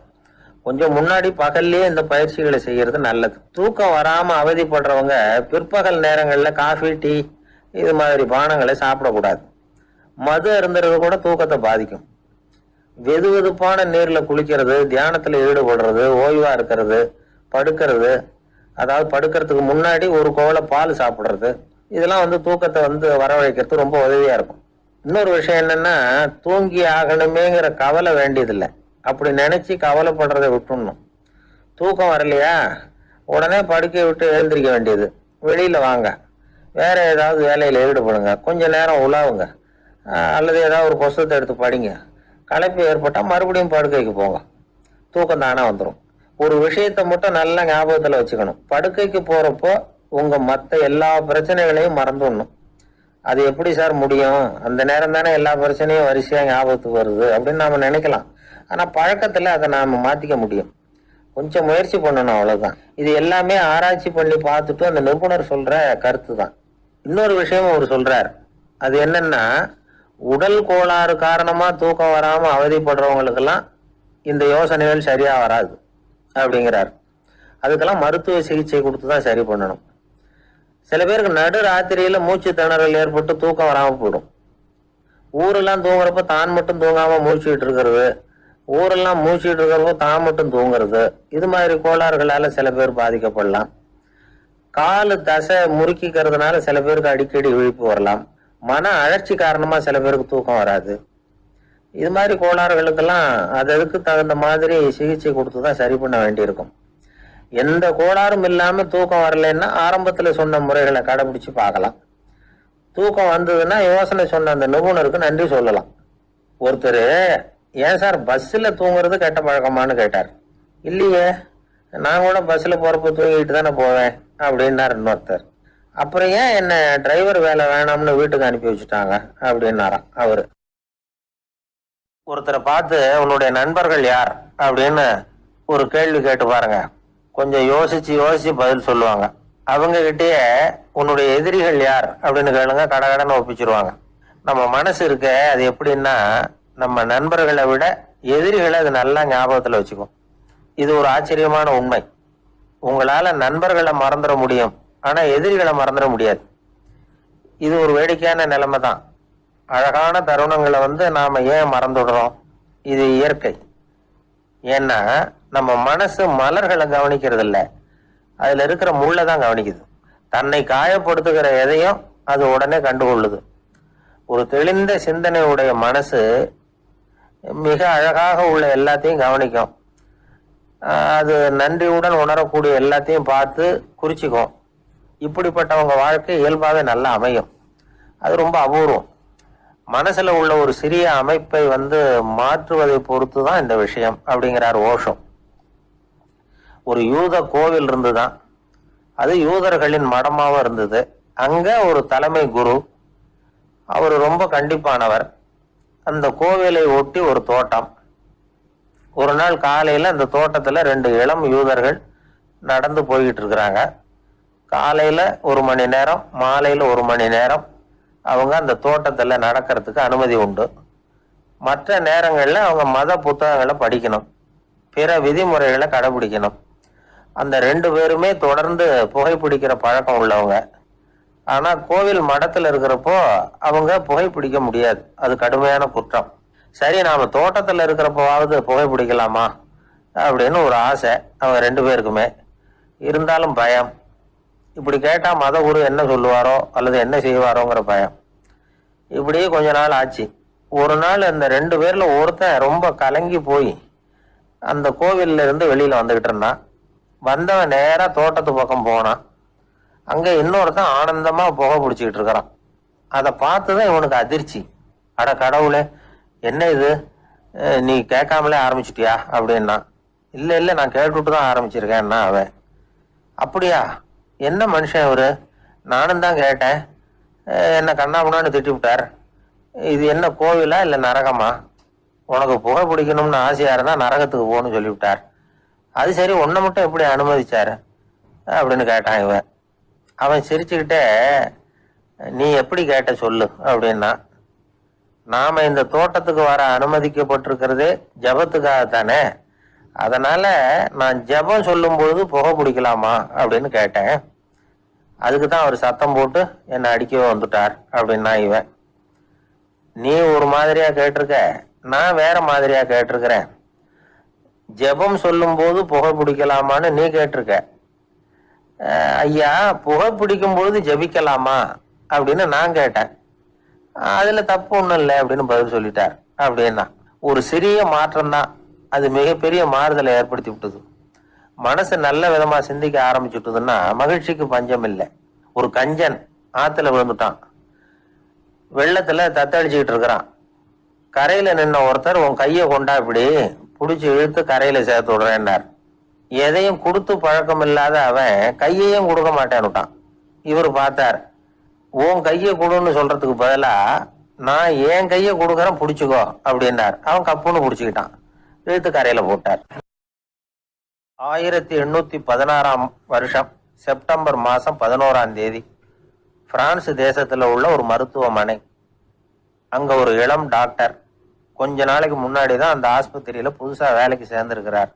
கொஞ்சம் முன்னாடி பகல்லையே இந்த பயிற்சிகளை செய்யறது நல்லது. தூக்கம் வராம அவதிப்படுறவங்க பிற்பகல் நேரங்கள்ல காஃபி, டீ இது மாதிரி பானங்களை சாப்பிடக்கூடாது. மது அருந்துறது கூட தூக்கத்தை பாதிக்கும். வெது வெதுப்பான நீர்ல குளிக்கிறது, தியானத்துல ஈடுபடுறது, ஓய்வா இருக்கிறது, படுக்கிறது, அதாவது படுக்கிறதுக்கு முன்னாடி ஒரு கோவலை பால் சாப்பிடுறது, இதெல்லாம் தூக்கத்தை வரவழைக்கிறது ரொம்ப உதவியா இருக்கும். இன்னொரு விஷயம் என்னன்னா, தூங்கி ஆகணுமேங்கிற கவலை வேண்டியதில்லை. அப்படி நினைச்சு கவலைப்படுறதை விட்டுடணும். தூக்கம் வரலையா, உடனே படுக்கையை விட்டு எழுந்திரிக்க வேண்டியது. வெளியில வாங்க, வேற ஏதாவது வேலையில ஈடுபடுங்க, கொஞ்ச நேரம் உலாவுங்க, அல்லது ஏதாவது ஒரு புஸ்தகத்தை எடுத்து படிங்க. களைப்பு ஏற்பட்டா மறுபடியும் படுக்கைக்கு போங்க, தூக்கம் தானே வந்துடும். ஒரு விஷயத்தை மட்டும் நல்லா ஞாபகத்துல வச்சுக்கணும். படுக்கைக்கு போறப்போ உங்க மற்ற எல்லா பிரச்சனைகளையும் மறந்துடணும். அது எப்படி சார் முடியும், அந்த நேரம் தானே எல்லா பிரச்சனையும் வரிசையா ஞாபகத்துக்கு வருது அப்படின்னு நாம நினைக்கலாம். ஆனா பழக்கத்துல அதை நாம மாத்திக்க முடியும். கொஞ்சம் முயற்சி பண்ணணும், அவ்வளவுதான். இது எல்லாமே ஆராய்ச்சி பண்ணி பார்த்துட்டு அந்த நிபுணர் சொல்ற கருத்து தான். இன்னொரு விஷயம் அவர் சொல்றார். அது என்னன்னா, உடல் கோளாறு காரணமா தூக்கம் வராம அவதிப்படுறவங்களுக்கெல்லாம் இந்த யோசனைகள் சரியா வராது அப்படிங்கிறார். அதுக்கெல்லாம் மருத்துவ சிகிச்சை கொடுத்துதான் சரி பண்ணணும். சில பேருக்கு நடு ராத்திரியில மூச்சு திணறல் ஏற்பட்டு தூக்கம் வராம போயிடும். ஊரெல்லாம் தூங்குறப்ப தான் மட்டும் தூங்காம மூச்சுக்கிட்டு இருக்கிறது, ஊரெல்லாம் மூச்சுக்கிட்டு இருக்கிறப்போ தான் மட்டும் தூங்குறது, இது மாதிரி கோளாறுகளால சில பேர் பாதிக்கப்படலாம். காலு தசை முறுக்கிக்கிறதுனால சில பேருக்கு அடிக்கடி விழிப்பு வரலாம். மன அழற்சி காரணமா சில பேருக்கு தூக்கம் வராது. இது மாதிரி கோளாறுகளுக்கெல்லாம் அதுக்கு தகுந்த மாதிரி சிகிச்சை கொடுத்துதான் சரி பண்ண வேண்டியிருக்கும். எந்த கோளாறும் இல்லாம தூக்கம் வரலைன்னா ஆரம்பத்துல சொன்ன முறைகளை கடைபிடிச்சு பார்க்கலாம். தூக்கம் வந்ததுன்னா யோசனை சொன்ன அந்த நிபுணருக்கு நன்றி சொல்லலாம். ஒருத்தர், ஏன் சார் பஸ்ல தூங்குறது கெட்ட பழக்கமானு கேட்டார். இல்லையே, நான் கூட பஸ்ல போறப்ப தூங்கிட்டு தானே போவேன் அப்படின்னார் இன்னொருத்தர். அப்புறம் ஏன் என்ன டிரைவர் வேலை வேணாம்னு வீட்டுக்கு அனுப்பி வச்சுட்டாங்க அப்படின்னாராம் அவரு. ஒருத்தரை பார்த்து உன்னுடைய நண்பர்கள் யார் அப்படின்னு ஒரு கேள்வி கேட்டு பாருங்க. கொஞ்சம் யோசிச்சு யோசிச்சு பதில் சொல்லுவாங்க. அவங்க கிட்டயே உன்னுடைய எதிரிகள் யார் அப்படின்னு கேளுங்க, கடகடன்னு ஒப்பிச்சிருவாங்க. நம்ம மனசு இருக்க, அது எப்படின்னா, நம்ம நண்பர்களை விட எதிரிகளை அது நல்லா ஞாபகத்துல வச்சுக்கும். இது ஒரு ஆச்சரியமான உண்மை. உங்களால நண்பர்களை மறந்துட முடியும், ஆனா எதிரிகளை மறந்துட முடியாது. இது ஒரு வேடிக்கையான நிலைமை தான். அழகான தருணங்களை நாம ஏன் மறந்துடுறோம்? இது இயற்கை. ஏன்னா நம்ம மனசு மலர்களை கவனிக்கிறது இல்ல, அதுல இருக்கிற முள்ளை தான் கவனிக்குது. தன்னை காயப்படுத்துகிற எதையும் அது உடனே கண்டுகொள்ளுது. ஒரு தெளிந்த சிந்தனையுடைய மனசு மிக அழகாக உள்ள எல்லாத்தையும் கவனிக்கும். அது நன்றியுடன் உணரக்கூடிய எல்லாத்தையும் பார்த்து குறிச்சிக்கும். இப்படிப்பட்டவங்க வாழ்க்கை இயல்பாகவே நல்லா அமையும். அது ரொம்ப அபூர்வம். மனசுல உள்ள ஒரு சிறிய அமைப்பை மாற்றுவதை பொறுத்து தான் இந்த விஷயம் அப்படிங்கிறார் ஓஷோ. ஒரு யூத கோவில் இருந்துதான், அது யூதர்களின் மடமாவும் இருந்தது. அங்க ஒரு தலைமை குரு, அவர் ரொம்ப கண்டிப்பானவர். அந்த கோவிலை ஒட்டி ஒரு தோட்டம். ஒரு நாள் காலையில அந்த தோட்டத்துல 2 இளம் யூதர்கள் நடந்து போய்கிட்டு இருக்கிறாங்க. காலையில 1 மணி நேரம், மாலையில 1 மணி நேரம் அவங்க அந்த தோட்டத்துல நடக்கிறதுக்கு அனுமதி உண்டு. மற்ற நேரங்கள்ல அவங்க மத புத்தகங்களை படிக்கணும், பிற விதிமுறைகளை கடைபிடிக்கணும். அந்த 2 பேருமே தொடர்ந்து புகைப்பிடிக்கிற பழக்கம் உள்ளவங்க. ஆனா கோவில் மடத்துல இருக்கிறப்போ அவங்க புகைப்பிடிக்க முடியாது, அது கடுமையான குற்றம். சரி, நாம தோட்டத்துல இருக்கிறப்போவாவது புகைப்பிடிக்கலாமா அப்படின்னு ஒரு ஆசை அவங்க 2 பேருக்குமே. இருந்தாலும் பயம். இப்படி கேட்டா மத குரு என்ன சொல்லுவாரோ அல்லது என்ன செய்வாரோங்கிற பயம். இப்படியே கொஞ்ச நாள் ஆச்சு. ஒரு நாள் அந்த 2 பேர்ல ஒருத்தன் ரொம்ப கலங்கி போய் அந்த கோவில்ல இருந்து வெளியில வந்துகிட்டு இருந்தான். வந்தவன் நேரா தோட்டத்து பக்கம் போனான். அங்க இன்னொருத்தன் ஆனந்தமா புகை பிடிச்சிக்கிட்டு இருக்கிறான். அதை பார்த்துதான் இவனுக்கு அதிர்ச்சி. அட கடவுளே, என்ன இது, நீ கேட்காமலே ஆரம்பிச்சிட்டியா அப்படின்னா. இல்ல இல்ல, நான் கேட்டுட்டு தான் ஆரம்பிச்சிருக்கேன்னா அவன். அப்படியா, என்ன மனுஷன் அவரு, நானும் தான் கேட்டேன், என்ன கண்ணாபுண்ணான்னு திட்டி விட்டார். இது என்ன கோவிலா இல்ல நரகமா? உனக்கு புகை பிடிக்கணும்னு ஆசையா இருந்தா நரகத்துக்கு போகணும்னு சொல்லிவிட்டார். அது சரி, உன்னை மட்டும் எப்படி அனுமதிச்சாரு அப்படின்னு கேட்டான் இவன். அவன் சிரிச்சுக்கிட்டே, நீ எப்படி கேட்ட சொல்லு அப்படின்னா. நாம இந்த தோட்டத்துக்கு வர அனுமதிக்கப்பட்டிருக்கிறதே ஜபத்துக்காகத்தானே, அதனால நான் ஜபம் சொல்லும் பொழுது புகை பிடிக்கலாமா அப்படின்னு கேட்டேன். அதுக்கு தான் அவர் சத்தம் போட்டு என்னை அடிக்கவே வந்துட்டார் அப்படின்னா இவன். நீ ஒரு மாதிரியா கேட்டிருக்க, நான் வேற மாதிரியா கேட்டிருக்கிறேன். ஜெபம் சொல்லும் போது புகை பிடிக்கலாமான்னு நீ கேட்டிருக்க. ஐயா, புகை பிடிக்கும் பொழுது ஜபிக்கலாமா அப்படின்னு நான் கேட்டேன். அதுல தப்பு ஒண்ணும் இல்லை அப்படின்னு பதில் சொல்லிட்டார் அப்படின்னா. ஒரு சிறிய மாற்றம் தான் அது மிகப்பெரிய மாறுதலை ஏற்படுத்தி விட்டது. மனசு நல்ல விதமா சிந்திக்க ஆரம்பிச்சுட்டுதுன்னா மகிழ்ச்சிக்கு பஞ்சம் இல்லை. ஒரு கஞ்சன் ஆத்துல விழுந்துட்டான், வெள்ளத்துல தத்தளிச்சுக்கிட்டு இருக்கிறான். கரையில நின்ன ஒருத்தர், உன் கையை கொண்டா இப்படி புடிச்சு இழுத்து கரையில சேர்த்து விடுறேன்னார். எதையும் கொடுத்து பழக்கம் இல்லாத அவன் கையையும் கொடுக்க மாட்டேன்னுட்டான். இவர் பார்த்தார், உன் கையை கொடுன்னு சொல்றதுக்கு பதிலா நான் என் கையை கொடுக்கறேன் புடிச்சுக்கோ அப்படின்னார். அவன் கப்புன்னு புடிச்சுக்கிட்டான், இழுத்து கரையில போட்டார். 1816 வருஷம் செப்டம்பர் மாசம் 11ஆம் தேதி பிரான்ஸ் தேசத்துல உள்ள ஒரு மருத்துவமனை. அங்க ஒரு இளம் டாக்டர் கொஞ்ச நாளைக்கு முன்னாடி தான் அந்த ஆஸ்பத்திரியில புதுசா வேலைக்கு சேர்ந்திருக்கிறார்.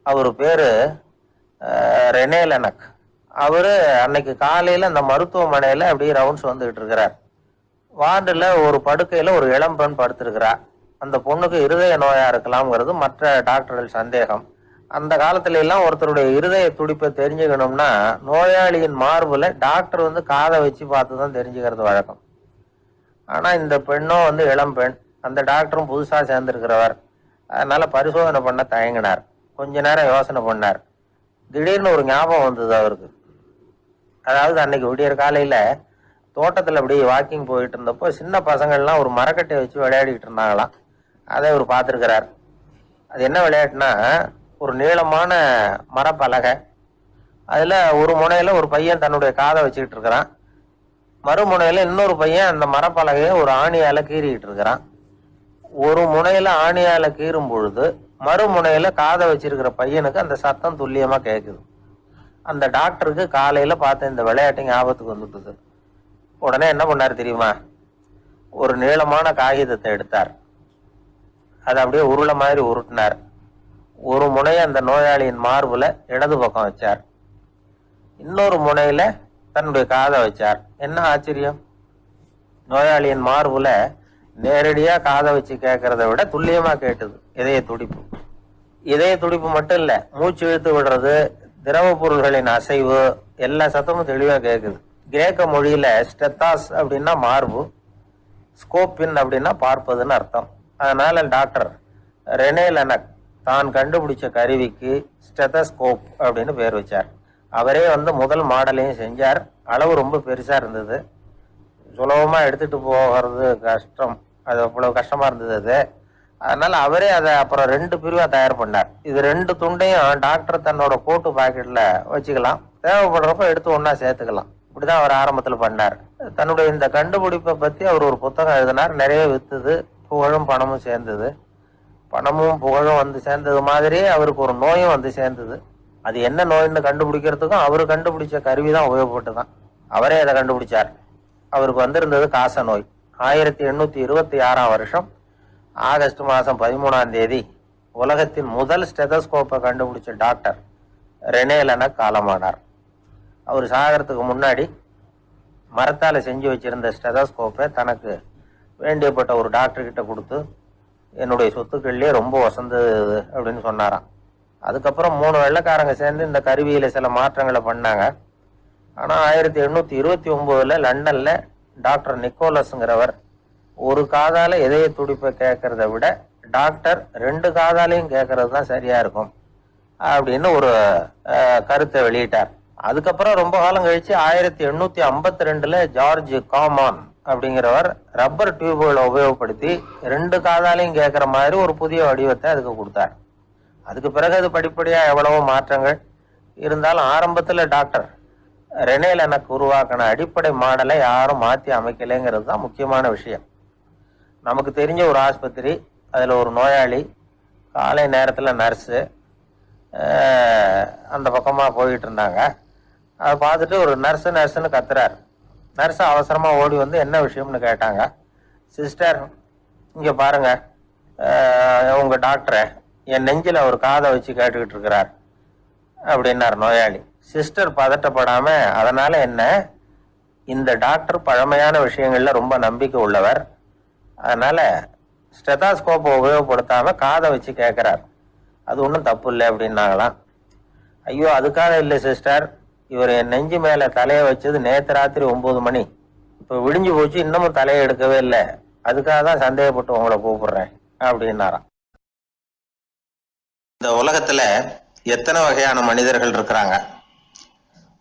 அவரு பேரு ரெனே லெனக். அவரு அன்னைக்கு காலையில அந்த மருத்துவமனையில அப்படியே ரவுண்ட்ஸ் வந்துகிட்டு இருக்கிறார். வார்டுல ஒரு படுக்கையில ஒரு இளம் பெண் படுத்திருக்கிறா. அந்த பொண்ணுக்கு இருதய நோயா இருக்கலாம்ங்கிறது மற்ற டாக்டர்கள் சந்தேகம். அந்த காலத்துல எல்லாம் ஒருத்தருடைய இருதய துடிப்பை தெரிஞ்சுக்கணும்னா நோயாளியின் மார்புல டாக்டர் காதை வச்சு பார்த்துதான் தெரிஞ்சுக்கிறது வழக்கம். ஆனா இந்த பெண்ணும் இளம் பெண், அந்த டாக்டரும் புதுசா சேர்ந்திருக்கிறவர். அதனால பரிசோதனை பண்ண தயங்கினார். கொஞ்ச நேரம் யோசனை பண்ணார். திடீர்னு ஒரு ஞாபகம் வந்தது அவருக்கு. அதாவது அன்னைக்கு விடியற் காலையில தோட்டத்துல அப்படியே வாக்கிங் போயிட்டு இருந்தப்போ சின்ன பசங்கள்லாம் ஒரு மரக்கட்டையை வச்சு விளையாடிட்டு இருந்தாங்களாம். அதை இவர் பார்த்திருக்கிறார். அது என்ன விளையாட்டுனா, ஒரு நீளமான மரப்பலகை, அதுல ஒரு முனையில ஒரு பையன் தன்னுடைய காதை வச்சுக்கிட்டு இருக்கிறான், மறுமுனையில இன்னொரு பையன் அந்த மரப்பலகையை ஒரு ஆணியால கீறிக்கிட்டு இருக்கிறான். ஒரு முனையில ஆணியால கீறும் பொழுது மறுமுனையில காதை வச்சிருக்கிற பையனுக்கு அந்த சத்தம் துல்லியமா கேட்குது. அந்த டாக்டருக்கு காலையில பார்த்த இந்த விளையாட்டு ஞாபகத்துக்கு வந்துட்டுது. உடனே என்ன பண்ணாரு தெரியுமா? ஒரு நீளமான காகிதத்தை எடுத்தார், அதை அப்படியே உருளை மாதிரி உருட்டினார். ஒரு முனையை அந்த நோயாளியின் மார்புல இடது பக்கம் வச்சார், இன்னொரு முனையில தன்னுடைய காதை வச்சார். என்ன ஆச்சரியம்! நோயாளியின் மார்புல நேரடியா காதை வச்சு கேட்கறத விட துல்லியமா கேட்டது இதய துடிப்பு. இதய துடிப்பு மட்டும் இல்ல, மூச்சு இழுத்து விடுறது, திரவ பொருள்களின் அசைவு, எல்லா சத்தமும் தெளிவா கேட்குது. கிரேக்க மொழியில ஸ்டெத்தாஸ் அப்படின்னா மார்பு, ஸ்கோப்பின் அப்படின்னா பார்ப்பதுன்னு அர்த்தம். அதனால டாக்டர் ரெனே லெனக் தான் கண்டுபிடிச்ச கருவிக்கு ஸ்டெதஸ்கோப் அப்படின்னு பேர் வச்சார். அவரே முதல் மாடலையும் செஞ்சார். அளவு ரொம்ப பெருசா இருந்தது, சுலபமா எடுத்துட்டு போகிறது கஷ்டம், அது அவ்வளவு கஷ்டமா இருந்தது அது. அதனால அவரே அதை அப்புறம் 2 பிரிவா தயார் பண்ணார். இது 2 துண்டையும் டாக்டர் தன்னோட கோட்டு பாக்கெட்ல வச்சுக்கலாம், தேவைப்படுறப்ப எடுத்து ஒன்னா சேர்த்துக்கலாம். இப்படிதான் அவர் ஆரம்பத்துல பண்ணார். தன்னுடைய இந்த கண்டுபிடிப்பை பத்தி அவர் ஒரு புத்தகம் எழுதினார். நிறைய வித்துது, புகழும் பணமும் சேர்ந்தது. பணமும் புகழும் சேர்ந்தது மாதிரி அவருக்கு ஒரு நோயும் சேர்ந்தது. அது என்ன நோயின்னு கண்டுபிடிக்கிறதுக்கும் அவரு கண்டுபிடிச்ச கருவி தான் உபயோகப்பட்டுதான். அவரே அதை கண்டுபிடிச்சார். அவருக்கு வந்திருந்தது காச நோய். 1826ஆம் வருஷம் ஆகஸ்ட் மாதம் 13ஆம் தேதி உலகத்தின் முதல் ஸ்டெதஸ்கோப்பை கண்டுபிடிச்ச டாக்டர் ரெனே லெனக் காலமானார். அவர் சாகிறதுக்கு முன்னாடி மரத்தால் செஞ்சு வச்சிருந்த ஸ்டெதஸ்கோப்பை தனக்கு வேண்டியப்பட்ட ஒரு டாக்டர் கிட்ட கொடுத்து, என்னுடைய சொத்துக்கள்லேயே ரொம்ப வசந்தது அப்படின்னு சொன்னாராம். அதுக்கப்புறம் 3 வெள்ளைக்காரங்க சேர்ந்து இந்த கருவியில சில மாற்றங்களை பண்ணாங்க. ஆனால் 1829 லண்டன்ல டாக்டர் நிக்கோலஸ்ங்கிறவர் ஒரு காதால இதய துடிப்பை கேட்கறத விட டாக்டர் 2 காதாலையும் கேட்கறது தான் சரியா இருக்கும் அப்படின்னு ஒரு கருத்தை வெளியிட்டார். அதுக்கப்புறம் ரொம்ப காலம் கழிச்சு 1852 ஜார்ஜ் காமான் அப்படிங்கிறவர் ரப்பர் டியூப்களை உபயோகப்படுத்தி 2 காதாலையும் கேட்கிற மாதிரி ஒரு புதிய வடிவத்தை அதுக்கு கொடுத்தார். அதுக்கு பிறகு அது படிப்படியா எவ்வளவோ மாற்றங்கள் இருந்தாலும் ஆரம்பத்துல டாக்டர் ரெனே லெனக் உருவாக்கின அடிப்படை மாடலை யாரும் மாற்றி அமைக்கலைங்கிறது தான் முக்கியமான விஷயம். நமக்கு தெரிஞ்ச ஒரு ஆஸ்பத்திரி, அதில் ஒரு நோயாளி, காலை நேரத்தில் நர்ஸு அந்த பக்கமாக போயிட்டு இருந்தாங்க. அதை பார்த்துட்டு ஒரு நர்ஸுன்னு கத்துறாரு. நர்ஸு அவசரமாக ஓடி என்ன விஷயம்னு கேட்டாங்க. சிஸ்டர், இங்கே பாருங்க, உங்கள் டாக்டரை என் நெஞ்சில் ஒரு காதை வச்சு கேட்டுக்கிட்டு இருக்கிறார் அப்படின்னார் நோயாளி. சிஸ்டர் பதட்டப்படாம, அதனால என்ன, இந்த டாக்டர் பழமையான விஷயங்கள்ல ரொம்ப நம்பிக்கை உள்ளவர், அதனால ஸ்டெதாஸ்கோப்பை உபயோகப்படுத்தாம காதை வச்சு கேட்கிறார், அது ஒன்றும் தப்பு இல்லை அப்படின்னாங்களாம். ஐயோ, அதுக்காக இல்லை சிஸ்டர், இவர் என் நெஞ்சு மேல தலையை வச்சது நேற்று ராத்திரி 9 மணி, இப்போ விடிஞ்சு போச்சு, இன்னமும் தலையை எடுக்கவே இல்லை, அதுக்காக தான் சந்தேகப்பட்டு உங்களை கூப்பிடுறேன் அப்படின்னாராம். இந்த உலகத்துல எத்தனை வகையான மனிதர்கள் இருக்கிறாங்க,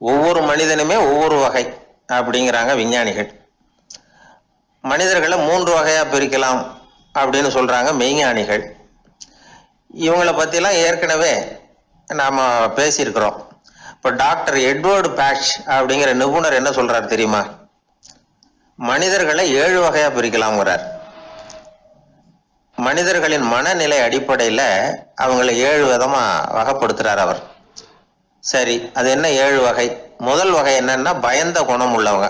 ஒவ்வொரு மனிதனுமே ஒவ்வொரு வகை அப்படிங்கிறாங்க விஞ்ஞானிகள். மனிதர்களை 3 வகையா பிரிக்கலாம் அப்படின்னு சொல்றாங்க மெய்ஞானிகள். இவங்களை பத்திலாம் ஏற்கனவே நாம பேசியிருக்கிறோம். இப்போ டாக்டர் எட்வர்டு பேட்ச் அப்படிங்கிற நிபுணர் என்ன சொல்றாரு தெரியுமா? மனிதர்களை 7 வகையா பிரிக்கலாம்ங்கிறார். மனிதர்களின் மனநிலை அடிப்படையில அவங்களை 7 விதமா வகைப்படுத்துறார் அவர். சரி, அது என்ன 7 வகை? முதல் வகை என்னன்னா பயந்த குணம் உள்ளவங்க.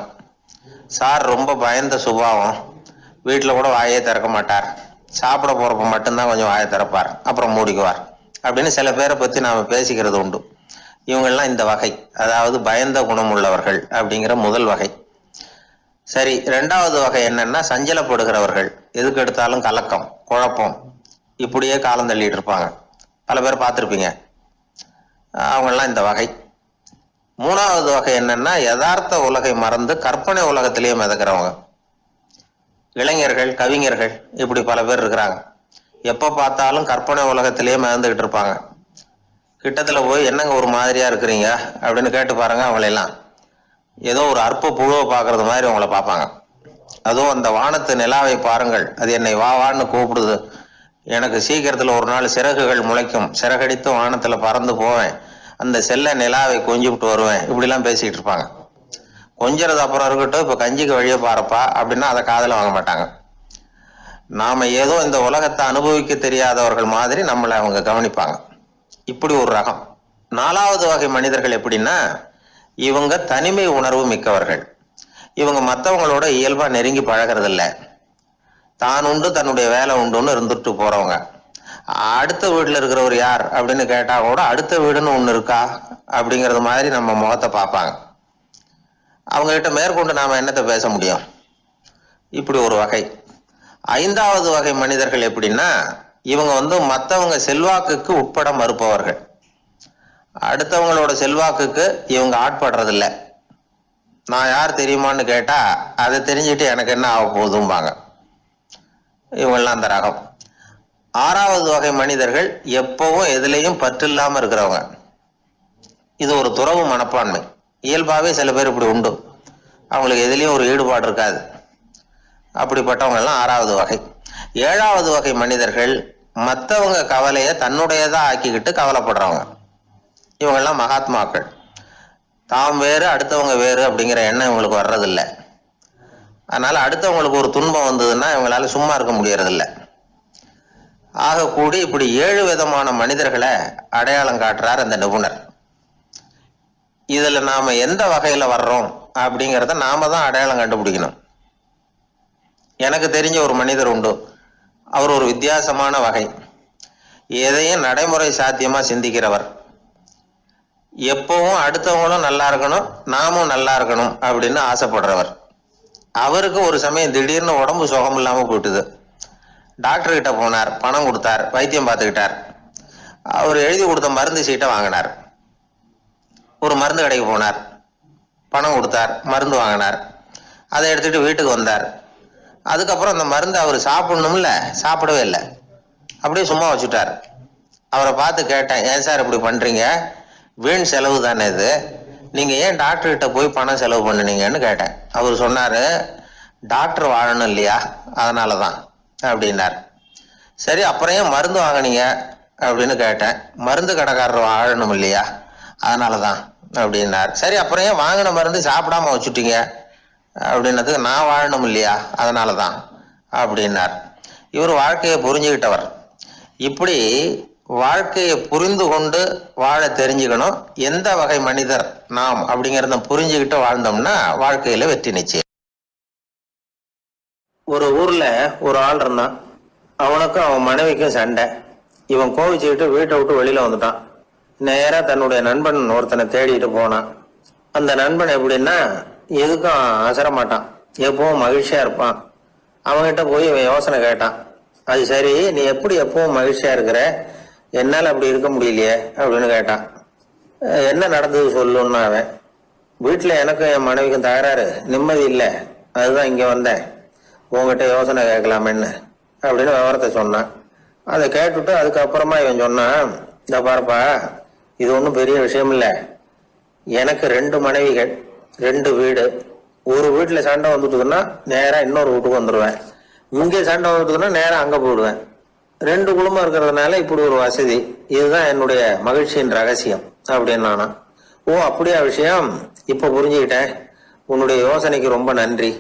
சார் ரொம்ப பயந்த சுபாவம், வீட்டில் கூட வாயை திறக்க மாட்டார், சாப்பிட போறப்ப மட்டும்தான் கொஞ்சம் வாயை திறப்பார், அப்புறம் மூடிக்குவார் அப்படின்னு சில பேரை பத்தி நாம பேசிக்கிறது உண்டு. இவங்கெல்லாம் இந்த வகை, அதாவது பயந்த குணம் உள்ளவர்கள் அப்படிங்கிற முதல் வகை. சரி, 2வது வகை என்னன்னா சஞ்சலப்படுகிறவர்கள், எதுக்கு எடுத்தாலும் கலக்கம், குழப்பம், இப்படியே காலம் தள்ளிட்டு இருப்பாங்க. பல பேர் பார்த்துருப்பீங்க, அவங்கெல்லாம் இந்த வகை. 3வது வகை என்னன்னா யதார்த்த உலகை மறந்து கற்பனை உலகத்திலேயே மிதக்கிறவங்க. இளைஞர்கள், கவிஞர்கள், இப்படி பல பேர் இருக்கிறாங்க. எப்ப பார்த்தாலும் கற்பனை உலகத்திலேயே மிதந்துகிட்டு இருப்பாங்க. கிட்டத்துல போய் என்னங்க ஒரு மாதிரியா இருக்கிறீங்க அப்படின்னு கேட்டு பாருங்க, அவங்களெல்லாம் ஏதோ ஒரு அற்ப புழுவை பார்க்கறது மாதிரி அவங்கள பார்ப்பாங்க. அதுவும் அந்த வானத்து நிலாவை பாருங்கள், அது என்னை வா வான்னு கூப்பிடுது, எனக்கு சீக்கிரத்துல ஒரு நாள் சிறகுகள் முளைக்கும், சிறகடித்து வானத்துல பறந்து போவேன், அந்த செல்ல நிலாவை கொஞ்சி விட்டு வருவேன், இப்படிலாம் பேசிக்கிட்டு இருப்பாங்க. கொஞ்சிறது அப்புறம் இருக்கட்டும், இப்ப கஞ்சிக்கு வழியே பாருப்பா அப்படின்னா அதை காதுல வாங்க மாட்டாங்க. நாம ஏதோ இந்த உலகத்தை அனுபவிக்க தெரியாதவர்கள் மாதிரி நம்மளை அவங்க கவனிப்பாங்க. இப்படி ஒரு ரகம். 4வது வகை மனிதர்கள் எப்படின்னா, இவங்க தனிமை உணர்வு மிக்கவர்கள். இவங்க மற்றவங்களோட இயல்பா நெருங்கி பழகிறது இல்லை, தான் உண்டு தன்னுடைய வேலை உண்டுன்னு இருந்துட்டு போறவங்க. அடுத்த வீட்டில் இருக்கிறவர் யார் அப்படின்னு கேட்டா கூட அடுத்த வீடுன்னு ஒன்று இருக்கா அப்படிங்கிறது மாதிரி நம்ம முகத்தை பார்ப்பாங்க. அவங்ககிட்ட மேற்கொண்டு நாம என்னத்தை பேச முடியும்? இப்படி ஒரு வகை. 5வது வகை மனிதர்கள் எப்படின்னா, இவங்க மற்றவங்க செல்வாக்குக்கு உட்பட மறுப்பவர்கள். அடுத்தவங்களோட செல்வாக்குக்கு இவங்க ஆட்படுறதில்ல. நான் யார் தெரியுமான்னு கேட்டா அதை தெரிஞ்சுட்டு எனக்கு என்ன ஆக போகுதும்பாங்க. இவங்கெல்லாம் அந்த ரகம். 6வது வகை மனிதர்கள் எப்பவும் எதுலையும் பற்று இல்லாம இருக்கிறவங்க. இது ஒரு துறவு மனப்பான்மை. இயல்பாவே சில பேர் இப்படி உண்டு. அவங்களுக்கு எதுலேயும் ஒரு ஈடுபாடு இருக்காது. அப்படிப்பட்டவங்க எல்லாம் 6வது வகை. 7வது வகை மனிதர்கள் மற்றவங்க கவலையை தன்னுடையதா ஆக்கிக்கிட்டு கவலைப்படுறவங்க. இவங்கெல்லாம் மகாத்மாக்கள். தாம் வேறு அடுத்தவங்க வேறு அப்படிங்கிற எண்ணம் இவங்களுக்கு வர்றதில்லை. அதனால அடுத்தவங்களுக்கு ஒரு துன்பம் வந்ததுன்னா இவங்களால சும்மா இருக்க முடியறதில்லை. ஆக கூடி இப்படி 7 விதமான மனிதர்களை அடையாளம் காட்டுறார் அந்த நிபுணர். இதுல நாம எந்த வகையில வர்றோம் அப்படிங்கிறத நாம தான் அடையாளம் கண்டுபிடிக்கணும். எனக்கு தெரிஞ்ச ஒரு மனிதர் உண்டு. அவர் ஒரு வித்தியாசமான வகை. எதையும் நடைமுறை சாத்தியமா சிந்திக்கிறவர். எப்பவும் அடுத்தவங்களும் நல்லா இருக்கணும், நாமும் நல்லா இருக்கணும் அப்படின்னு ஆசைப்படுறவர். அவருக்கு ஒரு சமயம் திடீர்னு உடம்பு சுகம் இல்லாம போயிட்டுது. டாக்டர் கிட்ட போனார், பணம் கொடுத்தார், வைத்தியம் பார்த்துக்கிட்டார். அவர் எழுதி கொடுத்த மருந்து சீட்டை வாங்கினார். ஒரு மருந்து கடைக்கு போனார், பணம் கொடுத்தார், மருந்து வாங்கினார். அதை எடுத்துட்டு வீட்டுக்கு வந்தார். அதுக்கப்புறம் அந்த மருந்து அவர் சாப்பிடணும்ல, சாப்பிடவே இல்லை. அப்படியே சும்மா வச்சுட்டார். அவரை பார்த்து கேட்டேன், ஏன் சார் இப்படி பண்றீங்க? வீண் செலவு தானே இது, நீங்க ஏன் டாக்டர் கிட்ட போய் பணம் செலவு பண்ணுனீங்கன்னு கேட்டேன். அவர் சொன்னாரு, டாக்டர் வாழணும் இல்லையா, அதனாலதான் அப்படின்னார். சரி, அப்புறம் ஏன் மருந்து வாங்கினீங்க அப்படின்னு கேட்டேன். மருந்து கடைக்காரர் வாழணும் இல்லையா, அதனாலதான் அப்படின்னார். சரி, அப்புறம் ஏன் வாங்கின மருந்து சாப்பிடாம வச்சுட்டீங்க அப்படின்னதுக்கு, நான் வாழணும் இல்லையா அதனாலதான் அப்படின்னார். இவர் வாழ்க்கையை புரிஞ்சுக்கிட்டவர். இப்படி வாழ்க்கையை புரிந்து கொண்டு வாழ தெரிஞ்சுக்கணும். எந்த வகை மனிதர் நாம் அப்படிங்கிறத புரிஞ்சுக்கிட்டு வாழ்ந்தோம்னா வாழ்க்கையில வெற்றி நிச்சயம். ஒரு ஊர்ல ஒரு ஆள் இருந்தான். அவனுக்கும் அவன் மனைவிக்கும் சண்டை. இவன் கோவிச்சுக்கிட்டு வீட்டை விட்டு வெளியில வந்துட்டான். நேரா தன்னுடைய நண்பன் ஒருத்தனை தேடிட்டு போனான். அந்த நண்பன் எப்படின்னா, எதுக்கும் அசர மாட்டான், எப்பவும் மகிழ்ச்சியா இருப்பான். அவன்கிட்ட போய் இவன் யோசனை கேட்டான். அது சரி, நீ எப்படி எப்பவும் மகிழ்ச்சியா இருக்கிற, என்னால அப்படி இருக்க முடியலையே அப்படின்னு கேட்டான். என்ன நடந்தது சொல்லுன்னா அவன், வீட்டுல எனக்கும் என் மனைவிக்கும் தகராறு, நிம்மதி இல்லை, அதுதான் இங்க வந்தேன், உங்ககிட்ட யோசனை கேட்கலாமேன்னு அப்படின்னு விவரத்தை சொன்னான். அதை கேட்டுட்டு அதுக்கப்புறமா இவன் சொன்னான், இந்த பாருப்பா, இது ஒன்றும் பெரிய விஷயம் இல்லை. எனக்கு 2 மனைவிகள், 2 வீடு. ஒரு வீட்டுல சண்டை வந்துட்டுதுன்னா நேரா இன்னொரு வீட்டுக்கு வந்துடுவேன். இங்கே சண்டை வந்துட்டுதுன்னா நேரா அங்க போயிடுவேன். 2 குடும்பம் இருக்கிறதுனால இப்படி ஒரு வசதி. இதுதான் என்னுடைய மகிழ்ச்சியின் ரகசியம் அப்படின்னு நானா. ஓ, அப்படியா விஷயம், இப்ப புரிஞ்சுக்கிட்டேன், உன்னுடைய யோசனைக்கு ரொம்ப நன்றி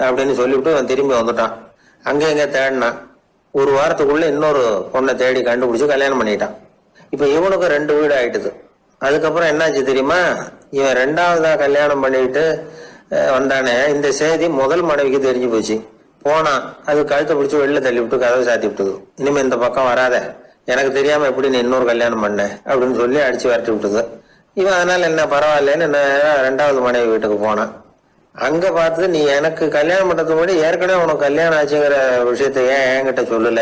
அப்படின்னு சொல்லிவிட்டு அவன் திரும்பி வந்துட்டான். அங்க எங்க தேடினான். ஒரு வாரத்துக்குள்ள இன்னொரு பொண்ணை தேடி கண்டுபிடிச்சு கல்யாணம் பண்ணிட்டான். இப்ப இவனுக்கு 2 வீடு ஆயிட்டுது. அதுக்கப்புறம் என்னாச்சு தெரியுமா, இவன் 2வதா கல்யாணம் பண்ணிட்டு வந்தானே, இந்த செய்தி முதல் மனைவிக்கு தெரிஞ்சு போச்சு. போனான், அது கழுத்தை பிடிச்சி வெளில தள்ளி விட்டு கதவை சாத்தி விட்டுது. இனிமே இந்த பக்கம் வராத, எனக்கு தெரியாம எப்படி நீ இன்னொரு கல்யாணம் பண்ண அப்படின்னு சொல்லி அடிச்சு வரட்டி விட்டுது. இவன் அதனால என்ன பரவாயில்லன்னு 2வது மனைவி வீட்டுக்கு போனான். அங்க பார்த்து, நீ எனக்கு கல்யாணம் பண்றதுக்கு முன்னாடி ஏற்கனவே உனக்கு கல்யாணம் ஆச்சுங்கிற விஷயத்த ஏன் என்கிட்ட சொல்லல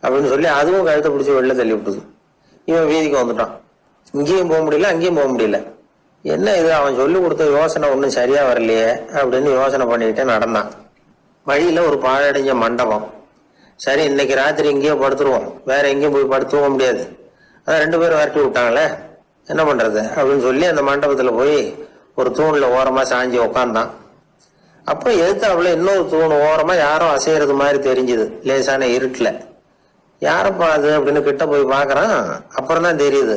அப்படின்னு சொல்லி அதுவும் கழுத்தை பிடிச்சி வெளில தள்ளி விட்டுது. இவன் வீதிக்கு வந்துட்டான். இங்கேயும் போக முடியல, அங்கேயும் போக முடியல. என்ன இது, அவன் சொல்லி கொடுத்த யோசனை ஒன்றும் சரியா வரலையே அப்படின்னு யோசனை பண்ணிக்கிட்டே நடந்தான். வழியில ஒரு பாழடைஞ்ச மண்டபம். சரி, இன்னைக்கு ராத்திரி இங்கேயோ படுத்துருவோம், வேற எங்கேயும் போய் படுத்துக்க முடியாது, அதான் 2 பேரும் விரட்டி விட்டாங்களே, என்ன பண்றது அப்படின்னு சொல்லி அந்த மண்டபத்துல போய் ஒரு தூண்ல ஓரமா சாஞ்சி உக்காந்தான். அப்போ எதிர்த்தாப்புல இன்னொரு தூண் ஓரமா யாரோ அசைறது மாதிரி தெரிஞ்சுது, லேசான இருட்டுல. யாரப்பா அது அப்படின்னு கிட்ட போய் பாக்குறான். அப்புறம் தான் தெரியுது,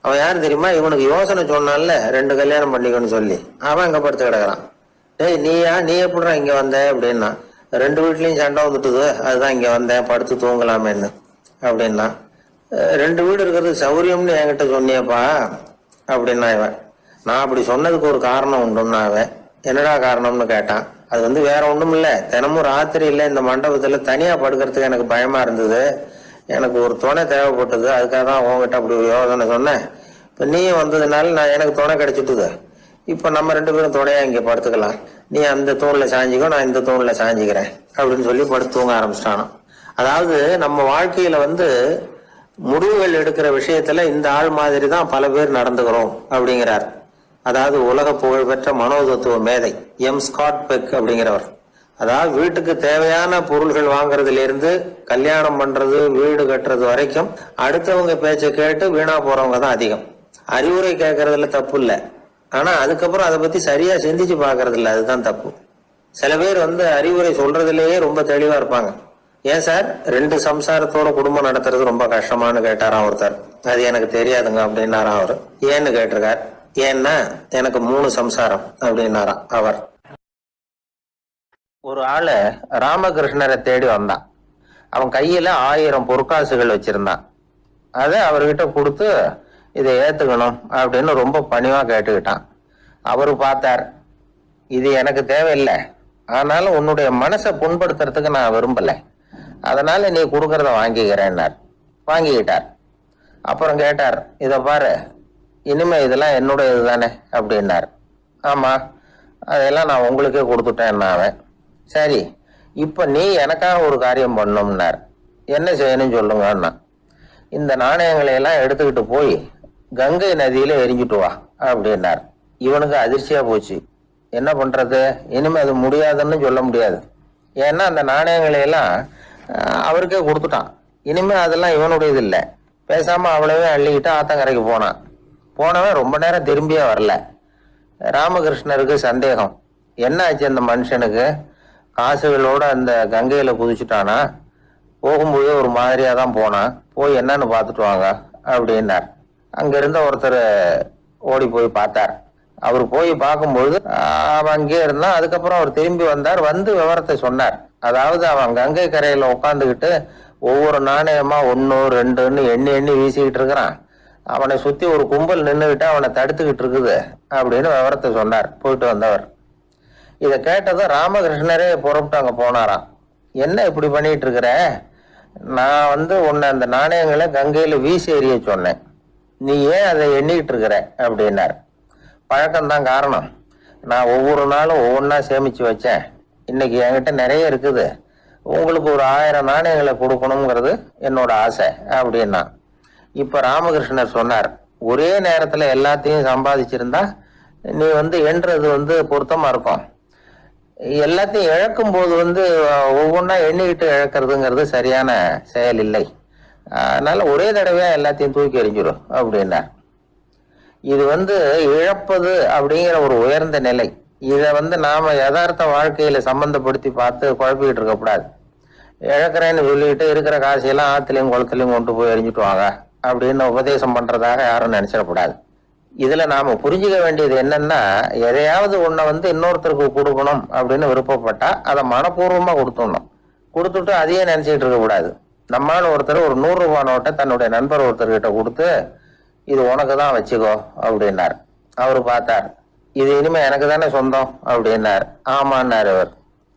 அவன் யாரு தெரியுமா, இவனுக்கு யோசனை சொன்னான்ல 2 கல்யாணம் பண்ணிக்கணும்னு சொல்லி, அவன் அங்க படுத்து கிடக்குறான். டேய், நீ எப்படிடா இங்க வந்த அப்படின்னா, 2 வீட்லயும் சண்டை வந்துட்டுது, அதுதான் இங்க வந்தேன், படுத்து தூங்கலாமேன்னு அப்படின்னா. 2 வீடு இருக்கிறது சௌரியம்னு என்கிட்ட சொன்னியப்பா அப்படின்னா இவன். நான் அப்படி சொன்னதுக்கு ஒரு காரணம் உண்டுன்னா அவன். என்னடா காரணம்னு கேட்டான். அது வேற ஒண்ணும் இல்ல, தினமும் ராத்திரியில இந்த மண்டபத்துல தனியா படுக்கிறதுக்கு எனக்கு பயமா இருந்தது. எனக்கு ஒரு துணை தேவைப்பட்டது, அதுக்காக தான் உங்ககிட்ட அப்படி ஒரு யோசனை சொன்னேன். இப்போ நீயும் வந்ததுனால நான் எனக்கு துணை கிடைச்சிட்டுது. இப்போ நம்ம 2 பேரும் துணையா இங்கே படுத்துக்கலாம். நீ அந்த தூணில் சாஞ்சிக்கோ, நான் இந்த தூணில் சாஞ்சிக்கிறேன் அப்படின்னு சொல்லி படுத்து தூங்க ஆரம்பிச்சிட்டானோ. அதாவது நம்ம வாழ்க்கையில முடிவுகள் எடுக்கிற விஷயத்துல இந்த ஆள் மாதிரி தான் பல பேர் நடந்துக்கிறோம் அப்படிங்கிறார். அதாவது உலக புகழ்பெற்ற மனோதத்துவ மேதை ஸ்காட் பெக் அப்படிங்கிறவர். அதாவது வீட்டுக்கு தேவையான பொருள்கள் வாங்குறதுல இருந்து கல்யாணம் பண்றது, வீடு கட்டுறது வரைக்கும் அடுத்தவங்க பேச்சை கேட்டு வீணா போறவங்க தான் அதிகம். அறிவுரை கேட்கறதுல தப்பு இல்லை, ஆனா அதுக்கப்புறம் அதை பத்தி சரியா சிந்திச்சு பாக்குறது இல்லை, அதுதான் தப்பு. சில பேர் அறிவுரை சொல்றதுலயே ரொம்ப தெளிவா இருப்பாங்க. ஏன் சார் 2 சம்சாரத்தோட குடும்பம் நடத்துறது ரொம்ப கஷ்டமானு கேட்டாராம் ஒருத்தர். அது எனக்கு தெரியாதுங்க அப்படின்னாராம் அவரு. ஏன்னு கேட்டிருக்கார். ஏன்னா எனக்கு 3 சம்சாரம் அப்படின்னாராம் அவர். ஒரு ஆளு ராமகிருஷ்ணரை தேடி வந்தான். அவன் கையில 1000 பொற்காசுகள் வச்சிருந்தான். அதை அவர்கிட்ட கொடுத்து இதை ஏத்துக்கணும் அப்படின்னு ரொம்ப பணிவா கேட்டுக்கிட்டான். அவரு பார்த்தார், இது எனக்கு தேவையில்லை, ஆனாலும் உன்னுடைய மனசை புண்படுத்துறதுக்கு நான் விரும்பல, அதனால நீ கொடுக்கறத வாங்கிக்கிறேன்னார். வாங்கிக்கிட்டார். அப்புறம் கேட்டார், இதை பாரு, இனிமே இதெல்லாம் என்னுடைய இதுதானே அப்படின்னார். ஆமா, அதெல்லாம் நான் உங்களுக்கே கொடுத்துட்டேன் அவன். சரி, இப்ப நீ எனக்காக ஒரு காரியம் பண்ணணும்னார். என்ன செய்யணும்னு சொல்லுங்கன்னா, இந்த நாணயங்களை எல்லாம் எடுத்துக்கிட்டு போய் கங்கை நதியில எரிஞ்சிட்டு வா அப்படின்னார். இவனுக்கு அதிர்ச்சியா போச்சு. என்ன பண்றது, இனிமே அது முடியாதுன்னு சொல்ல முடியாது. ஏன்னா அந்த நாணயங்களை எல்லாம் அவருக்கே கொடுத்துட்டான். இனிமே அதெல்லாம் இவனுடையது இல்லை. பேசாம அவ்வளவே அள்ளிக்கிட்டு ஆத்தங்கரைக்கு போனான். போனவன் ரொம்ப நேரம் திரும்பியே வரல. ராமகிருஷ்ணருக்கு சந்தேகம், என்ன ஆச்சு அந்த மனுஷனுக்கு, காசுகளோட அந்த கங்கையில குதிச்சுட்டானா, போகும்போதே ஒரு மாதிரியா தான் போனான், போய் என்னன்னு பார்த்துட்டு வாங்க அப்படின்னார். அங்க இருந்த ஒருத்தர் ஓடி போய் பார்த்தார். அவர் போய் பார்க்கும்பொழுது அவன் அங்கேயே இருந்தான். அதுக்கப்புறம் அவர் திரும்பி வந்தார். வந்து விவரத்தை சொன்னார். அதாவது அவன் கங்கை கரையில உட்காந்துக்கிட்டு ஒவ்வொரு நாணயமா 1 2ன்னு எண்ணி எண்ணி வீசிக்கிட்டு இருக்கிறான். அவனை சுத்தி ஒரு கும்பல் நின்றுகிட்டு அவனை தடுத்துக்கிட்டு இருக்குது அப்படின்னு விவரத்தை சொன்னார் போயிட்டு வந்தவர். இதை கேட்டதும் ராமகிருஷ்ணரே புறப்பட்டு அங்க போனாராம். என்ன இப்படி பண்ணிட்டு இருக்கிற, நான் உன்னை அந்த நாணயங்களை கங்கையில வீசி எறிய சொன்னேன், நீ ஏன் அதை எண்ணிக்கிட்டு இருக்கிற அப்படின்னார். பழக்கம்தான் காரணம், நான் ஒவ்வொரு நாளும் ஒவ்வொன்றா சேமிச்சு வச்சேன். இன்னைக்கு என்கிட்ட நிறைய இருக்குது, உங்களுக்கு ஒரு 1000 நாணயங்களை கொடுக்கணுங்கிறது என்னோட ஆசை அப்படின்னா. இப்ப ராமகிருஷ்ணர் சொன்னார், ஒரே நேரத்துல எல்லாத்தையும் சம்பாதிச்சிருந்தா நீ எண்றது பொருத்தமா இருக்கும். எல்லாத்தையும் இழக்கும் போது ஒவ்வொன்றா எண்ணிக்கிட்டு இழக்கிறதுங்கிறது சரியான செயல் இல்லை. அதனால ஒரே தடவையா எல்லாத்தையும் தூக்கி எறிஞ்சிடும் அப்படின்னார். இது இழப்பது அப்படிங்கிற ஒரு உயர்ந்த நிலை. இதை நாம யதார்த்த வாழ்க்கையில சம்பந்தப்படுத்தி பார்த்து குழப்பிக்கிட்டு இருக்கக்கூடாது. இழக்கிறேன்னு சொல்லிட்டு இருக்கிற காசையெல்லாம் ஆத்துலையும் குளத்துலையும் கொண்டு போய் எரிஞ்சுட்டு வாங்க அப்படின்னு உபதேசம் பண்றதாக யாரும் நினைச்சிடக்கூடாது. இதுல நாம புரிஞ்சுக்க வேண்டியது என்னன்னா, எதையாவது ஒன்ன இன்னொருத்தருக்கு கொடுக்கணும் அப்படின்னு விருப்பப்பட்டா அதை மனப்பூர்வமா கொடுத்துடணும். கொடுத்துட்டு அதையே நினைச்சிட்டு இருக்க கூடாது. நம்மால ஒருத்தர் ஒரு 100 ரூபாய் நோட்டை தன்னுடைய நண்பர் ஒருத்தர்கிட்ட கொடுத்து, இது உனக்கு தான் வச்சுக்கோ அப்படின்னார். அவரு பார்த்தார், இது இனிமே எனக்கு தானே சொந்தம் அப்படின்னார். ஆமான்னார் அவர்.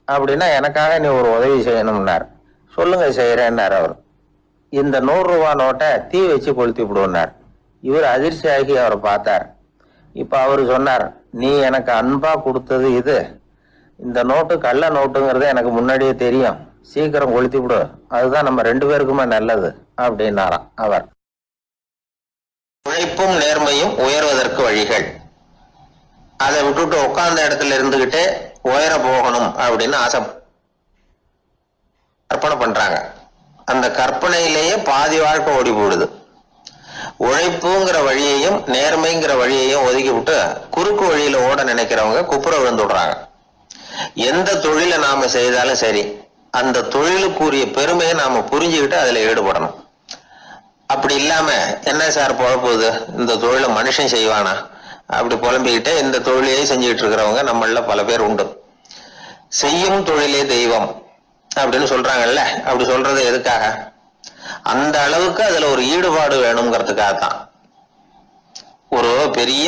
அப்படின்னா எனக்காக நீ ஒரு உதவி செய்யணும்னார். சொல்லுங்க செய்யறேன்னார் அவர். இந்த 100 ரூபாய் நோட்டை தீ வச்சு கொளுத்தி விடுனார். இவர் அதிர்ச்சி ஆகி அவரை பார்த்தார். இப்ப அவரு சொன்னார், நீ எனக்கு அன்பா கொடுத்தது இது, இந்த நோட்டு கள்ள நோட்டுங்கிறது எனக்கு முன்னாடியே தெரியும், சீக்கிரம் கொளுத்தி விடு, அதுதான் நம்ம 2 பேருக்குமே நல்லது அப்படின்னாராம் அவர். உழைப்பும் நேர்மையும் உயர்வதற்கு வழிகள். அதை விட்டுட்டு உட்கார்ந்த இடத்துல இருந்துகிட்டே உயர போகணும் அப்படின்னு ஆசை கற்பனை பண்றாங்க. அந்த கற்பனையிலேயே பாதி வாழ்க்கை ஓடி போடுது. உழைப்புங்கிற வழியையும் நேர்மைங்கிற வழியையும் ஒதுக்கி விட்டு குறுக்கு வழியில ஓட நினைக்கிறவங்க குப்புற விழுந்துடுறாங்க. எந்த தொழிலை நாம செய்தாலும் சரி, அந்த தொழிலுக்குரிய பெருமையை நாம புரிஞ்சுக்கிட்டு அதுல ஈடுபடணும். அப்படி இல்லாம என்ன சார் பொழப்புது, இந்த தொழிலை மனுஷன் செய்வானா அப்படி புலம்பிக்கிட்டே இந்த தொழிலையே செஞ்சுக்கிட்டு இருக்கிறவங்க நம்மள பல பேர் உண்டு. செய்யும் தொழிலே தெய்வம் அப்படின்னு சொல்றாங்கல்ல, அப்படி சொல்றது எதுக்காக, அந்த அளவுக்கு அதுல ஒரு ஈடுபாடு வேணுங்கிறதுக்காகத்தான். ஒரு பெரிய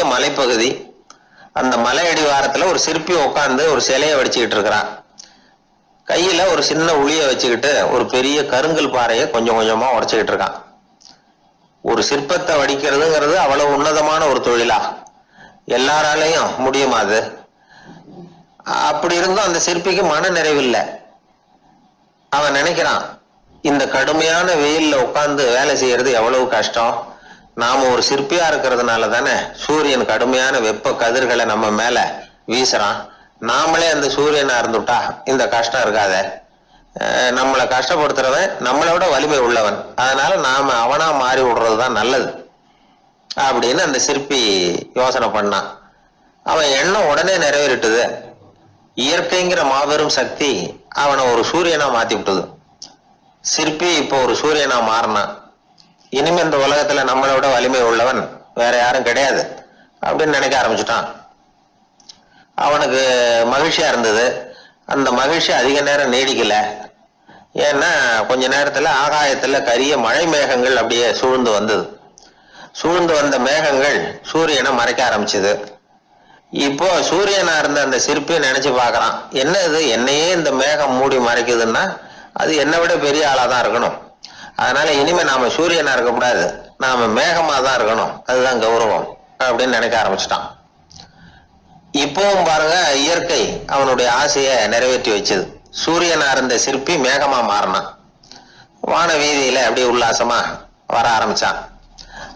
கையில ஒரு சின்ன உளிய வச்சுக்கிட்டு ஒரு பெரிய கருங்கல் பாறையை கொஞ்சம் கொஞ்சமா உடைச்சுக்கிட்டு இருக்கான். ஒரு சிற்பத்தை வடிக்கிறதுங்கிறது அவ்வளவு உன்னதமான ஒரு தொழிலா? எல்லாராலையும் முடியுமா அது? அப்படி இருந்தும் அந்த சிற்பிக்கு மன நிறைவில்லை. அவன் நினைக்கிறான், இந்த கடுமையான வெயில்ல உட்கார்ந்து வேலை செய்யறது எவ்வளவு கஷ்டம். நாம ஒரு சிற்பியா இருக்கிறதுனால தானே சூரியன் கடுமையான வெப்ப கதிர்களை நம்ம மேல வீசுறான். நாமளே அந்த சூரியனா இருந்துட்டா இந்த கஷ்டம் இருக்காத. நம்மளை கஷ்டப்படுத்துறவன் நம்மளோட வலிமை உள்ளவன், அதனால நாம அவனா மாறி விடுறதுதான் நல்லது அப்படின்னு அந்த சிற்பி யோசனை பண்ணான். அவன் எண்ணம் உடனே நிறைவேறிட்டுது. இயற்கைங்கிற மாபெரும் சக்தி அவனை ஒரு சூரியனா மாத்தி விட்டது. சிற்பி இப்போ ஒரு சூரியனா மாறினான். இனிமே இந்த உலகத்துல நம்மளோட வலிமை உள்ளவன் வேற யாரும் கிடையாது அப்படின்னு நினைக்க ஆரம்பிச்சுட்டான். அவனுக்கு மகிழ்ச்சியா இருந்தது. அந்த மகிழ்ச்சி அதிக நேரம் நீடிக்கல. ஏன்னா கொஞ்ச நேரத்துல ஆகாயத்துல கரிய மழை மேகங்கள் அப்படியே சூழ்ந்து வந்தது. சூழ்ந்து வந்த மேகங்கள் சூரியனை மறைக்க ஆரம்பிச்சது. இப்போ சூரியனா இருந்த அந்த சிற்பி நினைச்சு பாக்குறான், என்ன இது என்னையே இந்த மேகம் மூடி மறைக்குதுன்னா அது என்னை விட பெரிய ஆளாதான் இருக்கணும். அதனால இனிமே நாம சூரியனா இருக்கக்கூடாது, நாம மேகமா தான் இருக்கணும், அதுதான் கௌரவம் அப்படின்னு நினைக்க ஆரம்பிச்சிட்டான். இப்பவும் பாருங்க, இயற்கை அவனுடைய ஆசையை நிறைவேற்றி வச்சது. சூரியனா இருந்த சிற்பி மேகமா மாறினான். வான வீதியில அப்படியே உல்லாசமா வர ஆரம்பிச்சான்.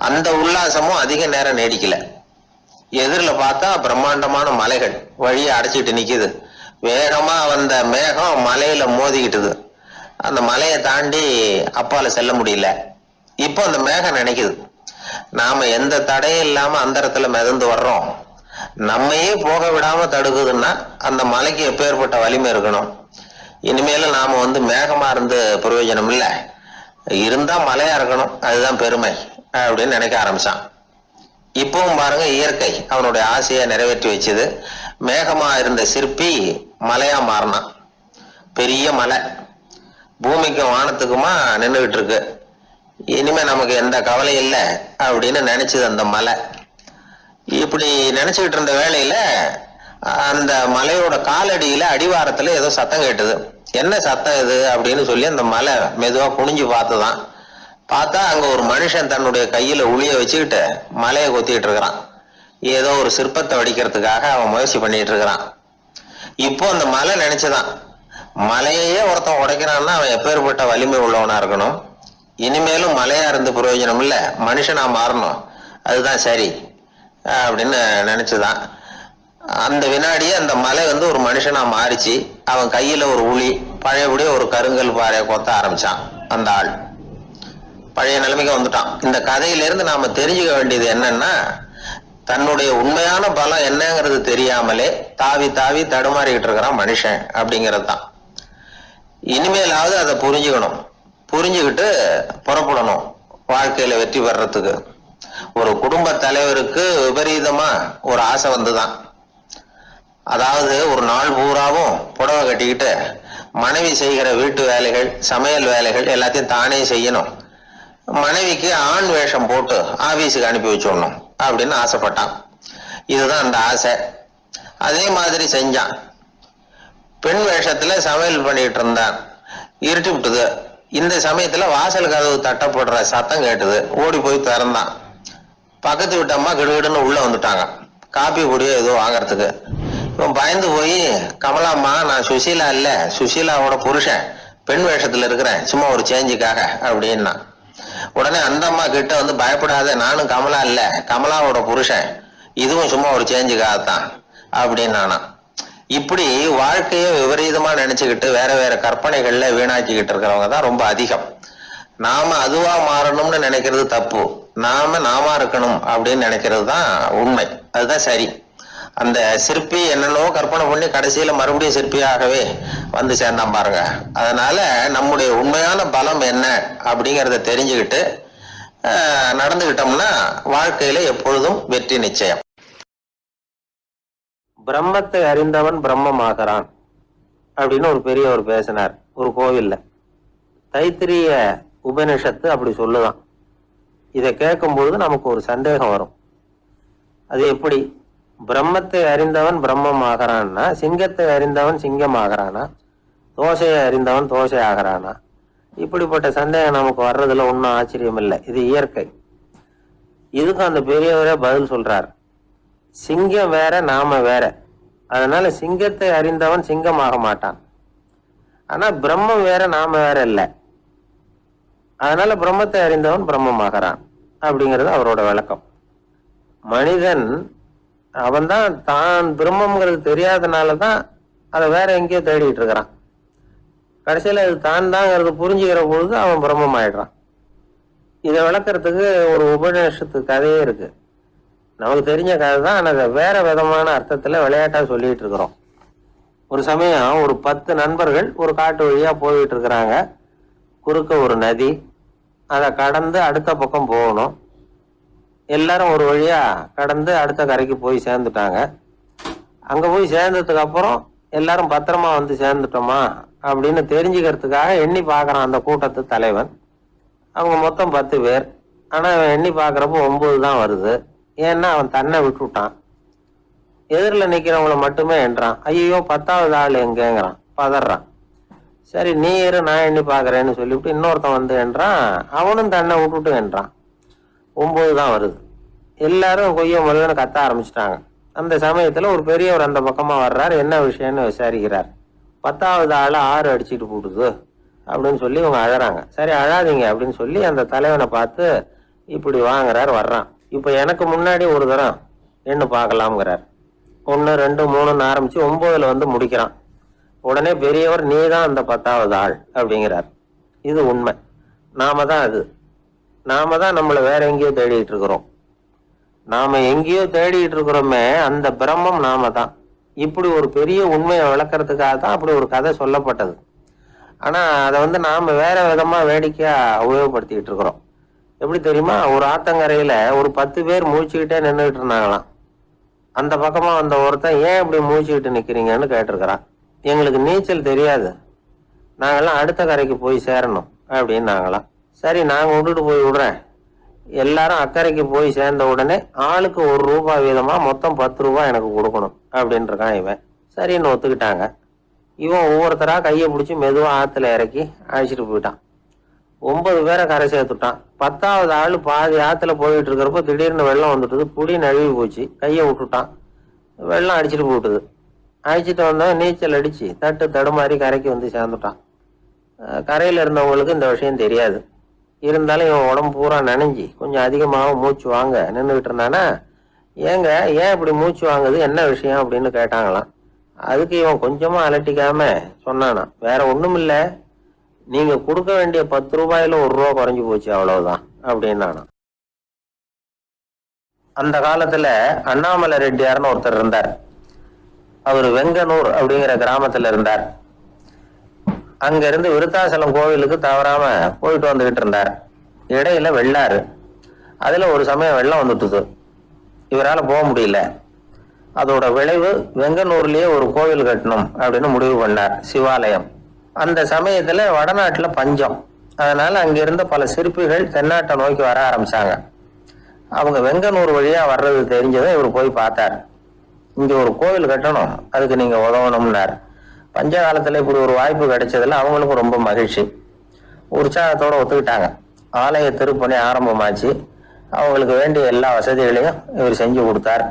அந்த உல்லாசமும் அதிக நேரம் நீடிக்கல. எதிரில் பார்த்தா பிரம்மாண்டமான மலைகள் வழியை அடைச்சிட்டு நிக்குது. வேகமா வந்த மேகம் மலையில மோதிக்கிட்டுது. அந்த மலையை தாண்டி அப்பால செல்ல முடியல. இப்போ அந்த மேகம் நினைக்குது, நாம எந்த தடையும் இல்லாம அந்தரத்துல மிதந்து வர்றோம், நம்மையே போக விடாம தடுக்குதுன்னா அந்த மலைக்கு எப்பேற்பட்ட வலிமை இருக்கணும். இனிமேல நாம மேகமா இருந்து பிரயோஜனம் இல்லை, இருந்தா மலையா இருக்கணும், அதுதான் பெருமை அப்படின்னு நினைக்க ஆரம்பிச்சான். இப்பவும் பாருங்க, இயற்கை அவனுடைய ஆசையை நிறைவேற்றி வச்சது. மேகமா இருந்த சிற்பி மலையா மாறினான். பெரிய மலை பூமிக்கும் வானத்துக்குமா நின்றுகிட்டு இருக்கு. இனிமே நமக்கு எந்த கவலை இல்லை அப்படின்னு நினைச்சது அந்த மலை. இப்படி நினைச்சுக்கிட்டு இருந்த வேளையில அந்த மலையோட காலடியில அடிவாரத்துல ஏதோ சத்தம் கேட்டது. என்ன சத்தம் இது அப்படின்னு சொல்லி அந்த மலை மெதுவா குனிஞ்சு பார்த்துதான். பார்த்தா அங்க ஒரு மனுஷன் தன்னுடைய கையில உளிய வச்சுக்கிட்டு மலையை கொத்திக்கிட்டு இருக்கிறான். ஏதோ ஒரு சிற்பத்தை வடிக்கிறதுக்காக அவன் முயற்சி பண்ணிட்டு இருக்கிறான். இப்போ அந்த மலை நினைச்சுதான், மலையையே ஒருத்தன் உடைக்கிறான்னா அவன் எப்பேற்பட்ட வலிமை உள்ளவனா இருக்கணும். இனிமேலும் மலையா இருந்து பிரயோஜனம் இல்லை, மனுஷனா மாறணும், அதுதான் சரி அப்படின்னு நினைச்சுதான். அந்த வினாடியே அந்த மலை ஒரு மனுஷனா மாறிச்சு. அவன் கையில ஒரு உளி, பழையபடியே ஒரு கருங்கல் பாறையை கொத்த ஆரம்பிச்சான். அந்த ஆள் பழைய நிலைமைக்கு வந்துட்டான். இந்த கதையிலிருந்து நாம தெரிஞ்சுக்க வேண்டியது என்னன்னா, தன்னுடைய உண்மையான பலம் என்னங்கிறது தெரியாமலே தாவி தாவி தடுமாறிக்கிட்டு இருக்கிறான் மனுஷன் அப்படிங்கிறது தான். இனிமேலாவது அதை புரிஞ்சுக்கணும். புரிஞ்சுக்கிட்டு புறப்படணும் வாழ்க்கையில வெற்றி பெறறதுக்கு. ஒரு குடும்ப தலைவருக்கு விபரீதமா ஒரு ஆசை வந்துதான். அதாவது ஒரு நாள் பூராவும் புடவை கட்டிக்கிட்டு மனைவி செய்கிற வீட்டு வேலைகள், சமையல் வேலைகள் எல்லாத்தையும் தானே செய்யணும். மனைவிக்கு ஆண் வேஷம் போட்டு ஆபீஸுக்கு அனுப்பி வச்சிடணும் அப்படின்னு ஆசைப்பட்டான். இதுதான் அந்த ஆசை. அதே மாதிரி செஞ்சான். பெண் வேஷத்துல சமையல் பண்ணிட்டு இருந்தான். இருட்டி விட்டுது. இந்த சமயத்துல வாசல் கதவு தட்டப்படுற சத்தம் கேட்டுது. ஓடி போய் திறந்தான். பக்கத்து வீட்டம்மா கிடுகிடுன்னு உள்ள வந்துட்டாங்க, காப்பி பொடியோ ஏதோ வாங்கறதுக்கு. இவன் பயந்து போய், கமலாம்மா, நான் சுசீலா இல்ல, சுசீலாவோட புருஷன், பெண் வேஷத்துல இருக்கிறேன், சும்மா ஒரு சேஞ்சுக்காக அப்படின்னா. உடனே அந்த அம்மா கிட்ட பயப்படாத, நானும் கமலா இல்ல, கமலாவோட புருஷன், இதுவும் சும்மா ஒரு சேஞ்சுக்காகத்தான் அப்படின்னு. இப்படி வாழ்க்கைய விபரீதமா நினைச்சுக்கிட்டு வேற வேற கற்பனைகள்ல வீணாக்கிக்கிட்டு இருக்கிறவங்க தான் ரொம்ப அதிகம். நாம அதுவா மாறணும்னு நினைக்கிறது தப்பு. நாம இருக்கணும் அப்படின்னு நினைக்கிறது தான் உண்மை, அதுதான் சரி. அந்த சிற்பி என்னென்னோ கற்பனை பண்ணி கடைசியில மறுபடியும் சிற்பியாகவே வந்து சேர்ந்தான் பாருங்க. அதனால நம்முடைய உண்மையான பலம் என்ன அப்படிங்கிறத தெரிஞ்சுக்கிட்டு நடந்துகிட்டோம்னா வாழ்க்கையில எப்பொழுதும் வெற்றி நிச்சயம். பிரம்மத்தை அறிந்தவன் பிரம்மமாகிறான் அப்படின்னு ஒரு பெரியவர் பேசினார் ஒரு கோவில்ல. தைத்திரிய உபனிஷத்து அப்படி சொல்லுதான். இதை கேட்கும் பொழுது நமக்கு ஒரு சந்தேகம் வரும். அது எப்படி? பிரம்மத்தை அறிந்தவன் பிரம்மம் ஆகிறான்னா சிங்கத்தை அறிந்தவன் சிங்கம் ஆகிறானா, தோசையை அறிந்தவன் தோசை ஆகிறானா? இப்படிப்பட்ட சந்தேகம் நமக்கு வர்றதுல ஒன்றும் ஆச்சரியம் இல்லை, இது இயற்கை. இதுக்கும் அந்த பெரியவரே பதில் சொல்றார். சிங்கம் வேற, நாம வேற. அதனால சிங்கத்தை அறிந்தவன் சிங்கமாக மாட்டான். ஆனா பிரம்மம் வேற, நாம வேற இல்லை. அதனால பிரம்மத்தை அறிந்தவன் பிரம்மமாகறான் அப்படிங்கிறது அவரோட விளக்கம். மனிதன் அவன்தான் தான் பிரம்மங்கிறது தெரியாதனாலதான் அதை வேற எங்கேயோ தேடிட்டு இருக்கிறான். கடைசியில அது தான் தாங்கிறது புரிஞ்சுக்கிற பொழுது அவன் பிரம்மம் ஆயிடுறான். இதை விளக்கறதுக்கு ஒரு உபநிஷத்து கதையே இருக்கு. நமக்கு தெரிஞ்ச கதை தான், ஆனால் அதை வேற விதமான அர்த்தத்துல விளையாட்டா சொல்லிட்டு இருக்கிறோம். ஒரு சமயம் ஒரு 10 நண்பர்கள் ஒரு காட்டு வழியா போயிட்டு இருக்கிறாங்க. குறுக்க ஒரு நதி, அதை கடந்து அடுத்த பக்கம் போகணும். எல்லாரும் ஒரு வழியா கடந்து அடுத்த கரைக்கு போய் சேர்ந்துட்டாங்க. அங்க போய் சேர்ந்ததுக்கு அப்புறம் எல்லாரும் பத்திரமா வந்து சேர்ந்துட்டோமா அப்படின்னு தெரிஞ்சுக்கிறதுக்காக எண்ணி பார்க்கறான் அந்த கூட்டத்து தலைவன். அவங்க மொத்தம் 10 பேர். ஆனா அவன் எண்ணி பார்க்கறப்போ 9 தான் வருது. ஏன்னா அவன் தன்னை விட்டுட்டான். எதிரில் நிக்கிறவங்கள மட்டுமே எண்றான். ஐயோ 10வது ஆள் எங்கேங்கிறான், பதறான். சரி நீ இரு, நான் எண்ணி பார்க்கறேன்னு சொல்லிவிட்டு இன்னொருத்தன் வந்து என்றான். அவனும் தன்னை விட்டுட்டு என்றான். 9 தான் வருது. எல்லாரும் கொய்ய முருகன்னு கத்த ஆரம்பிச்சிட்டாங்க. அந்த சமயத்துல ஒரு பெரியவர் அந்த பக்கமா வர்றாரு. என்ன விஷயம்னு விசாரிக்கிறார். 10வது ஆள் 6 அடிச்சுட்டு போட்டுது அப்படின்னு சொல்லி இவங்க அழறாங்க. சரி அழாதீங்க அப்படின்னு சொல்லி அந்த தலைவனை பார்த்து இப்படி வாங்குறார். வர்றான். இப்ப எனக்கு முன்னாடி ஒரு தரம் எண்ணு பார்க்கலாம்ங்கிறார். 1 2 3ன்னு ஆரம்பிச்சு 9ல வந்து முடிக்கிறான். உடனே பெரியவர் நீ தான் அந்த 10வது ஆள் அப்படிங்கிறார். இது உண்மை. நாம தான் அது. நாம தான் நம்மளை வேற எங்கேயோ தேடிட்டு இருக்கிறோம். நாம எங்கேயோ தேடிட்டு இருக்கிறோமே, அந்த பிரம்மம் நாம தான். இப்படி ஒரு பெரிய உண்மையை விளக்கறதுக்காக தான் அப்படி ஒரு கதை சொல்லப்பட்டது. ஆனா அதை வந்து நாம வேற விதமா வேடிக்கையா உபயோகப்படுத்திக்கிட்டு இருக்கிறோம். எப்படி தெரியுமா? ஒரு ஆத்தங்கரையில ஒரு 10 பேர் மூழ்கிக்கிட்டே நின்றுட்டு இருந்தாங்களாம். அந்த பக்கமா வந்த ஒருத்தன் ஏன் இப்படி மூழ்கிக்கிட்டு நிக்கிறீங்கன்னு கேட்டிருக்கிறான். எங்களுக்கு நீச்சல் தெரியாது, நாங்கெல்லாம் அடுத்த கரைக்கு போய் சேரணும் அப்படின்னாங்களாம். சரி நாங்க விட்டுட்டு போய் விடுறேன். எல்லாரும் அக்கறைக்கு போய் சேர்ந்த உடனே ஆளுக்கு ₹1 வீதமா மொத்தம் ₹10 எனக்கு கொடுக்கணும் அப்படின்னு இருக்கான் இவன். சரின்னு ஒத்துக்கிட்டாங்க. இவன் ஒவ்வொருத்தரா கையை பிடிச்சி மெதுவா ஆத்துல இறக்கி அழைச்சிட்டு போயிட்டான். 9 பேரை கரை சேர்த்துட்டான். 10வது ஆளு பாதி ஆத்துல போயிட்டு இருக்கிறப்போ திடீர்னு வெள்ளம் வந்துட்டுது. புடி நழுவி போச்சு. கையை விட்டுட்டான். வெள்ளம் அடிச்சுட்டு போட்டுது. அழைச்சிட்டு வந்தவன் நீச்சல் அடிச்சு தட்டு தடுமாறி கரைக்கு வந்து சேர்ந்துட்டான். கரையில இருந்தவங்களுக்கு இந்த விஷயம் தெரியாது. இருந்தாலும் இவன் உடம்பு பூரா நனைஞ்சி கொஞ்சம் அதிகமாக மூச்சு வாங்க நின்றுகிட்டு இருந்தானா. ஏங்க ஏன் இப்படி மூச்சு வாங்குது, என்ன விஷயம் அப்படின்னு கேட்டாங்களாம். அதுக்கு இவன் கொஞ்சமா அலட்டிக்காம சொன்னானா, வேற ஒண்ணும் இல்ல, நீங்க கொடுக்க வேண்டிய ₹10ல ₹1 குறைஞ்சு போச்சு அவ்வளவுதான் அப்படின்னானா. அந்த காலத்துல அண்ணாமலை ரெட்டியார்னு ஒருத்தர் இருந்தார். அவர் வெங்கனூர் அப்படிங்கிற கிராமத்துல இருந்தார். அங்க இருந்து விருத்தாசலம் கோவிலுக்கு தவறாம போயிட்டு வந்துகிட்டு இருந்தார். இடையில வெள்ளாறு. அதுல ஒரு சமயம் வெள்ளம் வந்துட்டுது. இவரால் போக முடியல. அதோட விளைவு வெங்கனூர்லயே ஒரு கோவில் கட்டணும் அப்படின்னு முடிவு பண்ணார், சிவாலயம். அந்த சமயத்துல வடநாட்டுல பஞ்சம். அதனால அங்கிருந்த பல சிற்பிகள் தென்னாட்டை நோக்கி வர ஆரம்பிச்சாங்க. அவங்க வெங்கனூர் வழியா வர்றது தெரிஞ்சதை இவர் போய் பார்த்தார். இங்க ஒரு கோவில் கட்டணும், அதுக்கு நீங்க உதவணும்னார். பஞ்ச காலத்துல இப்படி ஒரு வாய்ப்பு கிடைச்சதுல அவங்களுக்கும் ரொம்ப மகிழ்ச்சி. உற்சாகத்தோட ஒத்துக்கிட்டாங்க. ஆலய திருப்பணி ஆரம்பமாச்சு. அவங்களுக்கு வேண்டிய எல்லா வசதிகளையும் இவர் செஞ்சு கொடுத்தார்.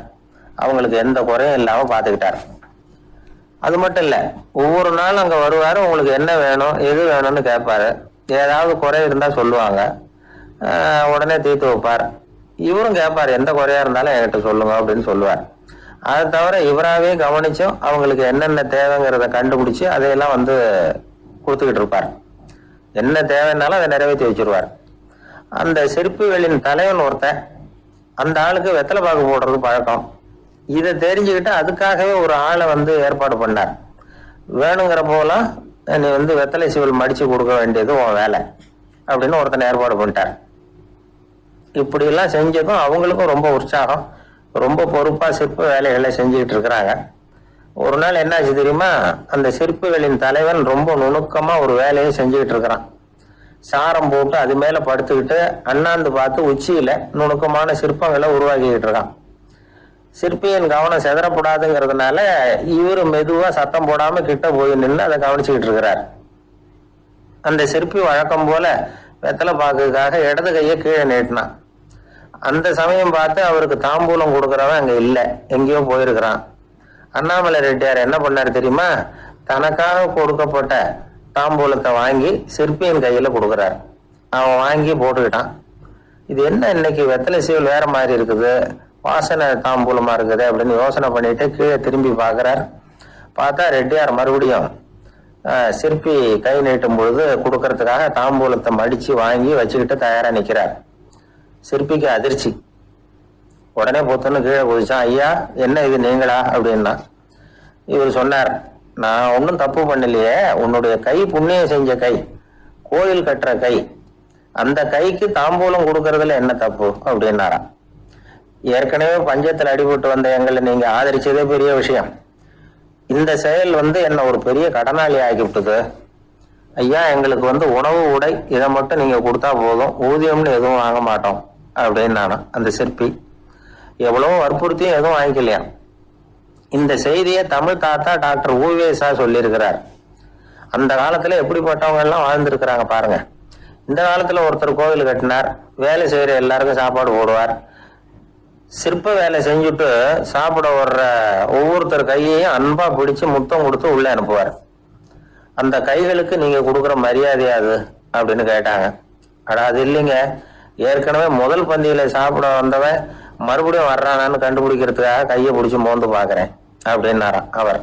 அவங்களுக்கு எந்த குறையும் இல்லாம பாத்துக்கிட்டார். அது மட்டும் இல்ல, ஒவ்வொரு நாளும் அங்க வருவாரு. உங்களுக்கு என்ன வேணும் எது வேணும்னு கேட்பாரு. ஏதாவது குறை இருந்தா சொல்லுவாங்க, உடனே தீர்த்து வைப்பார். இவரும் கேட்பாரு, எந்த குறையா இருந்தாலும் என்கிட்ட சொல்லுங்க அப்படின்னு சொல்லுவார். அதை தவிர இவராகவே கவனிச்சும் அவங்களுக்கு என்னென்ன தேவைங்கிறத கண்டுபிடிச்சு அதையெல்லாம் வந்து கொடுத்துக்கிட்டு இருப்பார். என்ன தேவைன்னாலும் அதை நிறைவேற்றி வச்சிருவார். அந்த சிற்பிகளின் தலைவன் ஒருத்தன், அந்த ஆளுக்கு வெத்தலை பாக்கு போடுறது பழக்கம். இதை தெரிஞ்சுக்கிட்டு அதுக்காகவே ஒரு ஆளை வந்து ஏற்பாடு பண்ணார். வேணுங்கிற போலாம் நீ வந்து வெத்தலை சீவல் மடிச்சு கொடுக்க வேண்டியது உன் வேலை அப்படின்னு ஒருத்தனை ஏற்பாடு பண்ணிட்டார். இப்படி எல்லாம் செஞ்சதும் அவங்களுக்கும் ரொம்ப உற்சாகம். ரொம்ப பொறுப்பா சிற்ப வேலைகளை செஞ்சுக்கிட்டு இருக்கிறாங்க. ஒரு நாள் என்னாச்சு தெரியுமா? அந்த சிற்பிகளின் தலைவன் ரொம்ப நுணுக்கமா ஒரு வேலையை செஞ்சுக்கிட்டு இருக்கிறான். சாரம் போட்டு அது மேல படுத்துக்கிட்டு அண்ணாந்து பார்த்து உச்சியில நுணுக்கமான சிற்பங்களை உருவாக்கிக்கிட்டு இருக்கான். சிற்பியின் கவனம் செதறப்படாதுங்கிறதுனால இவரு மெதுவா சத்தம் போடாம கிட்ட போய் நின்று அதை கவனிச்சுக்கிட்டு இருக்கிறார். அந்த சிற்பி வழக்கம் போல வெத்தலை பாக்குக்காக இடது கையை கீழே நீட்டினான். அந்த சமயம் பார்த்து அவருக்கு தாம்பூலம் கொடுக்கறவன் அங்க இல்லை, எங்கேயோ போயிருக்கிறான். அண்ணாமலை ரெட்டியார் என்ன பண்ணாரு தெரியுமா? தனக்காக கொடுக்கப்பட்ட தாம்பூலத்தை வாங்கி சிற்பியின் கையில கொடுக்குறார். அவன் வாங்கி போட்டுக்கிட்டான். இது என்ன இன்னைக்கு வெத்தலை சீவல் வேற மாதிரி இருக்குது, வாசனை தாம்பூலமா இருக்குது அப்படின்னு யோசனை பண்ணிட்டு கீழே திரும்பி பார்க்கிறார். பார்த்தா ரெட்டியார் மறுபடியும் சிற்பி கை நீட்டும் பொழுது கொடுக்கறதுக்காக தாம்பூலத்தை மடிச்சு வாங்கி வச்சுக்கிட்டு தயாரா நிக்கிறார். சிற்பிக்கு அதிர்ச்சி. உடனே பொத்துன்னு கீழே குதிச்சான். ஐயா, என்ன இது நீங்களா அப்படின்னா. இவர் சொன்னார், நான் ஒன்றும் தப்பு பண்ணலையே, உன்னுடைய கை புண்ணியம் செஞ்ச கை, கோயில் கட்டுற கை, அந்த கைக்கு தாம்பூலம் கொடுக்கறதுல என்ன தப்பு அப்படின்னாராம். ஏற்கனவே பஞ்சத்தில் அடிபட்டு வந்த எங்களை நீங்க ஆதரிச்சதே பெரிய விஷயம். இந்த செயல் என்ன ஒரு பெரிய கடனாளி ஆகிவிட்டது. ஐயா, எங்களுக்கு உணவு உடை இதை மட்டும் நீங்க கொடுத்தா போதும், ஊதியம்னு எதுவும் வாங்க மாட்டோம் அப்படின்னு அந்த சிற்பி. எவ்வளவோ வற்புறுத்தியும் எதுவும் வாங்கிக்கலையா. இந்த செய்தியை தமிழ் தாத்தா டாக்டர் ஊவேசா சொல்லியிருக்கிறார். அந்த காலத்துல எப்படிப்பட்டவங்க எல்லாம் வாழ்ந்திருக்கிறாங்க பாருங்க. இந்த காலத்துல ஒருத்தர் கோவில் கட்டினார், வேலை செய்யற எல்லாருக்கும் சாப்பாடு போடுவார். சிற்ப வேலை செஞ்சுட்டு சாப்பிட வர்ற ஒவ்வொருத்தர் கையையும் அன்பா பிடிச்சு முத்தம் கொடுத்து உள்ள அனுப்புவார். அந்த கைகளுக்கு நீங்க கொடுக்குற மரியாதையாது அப்படின்னு கேட்டாங்க. அடா, அது இல்லைங்க, ஏற்கனவே முதல் பந்தியில சாப்பிட வந்தவன் மறுபடியும் வர்றானான்னு கண்டுபிடிக்கிறதுக்காக கையை பிடிச்சி மோந்து பாக்குறேன் அப்படின்னாராம் அவர்.